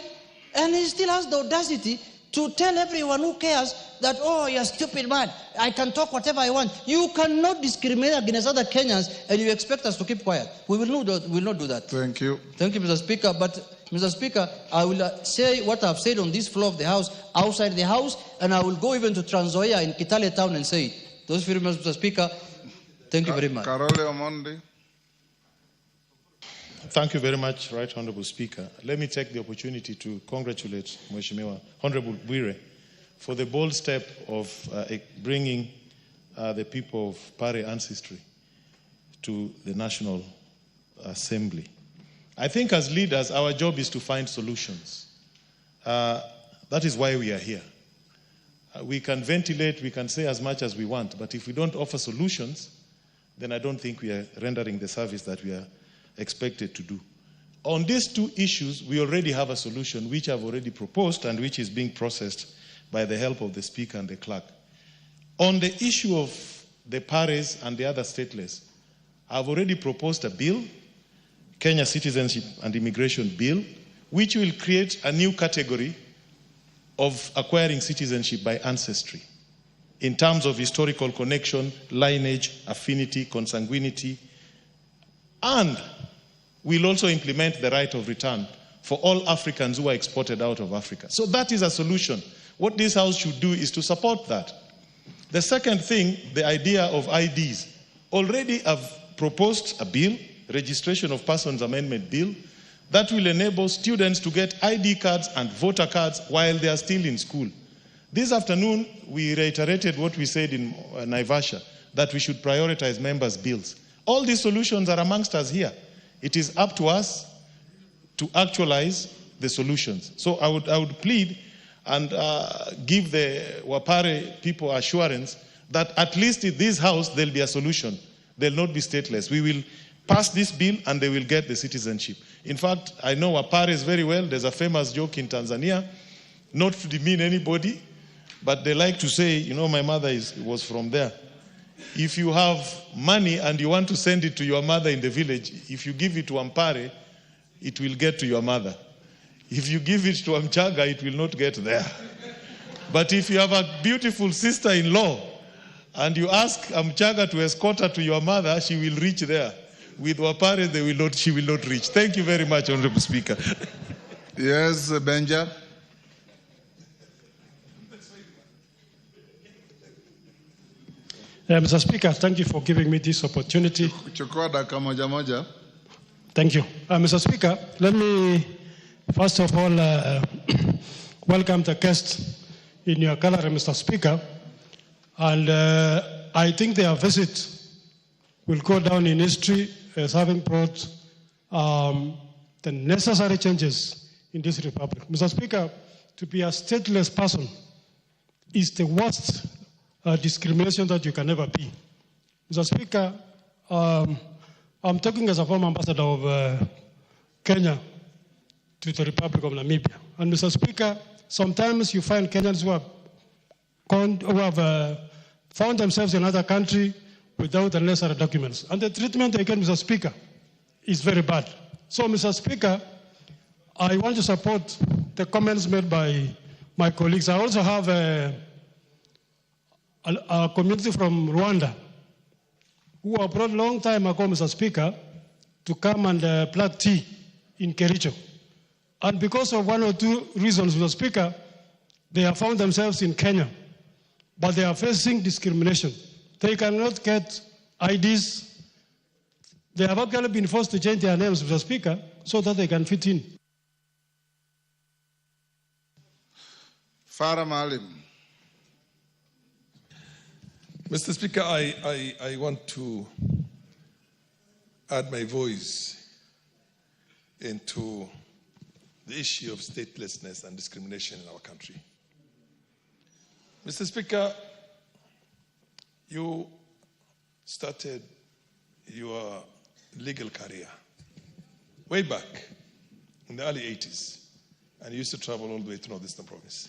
[SPEAKER 2] and he still has the audacity to tell everyone who cares that, oh, you're a stupid man, I can talk whatever I want. You cannot discriminate against other Kenyans and you expect us to keep quiet. We will not do that.
[SPEAKER 1] Thank you.
[SPEAKER 2] Thank you, Mr. Speaker. But, Mr. Speaker, I will say what I've said on this floor of the House, outside the House, and I will go even to Trans Nzoia in Kitale Town and say it. Those very much, Mr. Speaker. Thank you very much.
[SPEAKER 1] Karole Omondi.
[SPEAKER 17] Thank you very much, Right Honorable Speaker. Let me take the opportunity to congratulate Mheshimiwa Honorable Bwire for the bold step of bringing the people of Pare ancestry to the National Assembly. I think as leaders, our job is to find solutions. That is why we are here. We can ventilate, we can say as much as we want, but if we don't offer solutions, then I don't think we are rendering the service that we are expected to do. On these two issues, we already have a solution which I've already proposed and which is being processed by the help of the Speaker and the Clerk. On the issue of the Pares and the other stateless, I've already proposed a bill, Kenya Citizenship and Immigration Bill, which will create a new category of acquiring citizenship by ancestry in terms of historical connection, lineage, affinity, consanguinity, and we'll also implement the right of return for all Africans who are exported out of Africa. So that is a solution. What this House should do is to support that. The second thing, the idea of IDs. Already I've proposed a bill, Registration of Persons Amendment Bill, that will enable students to get ID cards and voter cards while they are still in school. This afternoon, we reiterated what we said in Naivasha, that we should prioritize members' bills. All these solutions are amongst us here. It is up to us to actualize the solutions. So I would plead and give the Wapare people assurance that at least in this House, there'll be a solution. They'll not be stateless. We will pass this bill and they will get the citizenship. In fact, I know Wapares very well. There's a famous joke in Tanzania, not to demean anybody, but they like to say, you know, my mother was from there. If you have money and you want to send it to your mother in the village, if you give it to Ampare, it will get to your mother. If you give it to Amchaga, it will not get there. But if you have a beautiful sister-in-law and you ask Amchaga to escort her to your mother, she will reach there. With Wapare, she will not reach. Thank you very much, Honorable Speaker.
[SPEAKER 1] Yes, Benja.
[SPEAKER 10] Mr. Speaker, thank you for giving me this opportunity. Thank you. Mr. Speaker, let me first of all welcome the guests in your gallery, Mr. Speaker. And I think their visit will go down in history as having brought the necessary changes in this republic. Mr. Speaker, to be a stateless person is the worst discrimination that you can ever be. Mr. Speaker, I'm talking as a former ambassador of Kenya to the Republic of Namibia. And Mr. Speaker, sometimes you find Kenyans who have found themselves in another country without the necessary documents. And the treatment they get, Mr. Speaker, is very bad. So, Mr. Speaker, I want to support the comments made by my colleagues. I also have a community from Rwanda who were brought a long time ago, Mr. Speaker, to come and plant tea in Kericho. And because of one or two reasons, Mr. Speaker, they have found themselves in Kenya, but they are facing discrimination. They cannot get IDs. They have actually been forced to change their names, Mr. Speaker, so that they can fit in.
[SPEAKER 1] Farah Maalim.
[SPEAKER 15] Mr. Speaker, I want to add my voice into the issue of statelessness and discrimination in our country. Mr. Speaker, you started your legal career way back in the early 80s, and you used to travel all the way to Northeastern Province.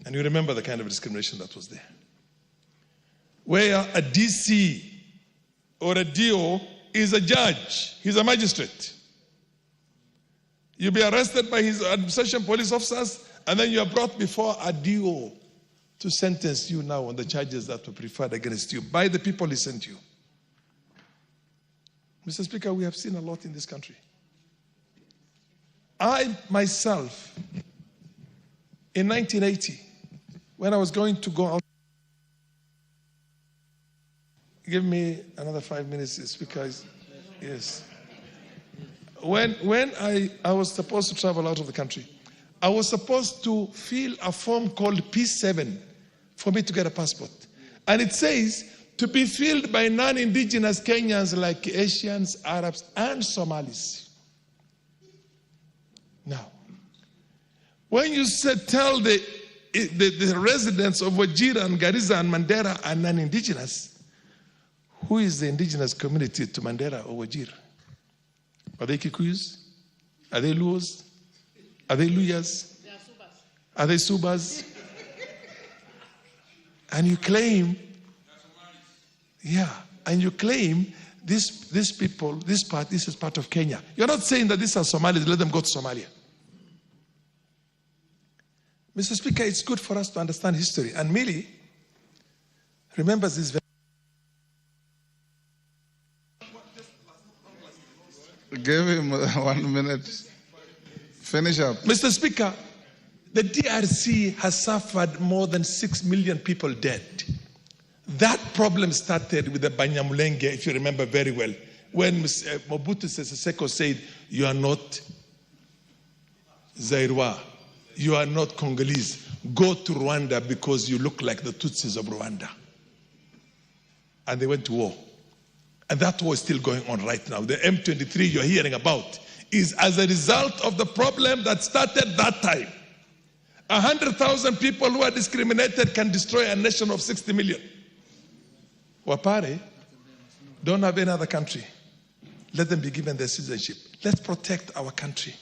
[SPEAKER 15] And you remember the kind of discrimination that was there, where a DC or a DO is a judge, he's a magistrate. You'll be arrested by his administration police officers, and then you are brought before a DO to sentence you now on the charges that were preferred against you by the people he sent you. Mr. Speaker, we have seen a lot in this country. I myself, in 1980, when I was going to go out, give me another 5 minutes, Speaker. Yes. When I was supposed to travel out of the country, I was supposed to fill a form called P7 for me to get a passport. And it says to be filled by non-indigenous Kenyans like Asians, Arabs, and Somalis. Now, when you tell the residents of Wajir and Garissa and Mandera are non-indigenous, who is the indigenous community to Mandera or Wajir? Are they Kikuyus? Are they Luos? Are they Luyas? Are they Subas? And you claim, and you claim this people, this is part of Kenya. You're not saying that these are Somalis, let them go to Somalia. Mr. Speaker, it's good for us to understand history. And Millie remembers this very.
[SPEAKER 1] Give him 1 minute. Finish up.
[SPEAKER 15] Mr. Speaker, the DRC has suffered more than 6 million people dead. That problem started with the Banyamulenge, if you remember very well, when Mobutu Sese Seko said, you are not Zairwa, you are not Congolese. Go to Rwanda because you look like the Tutsis of Rwanda. And they went to war. And that war is still going on right now. The M23 you're hearing about is as a result of the problem that started that time. 100,000 people who are discriminated can destroy a nation of 60 million. Wapare don't have any other country. Let them be given their citizenship. Let's protect our country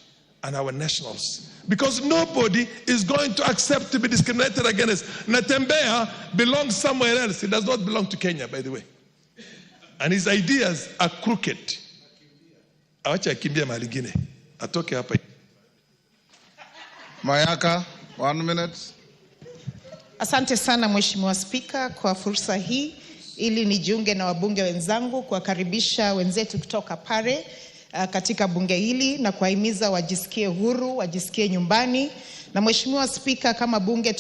[SPEAKER 15] and our nationals. Because nobody is going to accept to be discriminated against. Natembeya belongs somewhere else. He does not belong to Kenya, by the way. And his ideas are crooked. Awacha akimbia mahali ingine. Atoke hapa.
[SPEAKER 1] Mayaka, 1 minute.
[SPEAKER 6] Asante sana Mheshimiwa Spika kwa fursa hii ili nijiunge na wabunge wenzangu kuwakaribisha wenzetu kutoka Pare katika bunge hili na kuwahimiza wajisikie huru, wajisikie nyumbani. Na Mheshimiwa Spika, kama bunge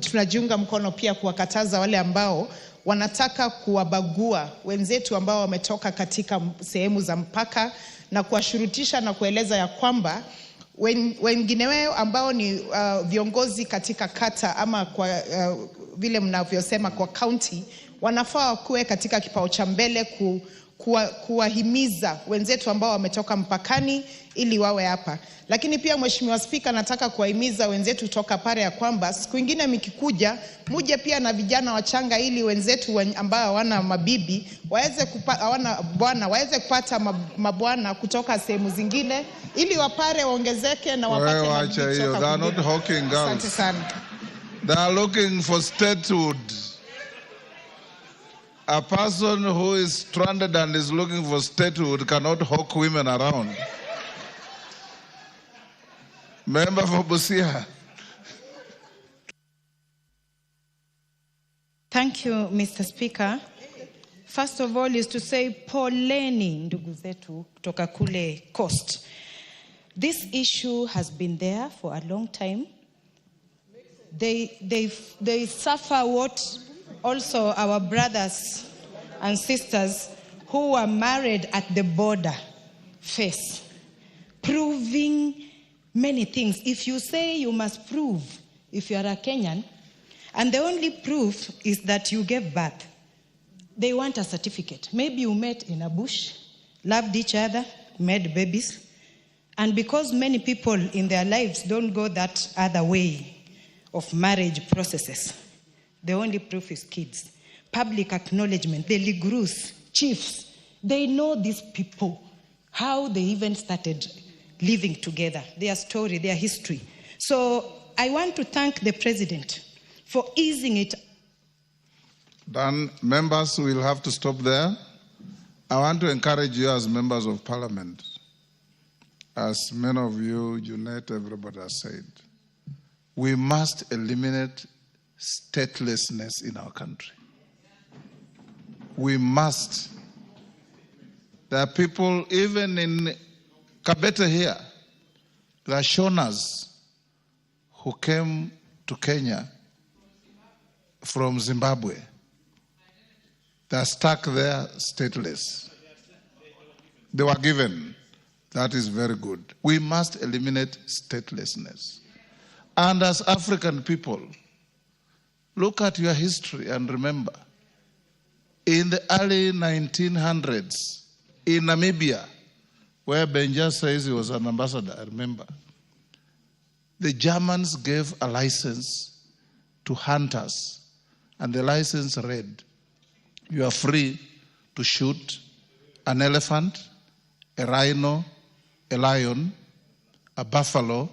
[SPEAKER 6] tunajiunga mkono pia kuwakataza wale ambao wanataka kuwabagua wenzetu ambao wametoka katika sehemu za mpaka na kuwashurutisha na kueleza ya kwamba wengine wao ambao ni viongozi katika kata ama kwa vile mnavyosema kwa county wanafaa kuwe katika kipao cha mbele kuwahimiza wenzetu ambao wametoka mpakani ili wawe hapa. Lakini pia Mheshimiwa Spika, nataka kuwahimiza wenzetu kutoka Pare ya kwamba siku nyingine mkikuja muje pia na vijana wachanga ili wenzetu ambao hawana mabibi waweze kupata mabwana kutoka sehemu zingine ili Wapare waongezeke na wapate mabibi kutoka.
[SPEAKER 1] They are not hawking girls.
[SPEAKER 6] Asante sana.
[SPEAKER 1] They are looking for statehood. A person who is stranded and is looking for statehood cannot hawk women around. Member for Busia.
[SPEAKER 16] Thank you, Mr. Speaker. First of all is to say poleni ndugu zetu kutoka kule coast. This issue has been there for a long time. They suffer what also our brothers and sisters who were married at the border face, proving many things. If you say you must prove if you are a Kenyan, and the only proof is that you gave birth, they want a certificate. Maybe you met in a bush, loved each other, made babies, and because many people in their lives don't go that other way of marriage processes, the only proof is kids. Public acknowledgement, the Ligrus, chiefs, they know these people, how they even started living together, their story, their history. So I want to thank the President for easing it.
[SPEAKER 1] Then members will have to stop there. I want to encourage you as members of Parliament, as many of you, Junet, everybody has said, we must eliminate statelessness in our country. We must. There are people, even in Kabete here, there are Shonas who came to Kenya from Zimbabwe. They are stuck there stateless. They were given. That is very good. We must eliminate statelessness. And as African people, look at your history and remember, in the early 1900s, in Namibia, where Benja says he was an ambassador, I remember, the Germans gave a license to hunters, and the license read, you are free to shoot an elephant, a rhino, a lion, a buffalo,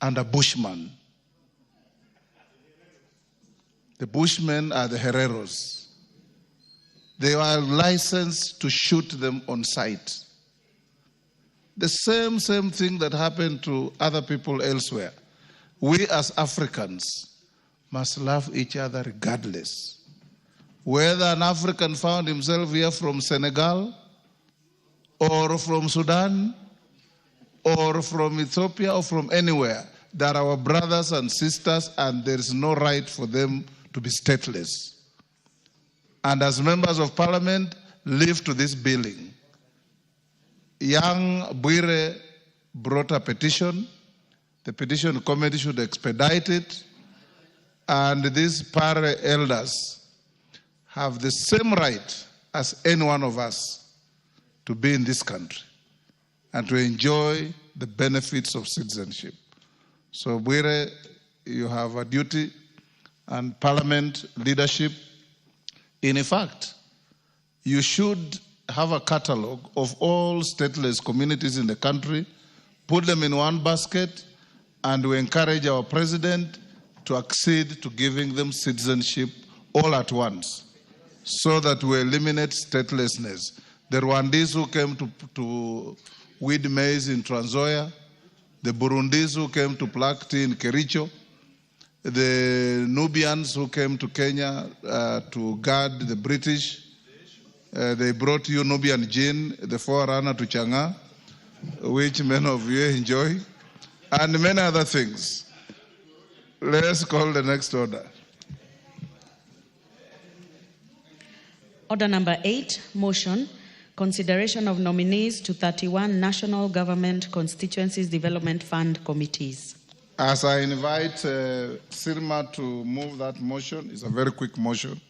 [SPEAKER 1] and a bushman. The bushmen are the hereros. They were licensed to shoot them on sight. The same thing that happened to other people elsewhere. we as Africans must love each other regardless. Whether an African found himself here from Senegal, or from Sudan, or from Ethiopia, or from anywhere, they are our brothers and sisters, and there is no right for them to be stateless. And as members of parliament, live to this billing. Young Bwire brought a petition. The petition committee should expedite it. And these Pare elders have the same right as any one of us to be in this country and to enjoy the benefits of citizenship. So, Bwire, you have a duty, and parliament leadership. In effect, you should have a catalog of all stateless communities in the country, put them in one basket, and we encourage our president to accede to giving them citizenship all at once, so that we eliminate statelessness. The Rwandese who came to weed maize in Trans Nzoia, the Burundis who came to pluck tea in Kericho, the Nubians who came to Kenya to guard the British. They brought you Nubian gin, the forerunner to Chang'an, which many of you enjoy, and many other things. Let's call the next order.
[SPEAKER 11] Order number 8, motion, consideration of nominees to 31 national government constituencies development fund committees.
[SPEAKER 1] As I invite Sirma to move that motion, it's a very quick motion.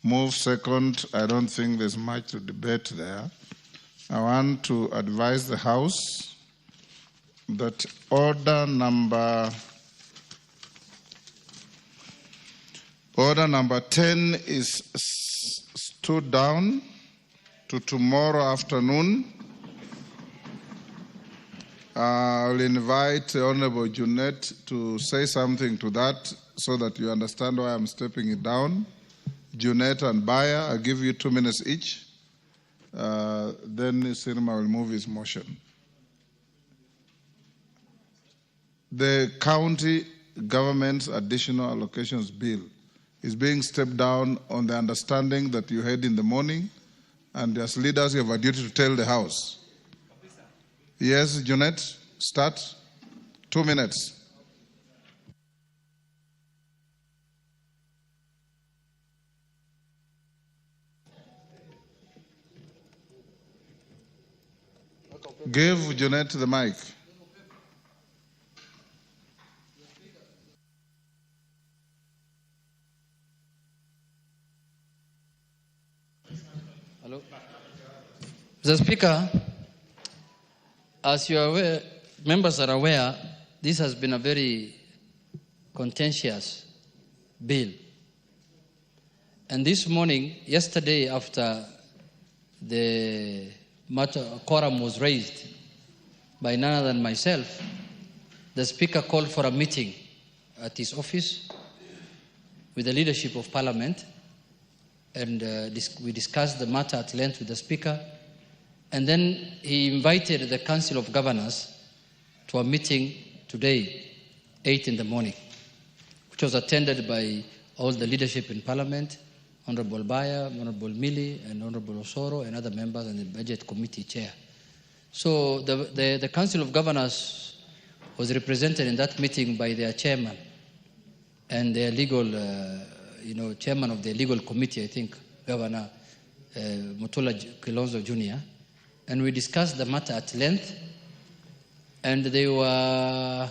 [SPEAKER 1] Move second. I don't think there's much to debate there. I want to advise the House that order number 10 is stood down to tomorrow afternoon. I'll invite Honorable Junet to say something to that so that you understand why I'm stepping it down. Junet and Baya, I'll give you 2 minutes each. Then Sirma will move his motion. The county government's additional allocations bill is being stepped down on the understanding that you had in the morning, and as leaders you have a duty to tell the House. Yes, Junet, start. 2 minutes. Give Junet the mic.
[SPEAKER 2] Hello. Mr. Speaker, as you are aware, members are aware, this has been a very contentious bill. And this morning, yesterday, after the quorum was raised by none other than myself, the Speaker called for a meeting at his office with the leadership of Parliament, and we discussed the matter at length with the Speaker, and then he invited the Council of Governors to a meeting today, 8 in the morning, which was attended by all the leadership in Parliament, Honorable Baya, Honorable Mili, and Honorable Osoro, and other members, and the Budget Committee Chair. So the Council of Governors was represented in that meeting by their chairman and their legal, chairman of the legal committee, I think, Governor Mutula Kilonzo Jr., and we discussed the matter at length, and there were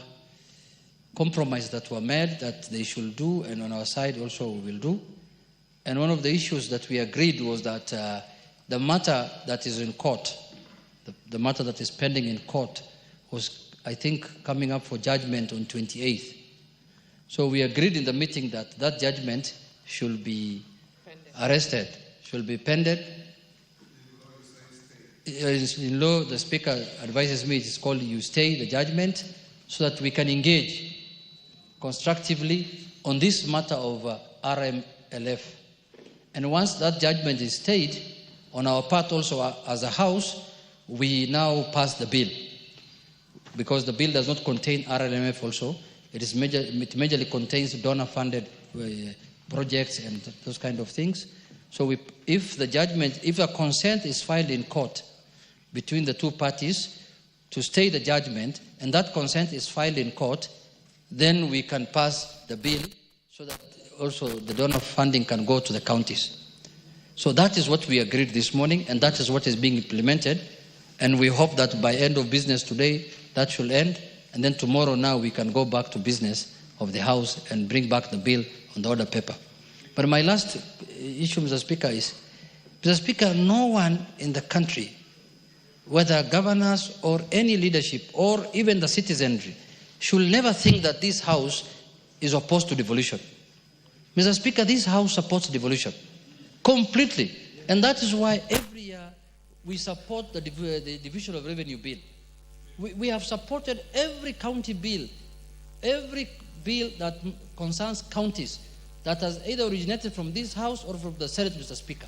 [SPEAKER 2] compromises that were made that they should do, and on our side also we will do. And one of the issues that we agreed was that the matter that is in court, the matter that is pending in court, was, I think, coming up for judgment on 28th. So we agreed in the meeting that that judgment should be arrested, should be pended. In law, the Speaker advises me, it is called you stay the judgment, so that we can engage constructively on this matter of RMLF. And once that judgment is stayed, on our part also as a House, we now pass the bill. Because the bill does not contain RLMF also, It majorly contains donor-funded projects and those kind of things. So if a consent is filed in court between the two parties to stay the judgment, and that consent is filed in court, then we can pass the bill so that also the donor funding can go to the counties. So that is what we agreed this morning, and that is what is being implemented. And we hope that by end of business today, that should end. And then tomorrow now we can go back to business of the House and bring back the bill on the order paper. But my last issue, Mr. Speaker, is, Mr. Speaker, no one in the country, whether governors or any leadership or even the citizenry, should never think that this House is opposed to devolution. Mr. Speaker, this House supports devolution completely. And that is why every year we support the Division of Revenue Bill. We have supported every county bill, every bill that concerns counties that has either originated from this House or from the Senate, Mr. Speaker.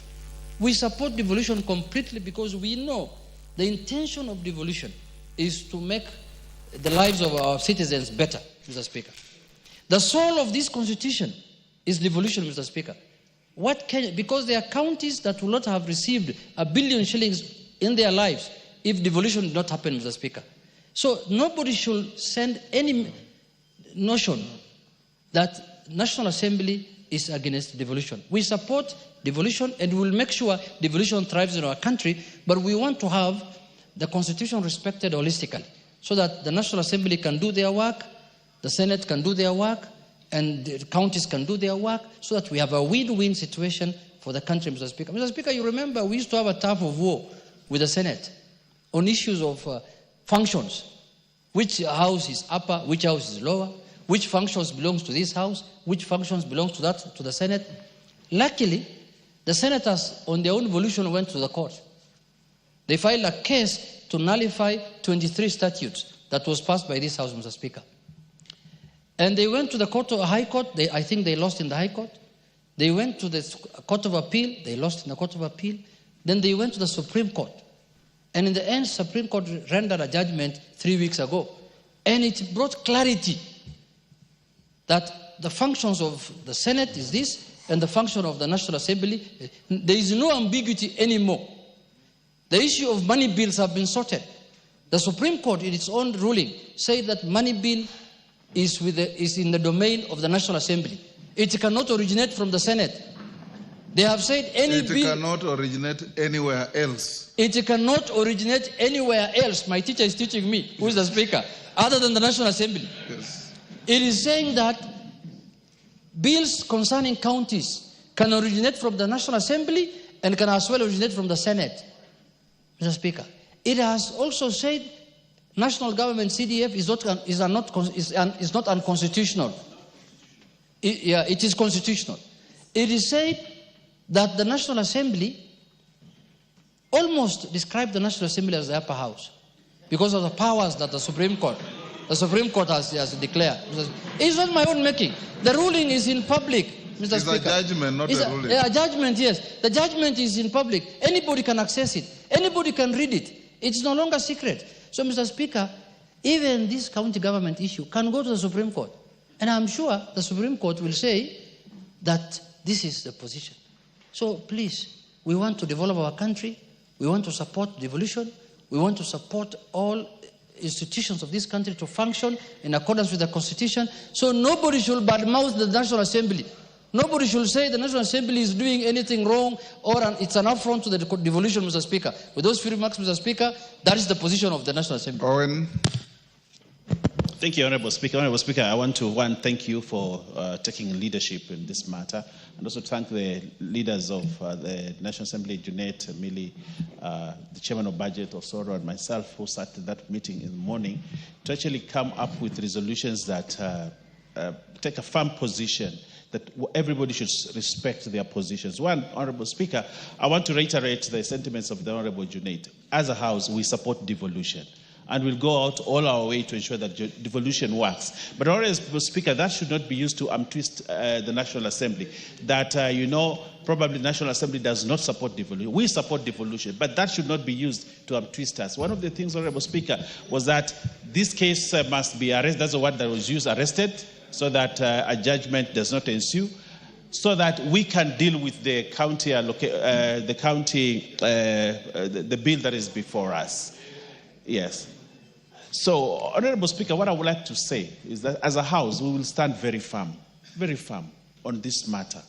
[SPEAKER 2] We support devolution completely because we know the intention of devolution is to make the lives of our citizens better, Mr. Speaker. The soul of this constitution is devolution, Mr. Speaker. Because there are counties that will not have received 1 billion shillings in their lives if devolution did not happen, Mr. Speaker. So nobody should send any notion that National Assembly is against devolution. We support devolution and we will make sure devolution thrives in our country, but we want to have the Constitution respected holistically so that the National Assembly can do their work, the Senate can do their work, and the counties can do their work so that we have a win-win situation for the country, Mr. Speaker. Mr. Speaker, you remember we used to have a tug of war with the Senate on issues of functions. Which house is upper, which house is lower, which functions belongs to this house, which functions belongs to the Senate. Luckily, the senators on their own volition went to the court. They filed a case to nullify 23 statutes that was passed by this House, Mr. Speaker. And they went to the High Court. I think they lost in the High Court. They went to the Court of Appeal. They lost in the Court of Appeal. Then they went to the Supreme Court. And in the end, Supreme Court rendered a judgment 3 weeks ago. And it brought clarity that the functions of the Senate is this, and the function of the National Assembly, there is no ambiguity anymore. The issue of money bills have been sorted. The Supreme Court, in its own ruling, said that money bill is in the domain of the National Assembly. It cannot originate from the Senate. They have said any bill... It
[SPEAKER 1] cannot originate anywhere else.
[SPEAKER 2] It cannot originate anywhere else. My teacher is teaching me, who is the Speaker, other than the National Assembly.
[SPEAKER 1] Yes.
[SPEAKER 2] It is saying that bills concerning counties can originate from the National Assembly and can as well originate from the Senate, Mr. Speaker. It has also said national government CDF is not unconstitutional. It is constitutional. It is said that the National Assembly almost described the National Assembly as the upper house because of the powers that the Supreme Court has declared. It's not my own making. The ruling is in public, Mr. Speaker.
[SPEAKER 1] It's a judgment, not a ruling.
[SPEAKER 2] A judgment, yes. The judgment is in public. Anybody can access it. Anybody can read it. It's no longer secret. So, Mr. Speaker, even this county government issue can go to the Supreme Court. And I'm sure the Supreme Court will say that this is the position. So, please, we want to develop our country. We want to support devolution. We want to support all institutions of this country to function in accordance with the Constitution. So nobody should badmouth the National Assembly. Nobody should say the National Assembly is doing anything wrong or it's an affront to the devolution, Mr. Speaker. With those few remarks, Mr. Speaker, that is the position of the National Assembly.
[SPEAKER 1] Owen.
[SPEAKER 4] Thank you, Honorable Speaker. Honorable Speaker, I want to thank you for taking leadership in this matter, and also thank the leaders of the National Assembly, Junet, Millie, the Chairman of Budget, Osoro, and myself, who sat at that meeting in the morning, to actually come up with resolutions that take a firm position that everybody should respect their positions. One, Honorable Speaker, I want to reiterate the sentiments of the Honorable Junet. As a House, we support devolution. and we'll go out all our way to ensure that devolution works. But Honorable Speaker, that should not be used to twist the National Assembly. That, probably the National Assembly does not support devolution. We support devolution, but that should not be used to twist us. One of the things, Honorable Speaker, was that this case must be arrested. That's the word that was used, arrested, so that a judgment does not ensue, so that we can deal with the county, the bill that is before us. Yes. So, Honorable Speaker, what I would like to say is that as a House, we will stand very firm on this matter,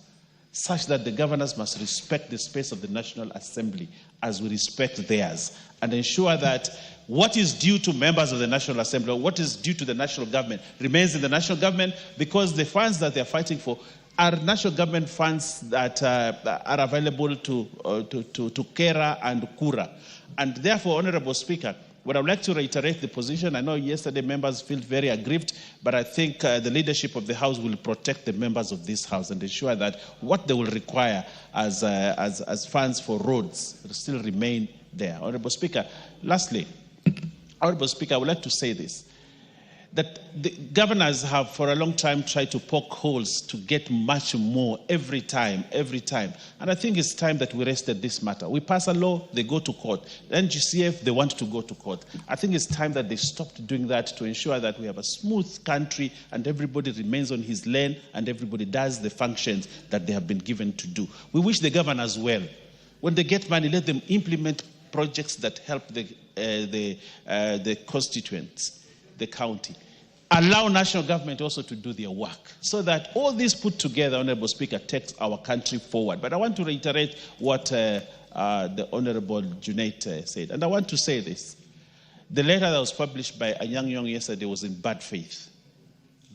[SPEAKER 4] such that the governors must respect the space of the National Assembly as we respect theirs, and ensure that what is due to members of the National Assembly, or what is due to the national government, remains in the national government, because the funds that they're fighting for are national government funds that are available to KERA and KURA. And therefore, Honorable Speaker, what I would like to reiterate the position. I know yesterday members felt very aggrieved, but I think the leadership of the House will protect the members of this House and ensure that what they will require as funds for roads still remain there. Honorable Speaker, lastly, Honorable Speaker, I would like to say this, that the governors have for a long time tried to poke holes to get much more every time. And I think it's time that we rested this matter. We pass a law, they go to court. NGCF, they want to go to court. I think it's time that they stopped doing that to ensure that we have a smooth country and everybody remains on his lane and everybody does the functions that they have been given to do. We wish the governors well. When they get money, let them implement projects that help the constituents, the county. Allow national government also to do their work, so that all this put together, Honorable Speaker, takes our country forward. But I want to reiterate what the Honorable Junaid said. And I want to say this. The letter that was published by Anyang' Nyong'o yesterday was in bad faith.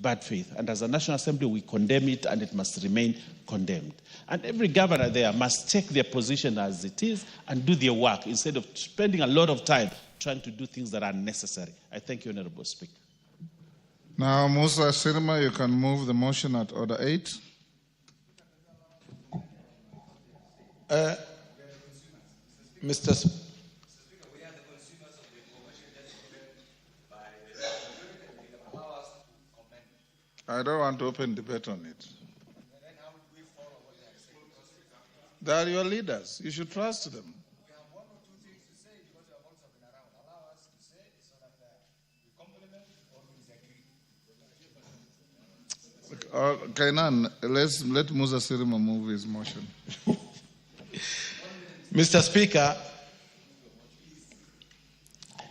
[SPEAKER 4] Bad faith. And as a National Assembly, we condemn it, and it must remain condemned. And every governor there must take their position as it is and do their work, instead of spending a lot of time trying to do things that are necessary. I thank you, Honorable Speaker.
[SPEAKER 1] Now, Musa Sirma, you can move the motion at Order 8.
[SPEAKER 18] Mr.
[SPEAKER 1] I don't want to open debate on it. They are your leaders. You should trust them. Kainan, let Musa Sirima move his motion.
[SPEAKER 18] Mr. Speaker.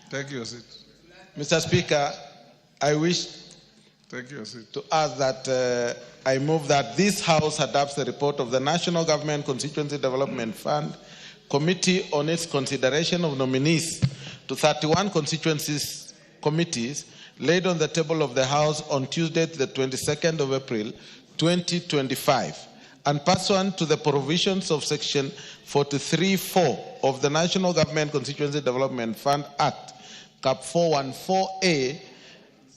[SPEAKER 1] Take your seat.
[SPEAKER 18] Mr. Speaker, I wish
[SPEAKER 1] to
[SPEAKER 18] ask that I move that this House adopts the report of the National Government Constituency Development Fund Committee on its consideration of nominees to 31 constituencies committees laid on the table of the House on Tuesday, the 22nd of April, 2025, and pursuant to the provisions of Section 43(4) of the National Government Constituency Development Fund Act, Cap 414A,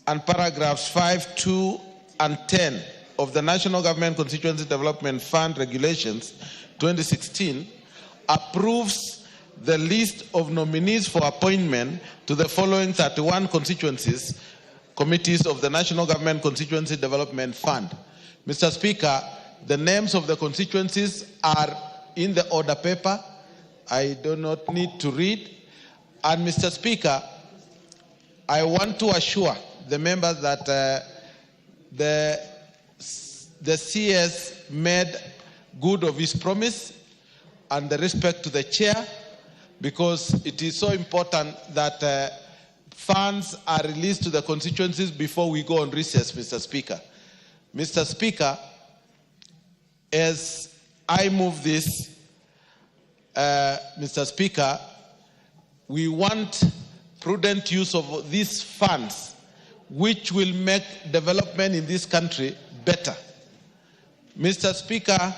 [SPEAKER 18] and paragraphs 5, 2, and 10 of the National Government Constituency Development Fund Regulations 2016, approves the list of nominees for appointment to the following 31 constituencies committees of the National Government Constituency Development Fund. Mr. Speaker, the names of the constituencies are in the order paper. I do not need to read. And Mr. Speaker, I want to assure the members that the CS made good of his promise and the respect to the chair, because it is so important that funds are released to the constituencies before we go on recess, Mr. Speaker. Mr. Speaker, as I move this, Mr. Speaker, we want prudent use of these funds, which will make development in this country better. Mr. Speaker,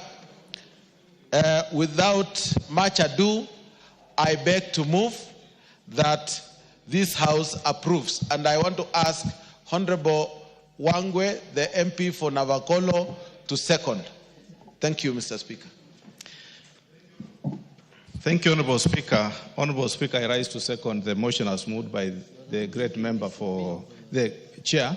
[SPEAKER 18] without much ado, I beg to move that this House approves. And I want to ask Honorable Wangwe, the MP for Navakolo, to second. Thank you, Mr. Speaker.
[SPEAKER 17] Thank you, Honorable Speaker. Honorable Speaker, I rise to second the motion as moved by the great member for the chair.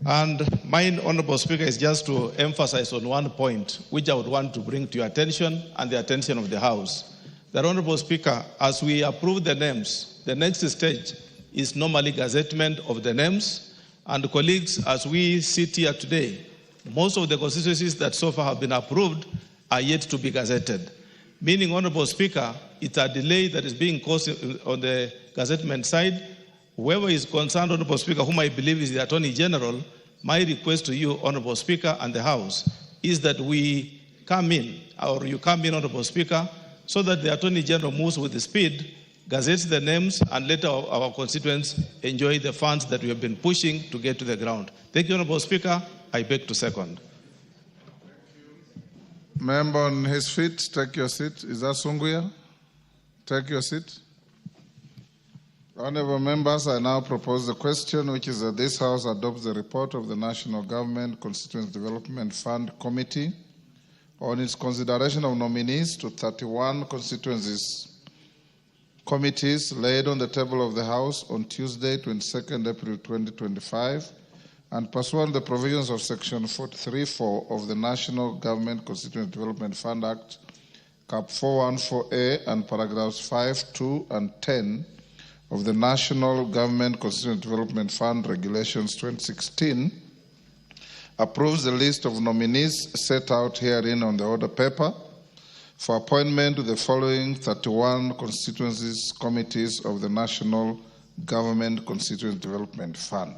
[SPEAKER 17] And my Honorable Speaker is just to emphasize on one point, which I would want to bring to your attention and the attention of the House. That, Honorable Speaker, as we approve the names, the next stage is normally gazettement of the names. And colleagues, as we sit here today, most of the constituencies that so far have been approved are yet to be gazetted. Meaning, Honorable Speaker, it's a delay that is being caused on the gazettement side. Whoever is concerned, Honorable Speaker, whom I believe is the Attorney General, my request to you, Honorable Speaker, and the House, is that we come in, or you come in, Honorable Speaker, so that the Attorney General moves with the speed, gazettes the names, and let our constituents enjoy the funds that we have been pushing to get to the ground. Thank you, Honorable Speaker. I beg to second.
[SPEAKER 1] Member on his feet, take your seat. Is that Sunguya? Take your seat. Honorable members, I now propose the question, which is that this House adopts the report of the National Government Constituency Development Fund Committee on its consideration of nominees to 31 constituencies committees laid on the table of the House on Tuesday, 22nd April 2025, and pursuant to the provisions of Section 43(4) of the National Government Constituency Development Fund Act, Cap 414A, and paragraphs 5, 2, and 10 of the National Government Constituency Development Fund Regulations 2016, approves the list of nominees set out herein on the order paper for appointment to the following 31 constituencies committees of the National Government Constituency Development Fund.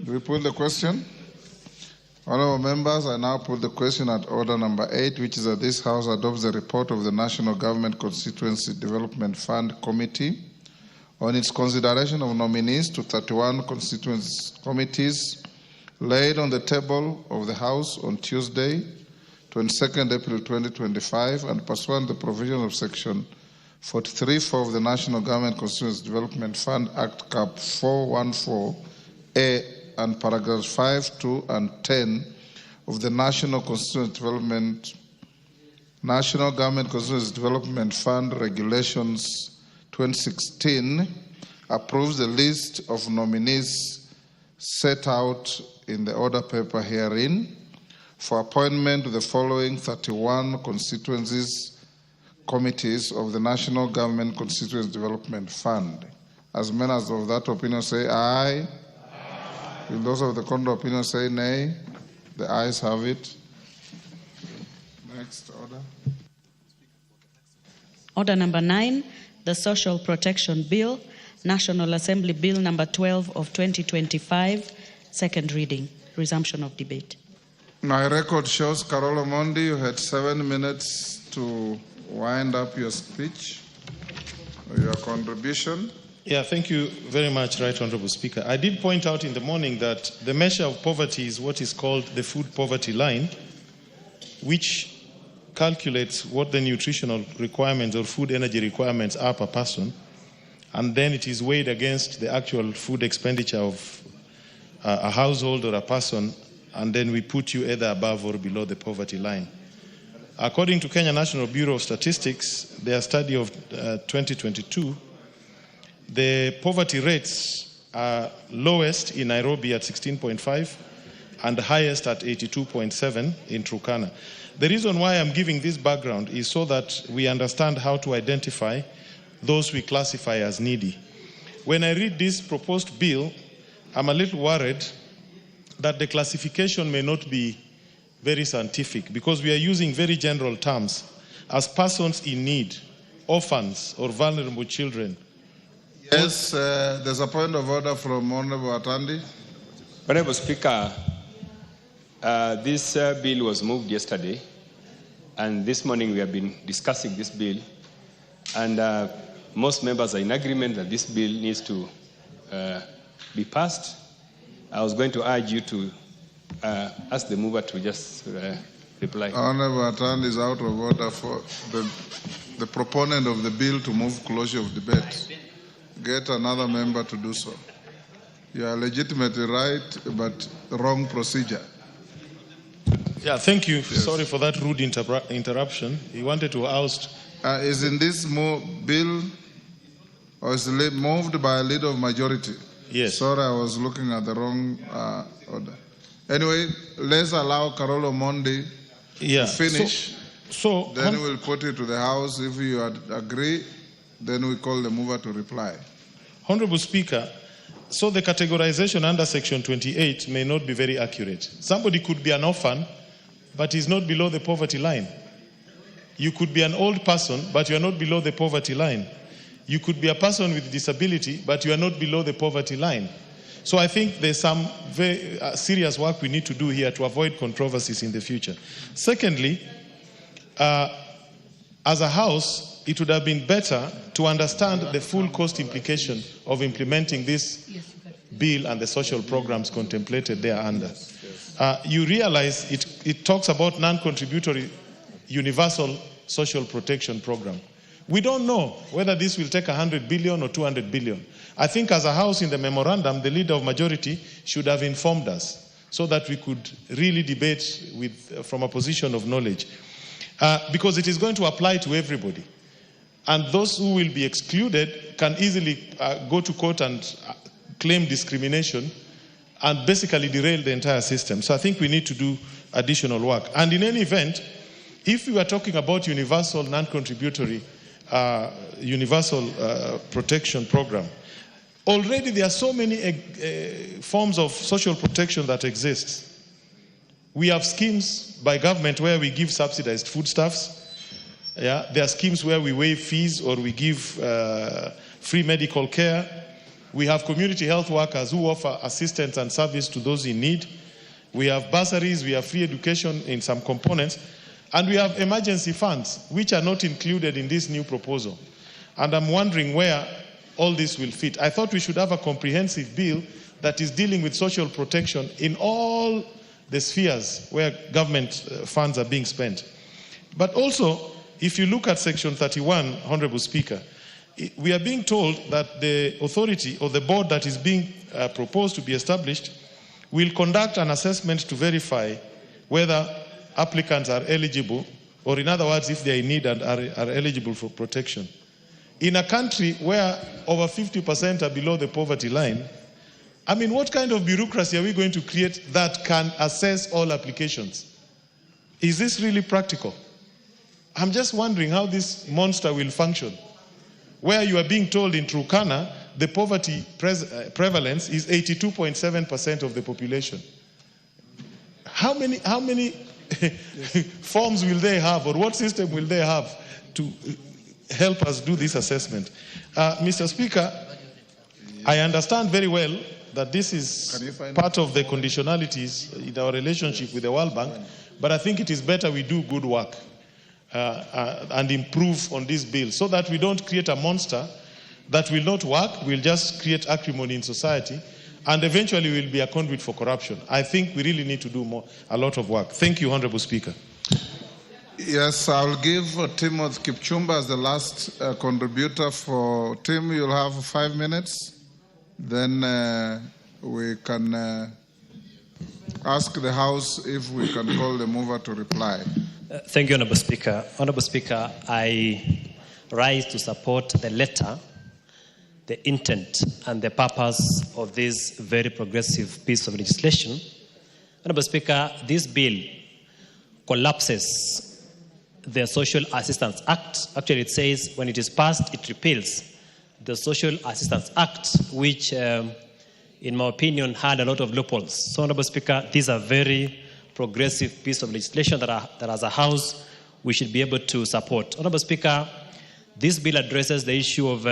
[SPEAKER 1] Do we put the question? Honorable members, I now put the question at order number 8, which is that this House adopts the report of the National Government Constituency Development Fund Committee on its consideration of nominees to 31 constituency committees laid on the table of the House on Tuesday, 22nd April 2025, and pursuant to the provision of Section 43(4) of the National Government Constituency Development Fund Act, Cap 414A, and paragraphs 5, 2, and 10 of the National Government Constituency Development Fund Regulations 2016, approves the list of nominees set out in the order paper herein for appointment to the following 31 constituencies committees of the National Government Constituency Development Fund. As many as of that opinion say aye. Will those of the contrary opinion say nay? The ayes have it. Next order.
[SPEAKER 11] Order number 9, the Social Protection Bill, National Assembly Bill number 12 of 2025, second reading. Resumption of debate.
[SPEAKER 1] My record shows, Carolo Mondi, you had 7 minutes to wind up your speech, or your contribution.
[SPEAKER 17] Yeah, thank you very much, Right Honorable Speaker. I did point out in the morning that the measure of poverty is what is called the food poverty line, which calculates what the nutritional requirements or food energy requirements are per person, and then it is weighed against the actual food expenditure of a household or a person, and then we put you either above or below the poverty line. According to Kenya National Bureau of Statistics, their study of 2022, the poverty rates are lowest in Nairobi at 16.5 and highest at 82.7 in Turkana. The reason why I'm giving this background is so that we understand how to identify those we classify as needy. When I read this proposed bill, I'm a little worried that the classification may not be very scientific because we are using very general terms as persons in need, orphans or vulnerable children.
[SPEAKER 1] Yes, there's a point of order from Honorable Atandi.
[SPEAKER 7] Honorable Speaker, this bill was moved yesterday, and this morning we have been discussing this bill, and most members are in agreement that this bill needs to be passed. I was going to urge you to ask the mover to just reply.
[SPEAKER 1] Honorable Atandi is out of order for the proponent of the bill to move closure of debate. Get another member to do so. You are legitimately right, but wrong procedure.
[SPEAKER 17] Yeah, thank you. Yes. Sorry for that rude interruption. He wanted to oust.
[SPEAKER 1] Is in this bill, or is it moved by a leader of majority?
[SPEAKER 17] Yes.
[SPEAKER 1] Sorry, I was looking at the wrong order. Anyway, let's allow Carolo Mondi to finish.
[SPEAKER 17] So
[SPEAKER 1] then we'll put it to the House. If you agree, then we call the mover to reply.
[SPEAKER 17] Honorable Speaker, so the categorization under Section 28 may not be very accurate. Somebody could be an orphan, but is not below the poverty line. You could be an old person, but you are not below the poverty line. You could be a person with disability, but you are not below the poverty line. So I think there's some very serious work we need to do here to avoid controversies in the future. Secondly, as a House, it would have been better to understand the full cost implication of implementing this bill and the social programs contemplated thereunder. You realize it talks about non-contributory universal social protection program. We don't know whether this will take 100 billion or 200 billion. I think as a House in the memorandum, the leader of majority should have informed us so that we could really debate from a position of knowledge. Because it is going to apply to everybody. And those who will be excluded can easily go to court and claim discrimination and basically derail the entire system. So I think we need to do additional work. And in any event, if we are talking about universal non-contributory universal protection program, already there are so many forms of social protection that exist. We have schemes by government where we give subsidized foodstuffs. Yeah, there are schemes where we waive fees or we give free medical care. We have community health workers who offer assistance and service to those in need. We have bursaries, we have free education in some components, and we have emergency funds, which are not included in this new proposal. And I'm wondering where all this will fit. I thought we should have a comprehensive bill that is dealing with social protection in all the spheres where government funds are being spent. But also, if you look at Section 31, Honorable Speaker, we are being told that the authority or the board that is being proposed to be established will conduct an assessment to verify whether applicants are eligible, or in other words, if they are in need and are eligible for protection. In a country where over 50% are below the poverty line, I mean, what kind of bureaucracy are we going to create that can assess all applications? Is this really practical? I'm just wondering how this monster will function, where you are being told in Turkana the poverty prevalence is 82.7% of the population. How many forms will they have, or what system will they have to help us do this assessment? Mr. Speaker, I understand very well that this is part of the conditionalities in our relationship with the World Bank, but I think it is better we do good work and improve on this bill so that we don't create a monster that will not work, will just create acrimony in society, and eventually will be a conduit for corruption. I think we really need to do a lot of work. Thank you, Honorable Speaker.
[SPEAKER 1] Yes, I'll give Timothy Kipchumba as the last contributor. For Tim, you'll have 5 minutes. Then we can ask the House if we can call the mover to reply.
[SPEAKER 12] Thank you, Honorable Speaker. Honorable Speaker, I rise to support the letter, the intent, and the purpose of this very progressive piece of legislation. Honorable Speaker, this bill collapses the Social Assistance Act. Actually, it says when it is passed, it repeals the Social Assistance Act, which, in my opinion, had a lot of loopholes. So, Honorable Speaker, this is a very progressive piece of legislation that as a House we should be able to support. Honorable Speaker, this bill addresses the issue of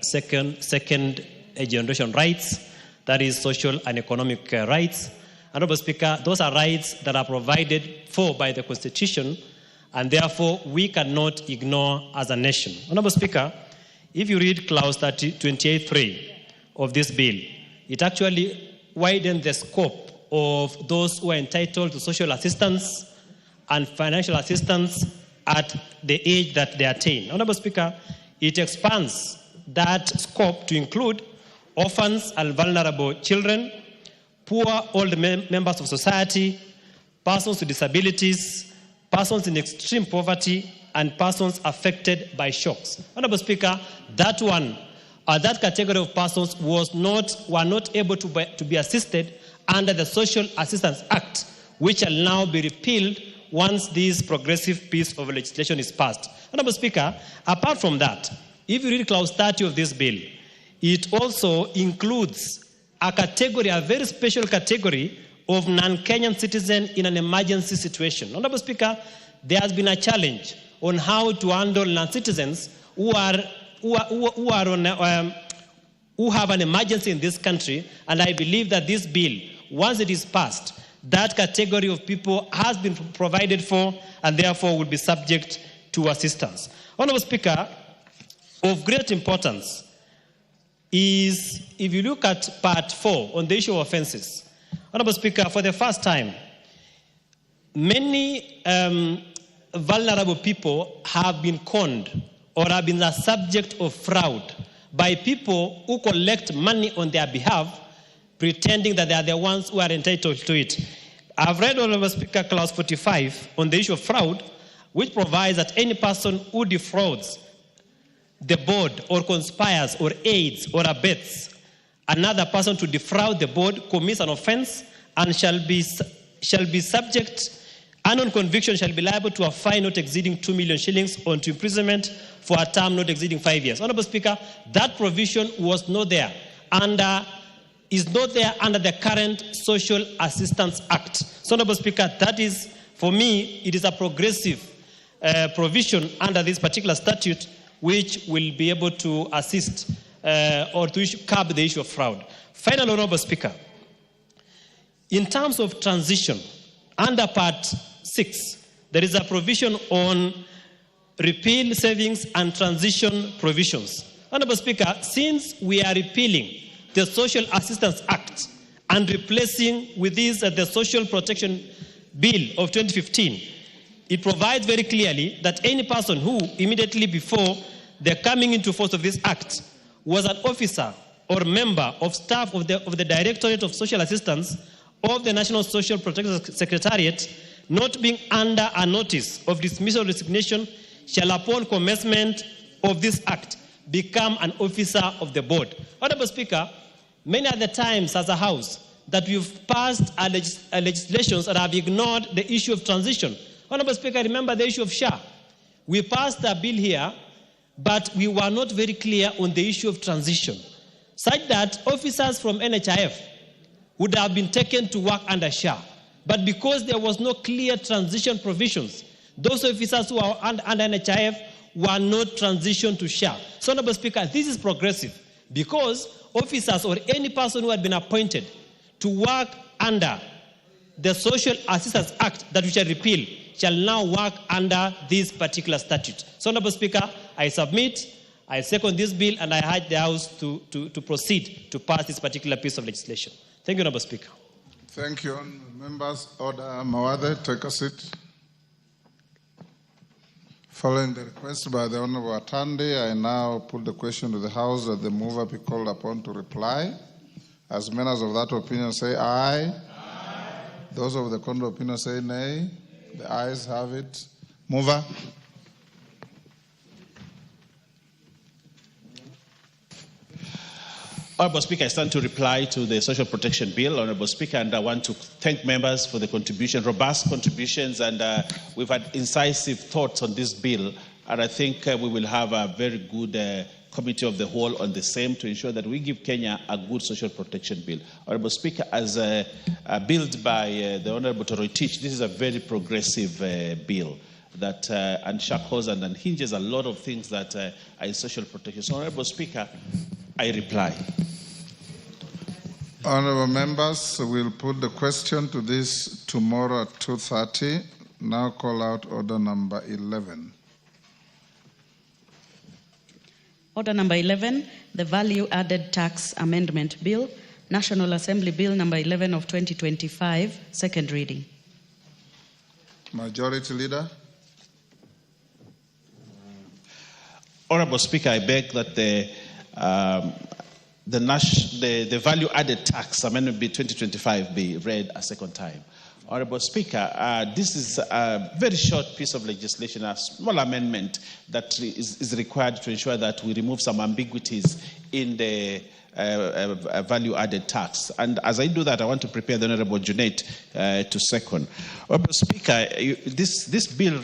[SPEAKER 12] second generation rights, that is social and economic rights. Honorable Speaker, those are rights that are provided for by the Constitution, and therefore we cannot ignore as a nation. Honorable Speaker, if you read clause 28.3 of this bill, it actually widens the scope of those who are entitled to social assistance and financial assistance at the age that they attain. Honorable Speaker, it expands that scope to include orphans and vulnerable children, poor old members of society, persons with disabilities, persons in extreme poverty, and persons affected by shocks. Honorable Speaker, that category of persons were not able to be assisted under the Social Assistance Act, which shall now be repealed once this progressive piece of legislation is passed. Honorable Speaker, apart from that, if you read Clause 30 of this bill, it also includes a category, a very special category of non-Kenyan citizens in an emergency situation. Honorable Speaker, there has been a challenge on how to handle non-citizens who have an emergency in this country, and I believe that this bill, once it is passed, that category of people has been provided for and therefore will be subject to assistance. Honorable Speaker, of great importance is, if you look at Part 4 on the issue of offenses, Honorable Speaker, for the first time, many vulnerable people have been conned or have been the subject of fraud by people who collect money on their behalf, pretending that they are the ones who are entitled to it. I've read, Honorable Speaker, Clause 45 on the issue of fraud, which provides that any person who defrauds the board or conspires or aids or abets another person to defraud the board commits an offense and shall be subject, and on conviction shall be liable to a fine not exceeding 2 million shillings or to imprisonment for a term not exceeding 5 years. Honorable Speaker, that provision was not there is not there under the current Social Assistance Act. So, Honorable Speaker, that is, for me, it is a progressive provision under this particular statute which will be able to assist or to curb the issue of fraud. Finally, Honorable Speaker, in terms of transition, under Part 6, there is a provision on repeal savings and transition provisions. Honorable Speaker, since we are repealing the Social Assistance Act and replacing with this the Social Protection Bill of 2015, it provides very clearly that any person who immediately before the coming into force of this act was an officer or member of staff of the Directorate of Social Assistance of the National Social Protection Secretariat, not being under a notice of dismissal or resignation, shall upon commencement of this act become an officer of the board. Honorable Speaker, many other times as a House that we've passed legislations and have ignored the issue of transition. Honorable Speaker, remember the issue of SHA. We passed a bill here, but we were not very clear on the issue of transition, such that officers from NHIF would have been taken to work under SHA. But because there was no clear transition provisions, those officers who are under NHIF were not transitioned to SHA. So, Honorable Speaker, this is progressive because officers or any person who had been appointed to work under the Social Assistance Act that we shall repeal shall now work under this particular statute. So, Honorable Speaker, I submit, I second this bill, and I urge the House to proceed to pass this particular piece of legislation. Thank you, Honorable Speaker.
[SPEAKER 1] Thank you, members. Order Mawade, take a seat. Following the request by the Honorable Atande, I now put the question to the House that the mover be called upon to reply. As members of that opinion say aye. Aye. Those of the contrary opinion say nay. The ayes have it. Mover.
[SPEAKER 4] Honorable Speaker, I stand to reply to the Social Protection Bill, Honorable Speaker, and I want to thank members for the contribution, robust contributions, and we've had incisive thoughts on this bill, and I think we will have a very good committee of the whole on the same to ensure that we give Kenya a good social protection bill. Honorable Speaker, as billed by the Honorable Toroitich, this is a very progressive bill that unshackles and unhinges a lot of things that are in social protection. So, Honorable Speaker, I reply.
[SPEAKER 1] Honorable members, we'll put the question to this tomorrow at 2:30. Now call out order number 11.
[SPEAKER 11] Order number 11, the Value Added Tax Amendment Bill, National Assembly Bill number 11 of 2025, second reading.
[SPEAKER 1] Majority Leader.
[SPEAKER 4] Honorable Speaker, I beg that the Value Added Tax Amendment Bill 2025 be read a second time. Honorable Speaker, this is a very short piece of legislation, a small amendment that is required to ensure that we remove some ambiguities in the value-added tax. And as I do that, I want to prepare the Honorable Junaid to second. Honorable Speaker, this bill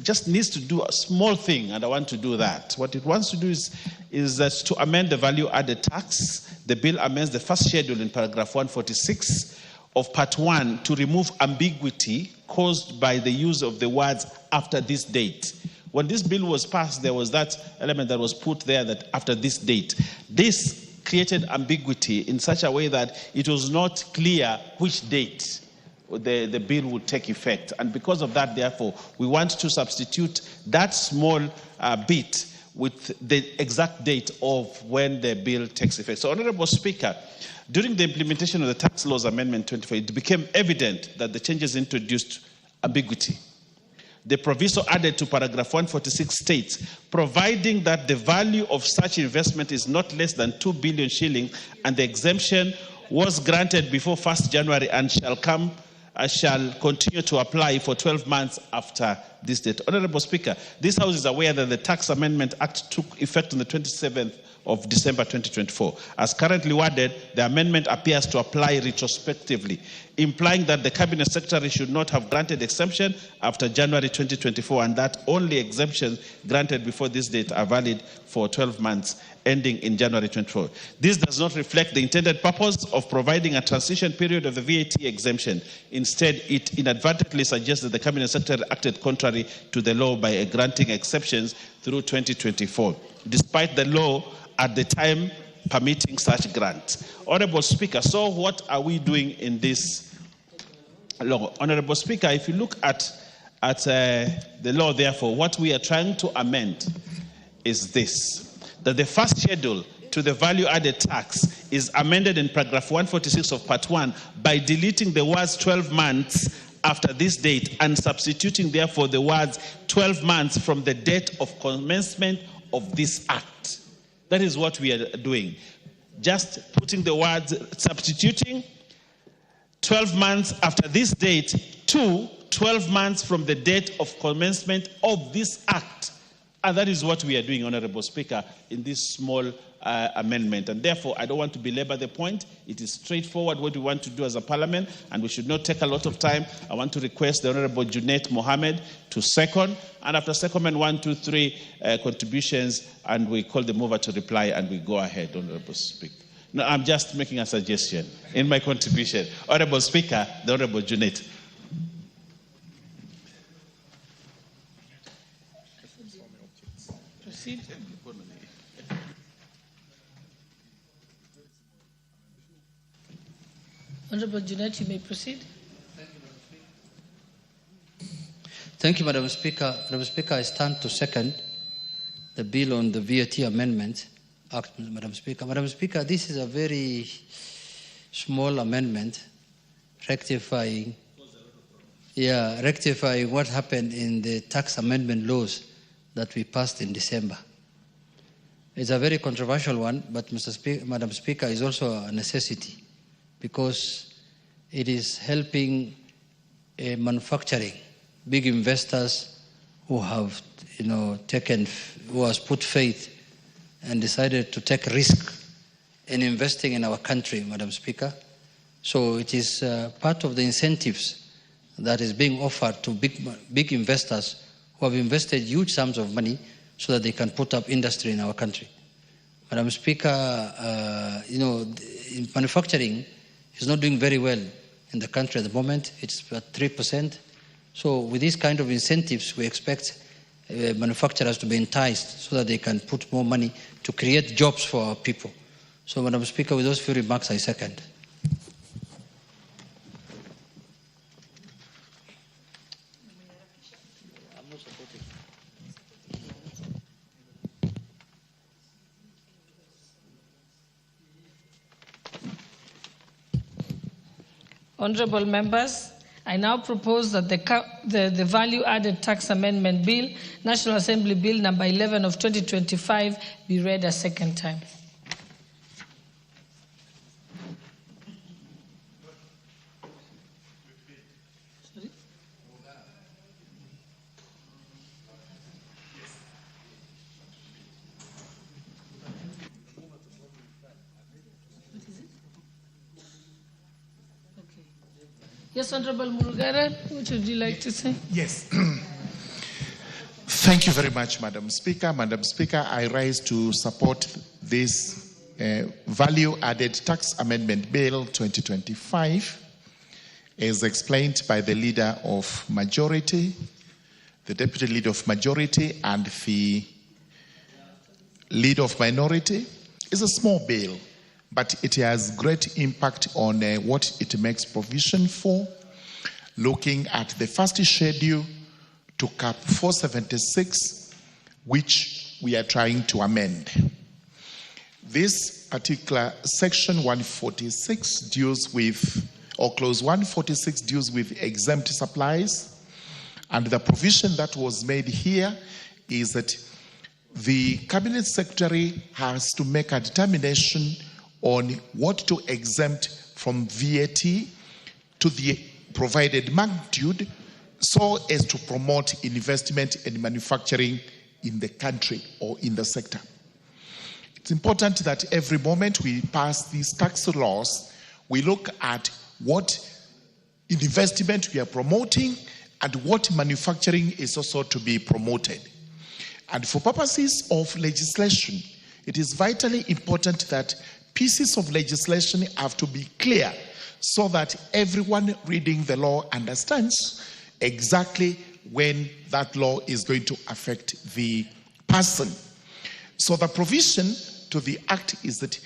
[SPEAKER 4] just needs to do a small thing, and I want to do that. What it wants to do is that to amend the value-added tax. The bill amends the first schedule in paragraph 146 of Part 1 to remove ambiguity caused by the use of the words after this date. When this bill was passed, there was that element that was put there that after this date. This created ambiguity in such a way that it was not clear which date the bill would take effect. And because of that, therefore, we want to substitute that small bit with the exact date of when the bill takes effect. So, Honorable Speaker, during the implementation of the Tax Laws Amendment 24, it became evident that the changes introduced ambiguity. The proviso added to paragraph 146 states, providing that the value of such investment is not less than 2 billion shillings and the exemption was granted before 1st January and shall continue to apply for 12 months after this date. Honorable Speaker, this House is aware that the Tax Amendment Act took effect on the 27th of December 2024. As currently worded, the amendment appears to apply retrospectively, implying that the Cabinet Secretary should not have granted exemption after January 2024 and that only exemptions granted before this date are valid for 12 months ending in January 2024. This does not reflect the intended purpose of providing a transition period of the VAT exemption. Instead, it inadvertently suggests that the Cabinet Secretary acted contrary to the law by granting exceptions through 2024, despite the law at the time permitting such grants. Honorable Speaker, so what are we doing in this law? Honorable Speaker, if you look at the law, therefore, what we are trying to amend is this, that the first schedule to the value-added tax is amended in paragraph 146 of Part 1 by deleting the words 12 months after this date and substituting, therefore, the words 12 months from the date of commencement of this act. That is what we are doing. Just putting the words, substituting 12 months after this date to 12 months from the date of commencement of this act. And that is what we are doing, Honorable Speaker, in this small amendment. And therefore, I don't want to belabor the point. It is straightforward what we want to do as a parliament, and we should not take a lot of time. I want to request the Honorable Junaid Mohammed to second. And after secondment, 1, 2, 3 contributions, and we call the mover to reply, and we go ahead, Honorable Speaker. No, I'm just making a suggestion in my contribution. Honorable Speaker, the Honorable Junaid.
[SPEAKER 23] Proceed. Honorable Junaid, you may proceed.
[SPEAKER 2] Thank you, Madam Speaker. Madam Speaker, I stand to second the bill on the VAT Amendment Act, Madam Speaker. Madam Speaker, this is a very small amendment rectifying what happened in the tax amendment laws that we passed in December. It's a very controversial one, but Madam Speaker, is also a necessity because it is helping manufacturing, big investors who have, who has put faith and decided to take risk in investing in our country, Madam Speaker. So it is part of the incentives that is being offered to big investors who have invested huge sums of money so that they can put up industry in our country. Madam Speaker, manufacturing is not doing very well in the country at the moment. It's at 3%. So with these kind of incentives, we expect manufacturers to be enticed so that they can put more money to create jobs for our people. So, Madam Speaker, with those few remarks, I second.
[SPEAKER 23] Honorable members, I now propose that the Value-Added Tax Amendment Bill, National Assembly Bill number 11 of 2025, be read a second time.
[SPEAKER 3] Yes, Honorable Murugara, what would you like to say?
[SPEAKER 20] Yes. Thank you very much, Madam Speaker. Madam Speaker, I rise to support this Value-Added Tax Amendment Bill 2025, as explained by the Leader of Majority, the Deputy Leader of Majority, and the Leader of Minority. It's a small bill, but it has great impact on what it makes provision for, looking at the first schedule to Cap 476, which we are trying to amend. This particular section 146 deals with, or clause 146 deals with exempt supplies, and the provision that was made here is that the Cabinet Secretary has to make a determination on what to exempt from VAT to the provided magnitude so as to promote investment and manufacturing in the country or in the sector. It's important that every moment we pass these tax laws, we look at what investment we are promoting and what manufacturing is also to be promoted. And for purposes of legislation, it is vitally important that pieces of legislation have to be clear so that everyone reading the law understands exactly when that law is going to affect the person. So the provision to the Act is that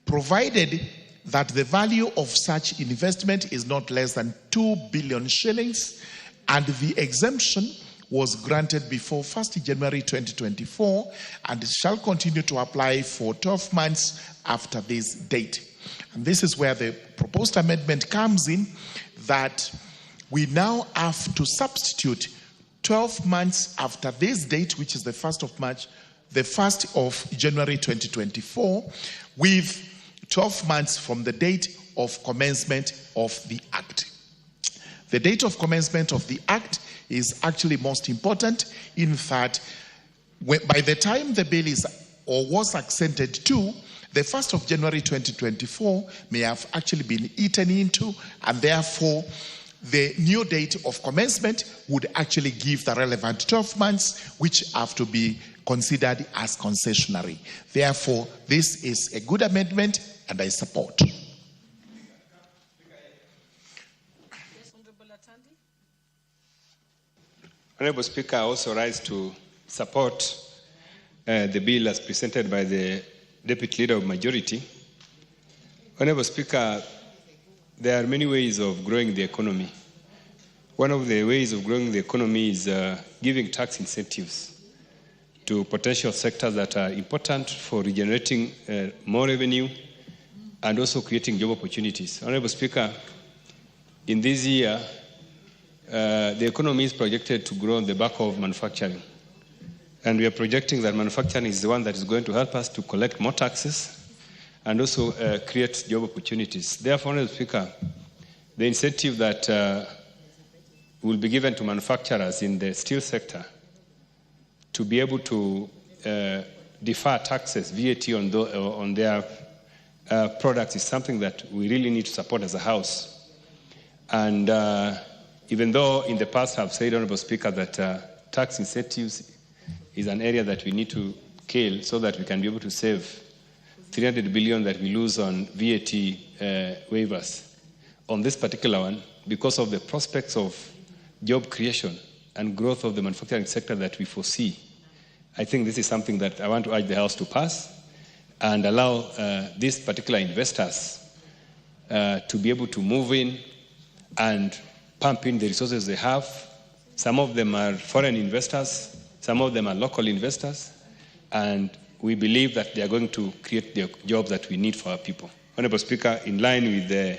[SPEAKER 20] provided that the value of such investment is not less than 2 billion shillings and the exemption was granted before 1st January 2024 and shall continue to apply for 12 months after this date. And this is where the proposed amendment comes in, that we now have to substitute 12 months after this date, which is the 1st of March, the 1st of January 2024, with 12 months from the date of commencement of the Act. The date of commencement of the Act is actually most important in that by the time the bill is or was accented to, the 1st of January 2024 may have actually been eaten into, and therefore the new date of commencement would actually give the relevant 12 months, which have to be considered as concessionary. Therefore, this is a good amendment, and I support.
[SPEAKER 7] Honorable Speaker, I also rise to support the bill as presented by the Deputy Leader of Majority. Honorable Speaker, there are many ways of growing the economy. One of the ways of growing the economy is giving tax incentives to potential sectors that are important for regenerating more revenue and also creating job opportunities. Honorable Speaker, in this year, the economy is projected to grow on the back of manufacturing. And we are projecting that manufacturing is the one that is going to help us to collect more taxes and also create job opportunities. Therefore, Honorable Speaker, the incentive that will be given to manufacturers in the steel sector to be able to defer taxes, VAT on their products is something that we really need to support as a House. And even though in the past I've said, Honorable Speaker, that tax incentives is an area that we need to kill so that we can be able to save 300 billion that we lose on VAT waivers. On this particular one, because of the prospects of job creation and growth of the manufacturing sector that we foresee, I think this is something that I want to urge the House to pass and allow these particular investors to be able to move in and pump in the resources they have. Some of them are foreign investors, some of them are local investors, and we believe that they are going to create the jobs that we need for our people. Honorable Speaker, in line with the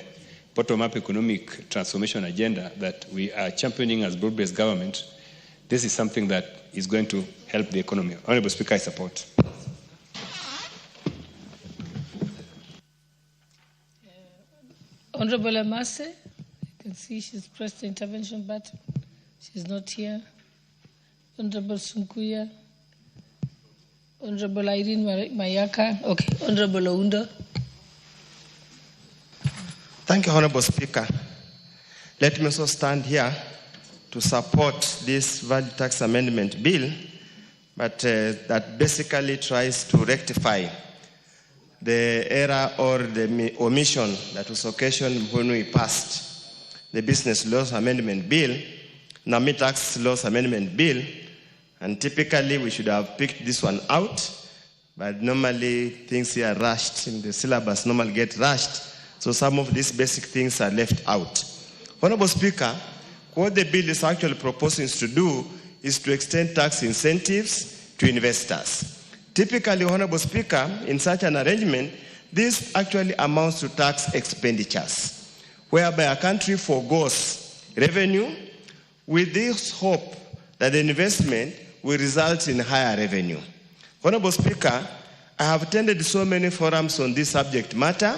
[SPEAKER 7] bottom-up economic transformation agenda that we are championing as broad-based government, this is something that is going to help the economy. Honorable Speaker, I support.
[SPEAKER 3] Honorable Amase, you can see she's pressed the intervention button. She's not here. Honorable Sunkuya. Honorable Irene Mayaka. Okay, Honorable Ounda.
[SPEAKER 5] Thank you, Honorable Speaker. let me also stand here to support this value tax amendment bill, but that basically tries to rectify the error or the omission that was occasioned when we passed the Business Laws Amendment Bill, NAMI Tax Laws Amendment Bill, and typically we should have picked this one out, but normally things here are rushed, in the syllabus normally get rushed, so some of these basic things are left out. Honorable Speaker, what the bill is actually proposing to do is to extend tax incentives to investors. Typically, Honorable Speaker, in such an arrangement, this actually amounts to tax expenditures, whereby a country forgoes revenue with this hope that the investment will result in higher revenue. Honorable Speaker, I have attended so many forums on this subject matter,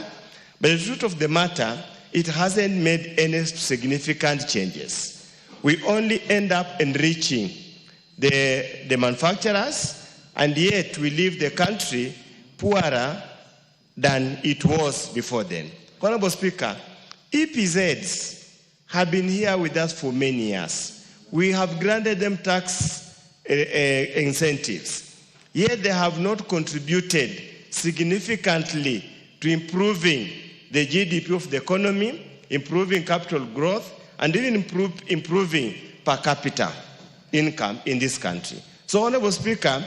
[SPEAKER 5] but the truth of the matter, it hasn't made any significant changes. We only end up enriching the manufacturers, and yet we leave the country poorer than it was before then. Honorable Speaker, EPZs have been here with us for many years. We have granted them tax incentives, yet they have not contributed significantly to improving the GDP of the economy, improving capital growth, and even improving per capita income in this country. So, Honorable Speaker,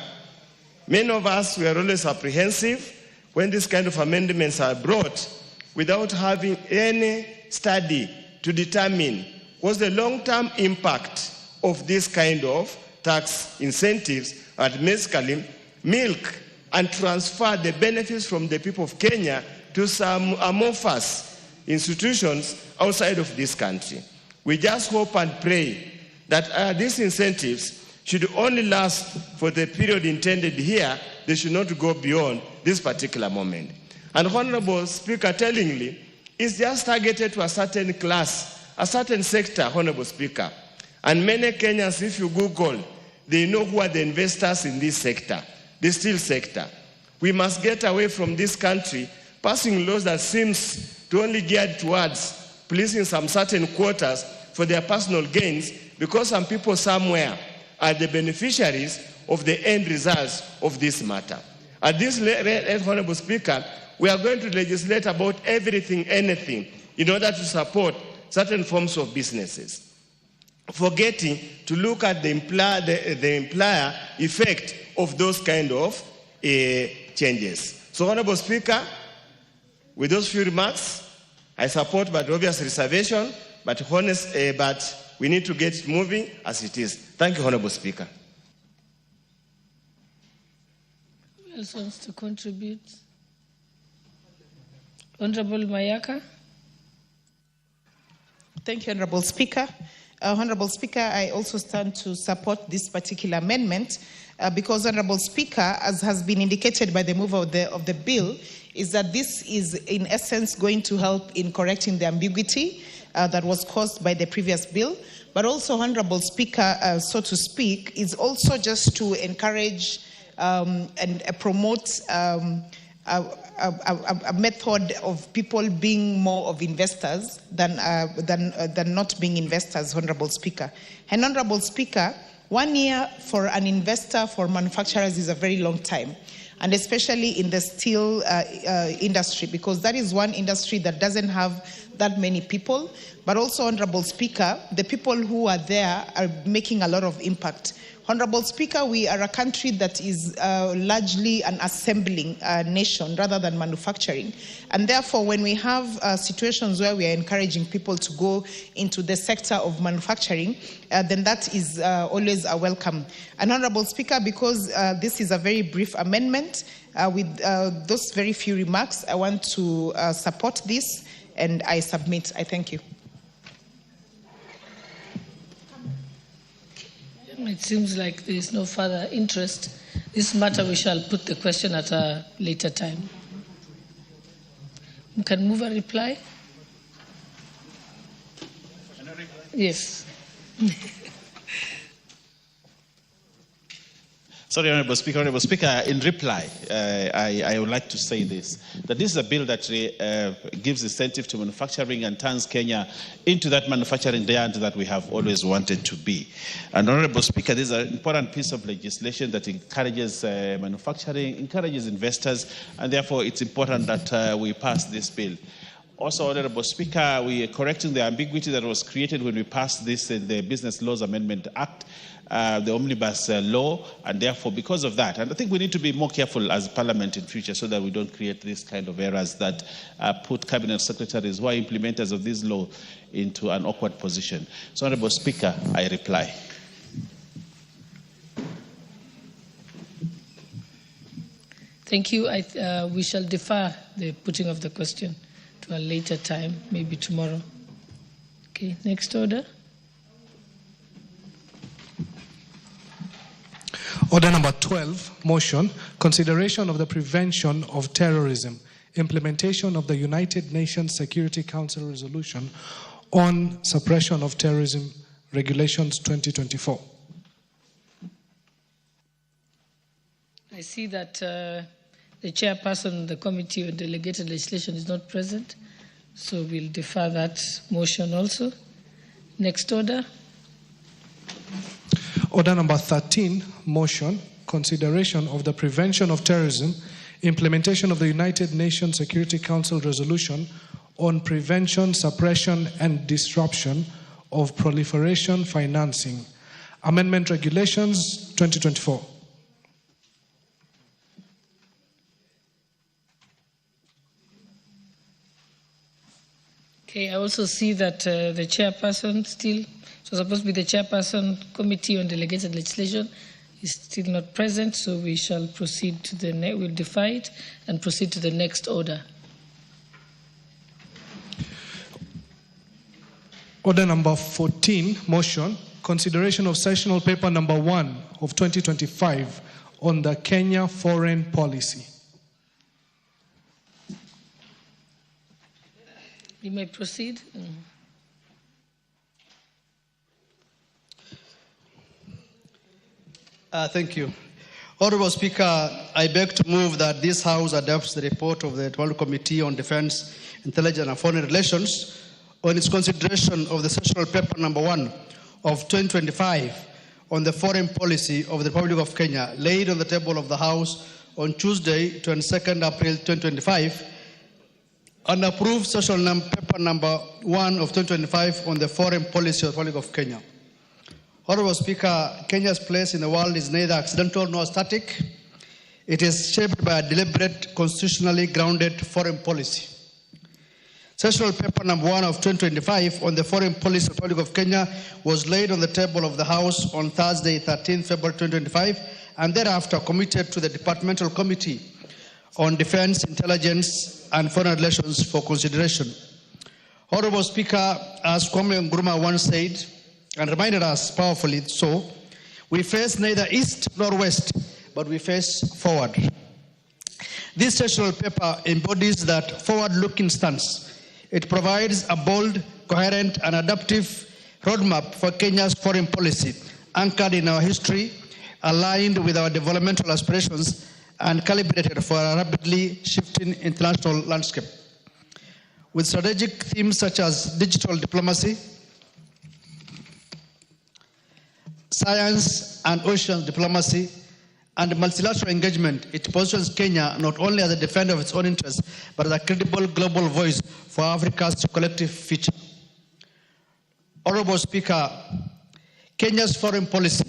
[SPEAKER 5] many of us were always apprehensive when this kind of amendments are brought without having any study to determine what's the long-term impact of this kind of tax incentives at basically milk and transfer the benefits from the people of Kenya to some amorphous institutions outside of this country. We just hope and pray that these incentives should only last for the period intended here. They should not go beyond this particular moment. And Honorable Speaker, tellingly, it's just targeted to a certain class, a certain sector, Honorable Speaker. And many Kenyans, if you Google, they know who are the investors in this sector, the steel sector. We must get away from this country passing laws that seems to only geared towards pleasing some certain quotas for their personal gains, because some people somewhere are the beneficiaries of the end results of this matter. At this Honorable Speaker, we are going to legislate about everything, anything, in order to support certain forms of businesses, forgetting to look at the employer effect of those kind of changes. So, Honorable Speaker, with those few remarks, I support but obvious reservation, but we need to get it moving as it is. Thank you, Honorable Speaker.
[SPEAKER 3] Who else wants to contribute? Honorable Mayaka.
[SPEAKER 6] Thank you, Honorable Speaker. Honorable Speaker, I also stand to support this particular amendment because, Honorable Speaker, as has been indicated by the mover of the bill, is that this is in essence going to help in correcting the ambiguity that was caused by the previous bill. But also, Honorable Speaker, so to speak, is also just to encourage and promote a method of people being more of investors than not being investors, Honorable Speaker. And Honorable Speaker, 1 year for an investor, for manufacturers, is a very long time, and especially in the steel industry, because that is one industry that doesn't have that many people. But also, Honorable Speaker, the people who are there are making a lot of impact. Honorable Speaker, we are a country that is largely an assembling nation rather than manufacturing. And therefore, when we have situations where we are encouraging people to go into the sector of manufacturing, then that is always a welcome. And Honorable Speaker, because this is a very brief amendment, with those very few remarks, I want to support this, and I submit. I thank you.
[SPEAKER 3] It seems like there is no further interest. This matter, we shall put the question at a later time. You can move a reply?
[SPEAKER 4] Sorry, Honorable Speaker, in reply, I would like to say this, that this is a bill that gives incentive to manufacturing and turns Kenya into that manufacturing giant that we have always wanted to be. And Honorable Speaker, this is an important piece of legislation that encourages manufacturing, encourages investors, and therefore it's important that we pass this bill. Also, Honorable Speaker, we are correcting the ambiguity that was created when we passed this in the Business Laws Amendment Act, the Omnibus Law, and therefore because of that, and I think we need to be more careful as Parliament in future so that we don't create this kind of errors that put Cabinet Secretaries who are implementers of this law into an awkward position. So, Honorable Speaker, I reply.
[SPEAKER 3] Thank you. We shall defer the putting of the question to a later time, maybe tomorrow. Okay, next order.
[SPEAKER 8] Order number 12, motion, consideration of the prevention of terrorism, implementation of the United Nations Security Council resolution on suppression of terrorism regulations 2024.
[SPEAKER 3] I see that the chairperson of the Committee on Delegated Legislation is not present, so we'll defer that motion also. Next order.
[SPEAKER 8] Order number 13, motion, consideration of the prevention of terrorism, implementation of the United Nations Security Council resolution on prevention, suppression, and disruption of proliferation financing, amendment regulations 2024.
[SPEAKER 3] Okay, I also see that the chairperson still, so supposed to be the chairperson, Committee on Delegated Legislation, is still not present, so we shall proceed to the next, we'll defer it and proceed to the next order.
[SPEAKER 8] Order number 14, motion, consideration of sessional paper number 1 of 2025 on the Kenya foreign policy.
[SPEAKER 3] You may proceed.
[SPEAKER 13] Thank you. Honorable Speaker, I beg to move that this House adopts the report of the Devolution Committee on Defense, Intelligence and Foreign Relations on its consideration of the sessional paper number 1 of 2025 on the foreign policy of the Republic of Kenya, laid on the table of the House on Tuesday, 22nd April 2025, and approved sessional paper number 1 of 2025 on the foreign policy of the Republic of Kenya. Honorable Speaker, Kenya's place in the world is neither accidental nor static. It is shaped by a deliberate, constitutionally grounded foreign policy. Sessional paper number 1 of 2025 on the foreign policy of the Republic of Kenya was laid on the table of the House on Thursday, 13 February 2025, and thereafter committed to the Departmental Committee on Defense, Intelligence and Foreign Relations for consideration. Honorable Speaker, as Kwame Nkrumah once said, and reminded us powerfully so, we face neither east nor west, but we face forward. This sessional paper embodies that forward-looking stance. It provides a bold, coherent, and adaptive roadmap for Kenya's foreign policy, anchored in our history, aligned with our developmental aspirations, and calibrated for a rapidly shifting international landscape. With strategic themes such as digital diplomacy, science and ocean diplomacy, and multilateral engagement, it positions Kenya not only as a defender of its own interests, but as a credible global voice for Africa's collective future. Honorable Speaker, Kenya's foreign policy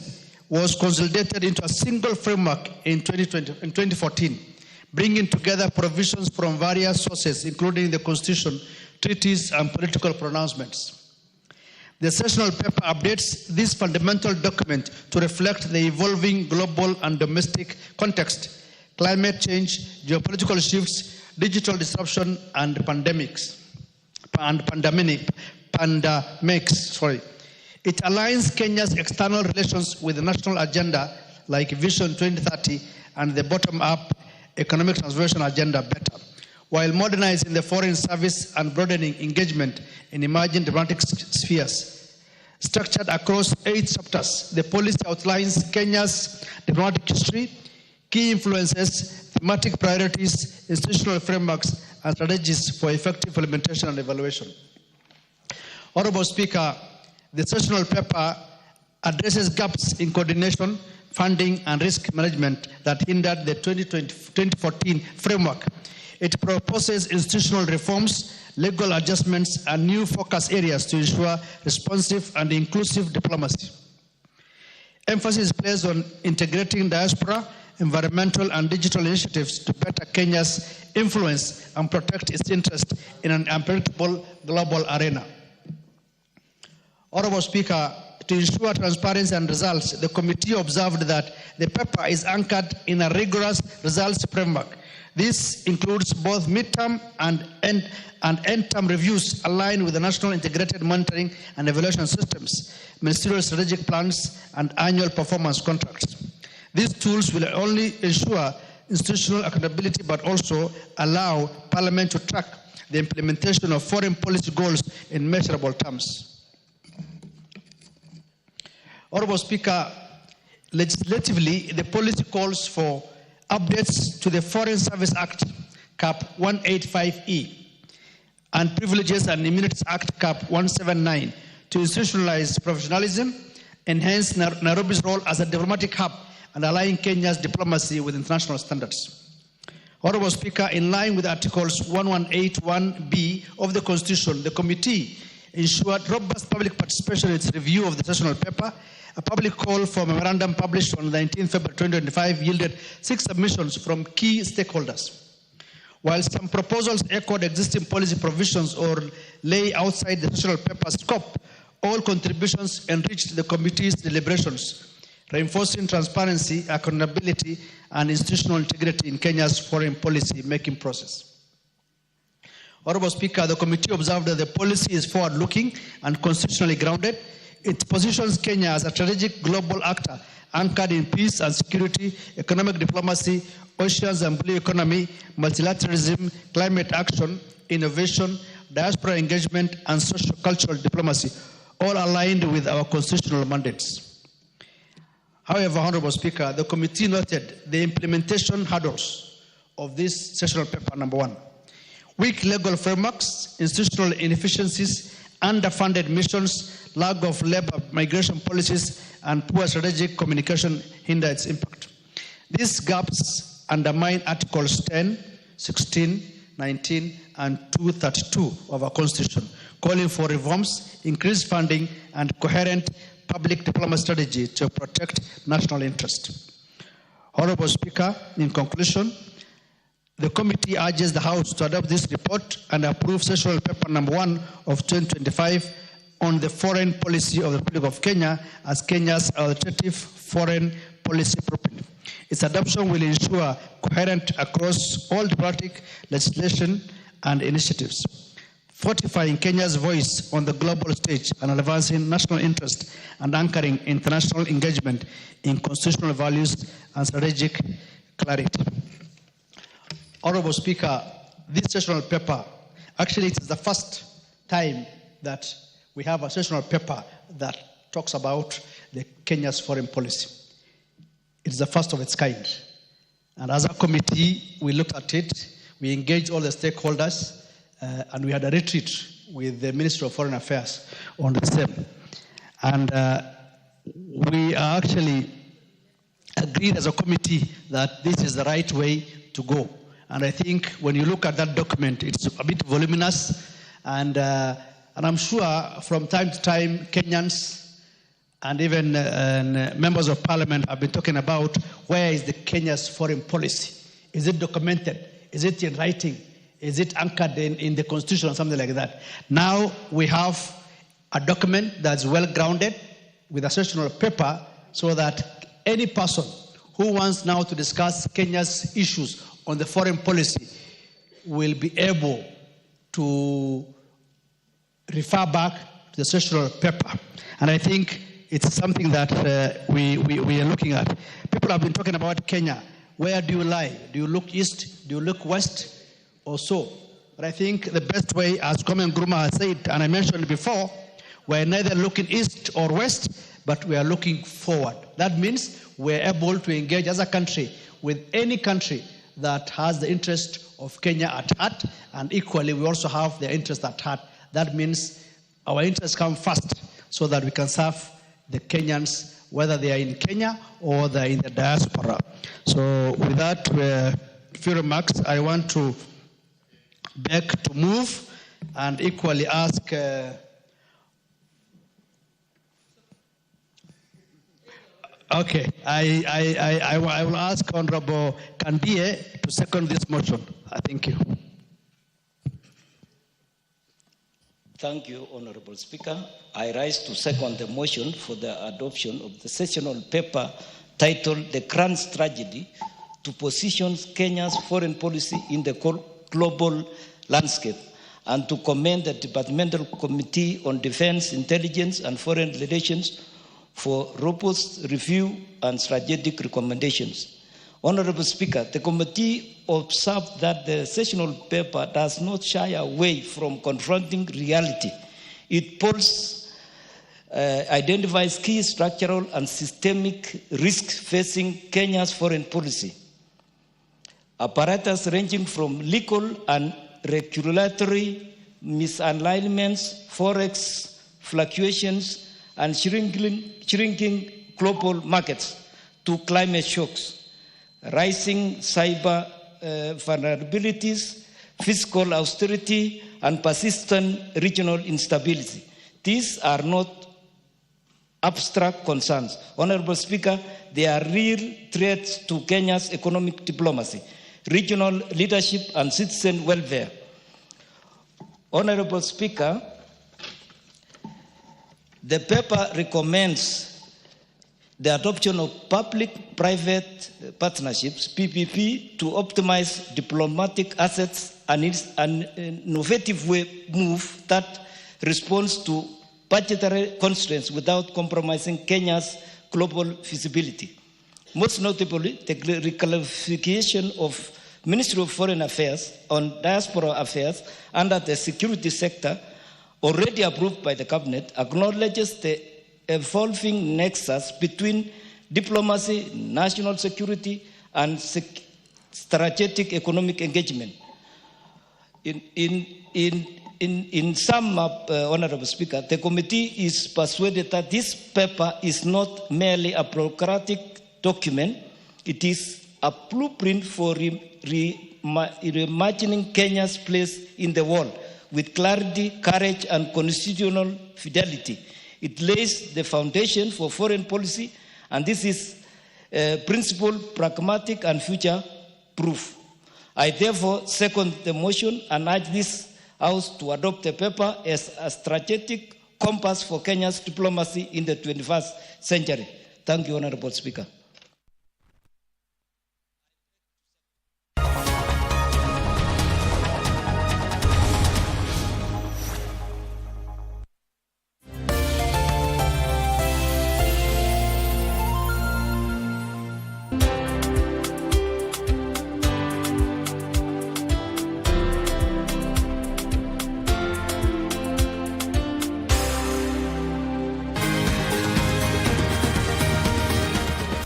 [SPEAKER 13] was consolidated into a single framework in 2014, bringing together provisions from various sources, including the Constitution, treaties, and political pronouncements. The sessional paper updates this fundamental document to reflect the evolving global and domestic context, climate change, geopolitical shifts, digital disruption, and pandemics. It aligns Kenya's external relations with the national agenda like Vision 2030 and the bottom-up economic transformation agenda better, while modernizing the foreign service and broadening engagement in emerging diplomatic spheres. Structured across 8 chapters, the policy outlines Kenya's diplomatic history, key influences, thematic priorities, institutional frameworks, and strategies for effective implementation and evaluation. Honorable Speaker, the sessional paper addresses gaps in coordination, funding, and risk management that hindered the 2014 framework. It proposes institutional reforms, legal adjustments, and new focus areas to ensure responsive and inclusive diplomacy. Emphasis is placed on integrating diaspora, environmental, and digital initiatives to better Kenya's influence and protect its interest in an unpredictable global arena. Honorable Speaker, to ensure transparency and results, the committee observed that the paper is anchored in a rigorous results framework. This includes both midterm and end-term reviews aligned with the National Integrated Monitoring and Evaluation Systems, ministerial strategic plans, and annual performance contracts. These tools will not only ensure institutional accountability but also allow Parliament to track the implementation of foreign policy goals in measurable terms. Honorable Speaker, legislatively, the policy calls for updates to the Foreign Service Act, Cap 185E, and Privileges and Immunities Act, Cap 179, to institutionalize professionalism, enhance Nairobi's role as a diplomatic hub, and align Kenya's diplomacy with international standards. Honorable Speaker, in line with Articles 1181B of the Constitution, the committee ensured robust public participation in its review of the sessional paper. A public call for a memorandum published on 19 February 2025 yielded 6 submissions from key stakeholders. While some proposals echoed existing policy provisions or lay outside the sessional paper's scope, all contributions enriched the committee's deliberations, reinforcing transparency, accountability, and institutional integrity in Kenya's foreign policy making process. Honorable Speaker, the committee observed that the policy is forward-looking and constitutionally grounded. It positions Kenya as a strategic global actor anchored in peace and security, economic diplomacy, oceans and blue economy, multilateralism, climate action, innovation, diaspora engagement, and socio-cultural diplomacy, all aligned with our constitutional mandates. However, Honorable Speaker, the committee noted the implementation hurdles of this sessional paper, number 1. Weak legal frameworks, institutional inefficiencies, underfunded missions, lack of labor migration policies, and poor strategic communication hinder its impact. These gaps undermine Articles 10, 16, 19, and 232 of our Constitution, calling for reforms, increased funding, and coherent public diplomacy strategy to protect national interest. Honorable Speaker, in conclusion, the committee urges the House to adopt this report and approve sessional paper number 1 of 2025 on the foreign policy of the Republic of Kenya as Kenya's alternative foreign policy blueprint. Its adoption will ensure coherence across all diplomatic legislation and initiatives, fortifying Kenya's voice on the global stage and advancing national interest and anchoring international engagement in constitutional values and strategic clarity. Honorable Speaker, this sessional paper, actually it is the first time that we have a sessional paper that talks about the Kenya's foreign policy. It's the first of its kind. And as a committee, we looked at it, we engaged all the stakeholders, and we had a retreat with the Ministry of Foreign Affairs on the same. And we are actually agreed as a committee that this is the right way to go. And I think when you look at that document, it's a bit voluminous, and I'm sure from time to time, Kenyans and even members of parliament have been talking about where is the Kenya's foreign policy? Is it documented? Is it in writing? Is it anchored in the constitution or something like that? Now we have a document that's well grounded with a sessional paper so that any person who wants now to discuss Kenya's issues on the foreign policy will be able to refer back to the sessional paper. And I think it's something that we are looking at. People have been talking about Kenya. Where do you lie? Do you look east? Do you look west? Or so? But I think the best way, as Komen Nkrumah has said, and I mentioned before, We're neither looking east or west, but we are looking forward. That means we're able to engage as a country with any country that has the interest of Kenya at heart, and equally we also have their interest at heart. That means our interests come first so that we can serve the Kenyans, whether they are in Kenya or they're in the diaspora. So with that few remarks, I want to beg to move and equally ask okay, I will ask Honorable Kandie to second this motion. Thank you.
[SPEAKER 14] Thank you, Honorable Speaker. I rise to second the motion for the adoption of the sessional paper titled The Grand Strategy to Position Kenya's Foreign Policy in the Global Landscape, and to commend the Departmental Committee on Defense, Intelligence and Foreign Relations for robust review and strategic recommendations. Honorable Speaker, the committee observed that the sessional paper does not shy away from confronting reality. It identifies key structural and systemic risks facing Kenya's foreign policy. Apparatus ranging from legal and regulatory misalignments, forex fluctuations, and shrinking global markets to climate shocks, rising cyber vulnerabilities, fiscal austerity, and persistent regional instability. These are not abstract concerns. Honorable Speaker, they are real threats to Kenya's economic diplomacy, regional leadership, and citizen welfare. Honorable Speaker, the paper recommends the adoption of public-private partnerships, PPP, to optimize diplomatic assets, and it's an innovative move that responds to budgetary constraints without compromising Kenya's global visibility. Most notably, the reclassification of Ministry of Foreign Affairs on diaspora affairs under the security sector, already approved by the cabinet, acknowledges the evolving nexus between diplomacy, national security, and strategic economic engagement. In sum, Honorable Speaker, the committee is persuaded that this paper is not merely a bureaucratic document. It is a blueprint for reimagining Kenya's place in the world with clarity, courage, and constitutional fidelity. It lays the foundation for foreign policy, and this is principled, pragmatic, and future-proof. I therefore second the motion and urge this House to adopt the paper as a strategic compass for Kenya's diplomacy in the 21st century. Thank you, Honorable Speaker.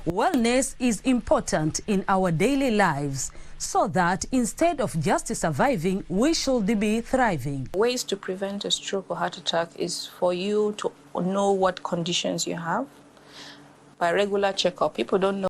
[SPEAKER 19] Wellness is important in our daily lives so that instead of just surviving, we should be thriving.
[SPEAKER 21] Ways to prevent a stroke or heart attack is for you to know what conditions you have by regular checkup. People don't know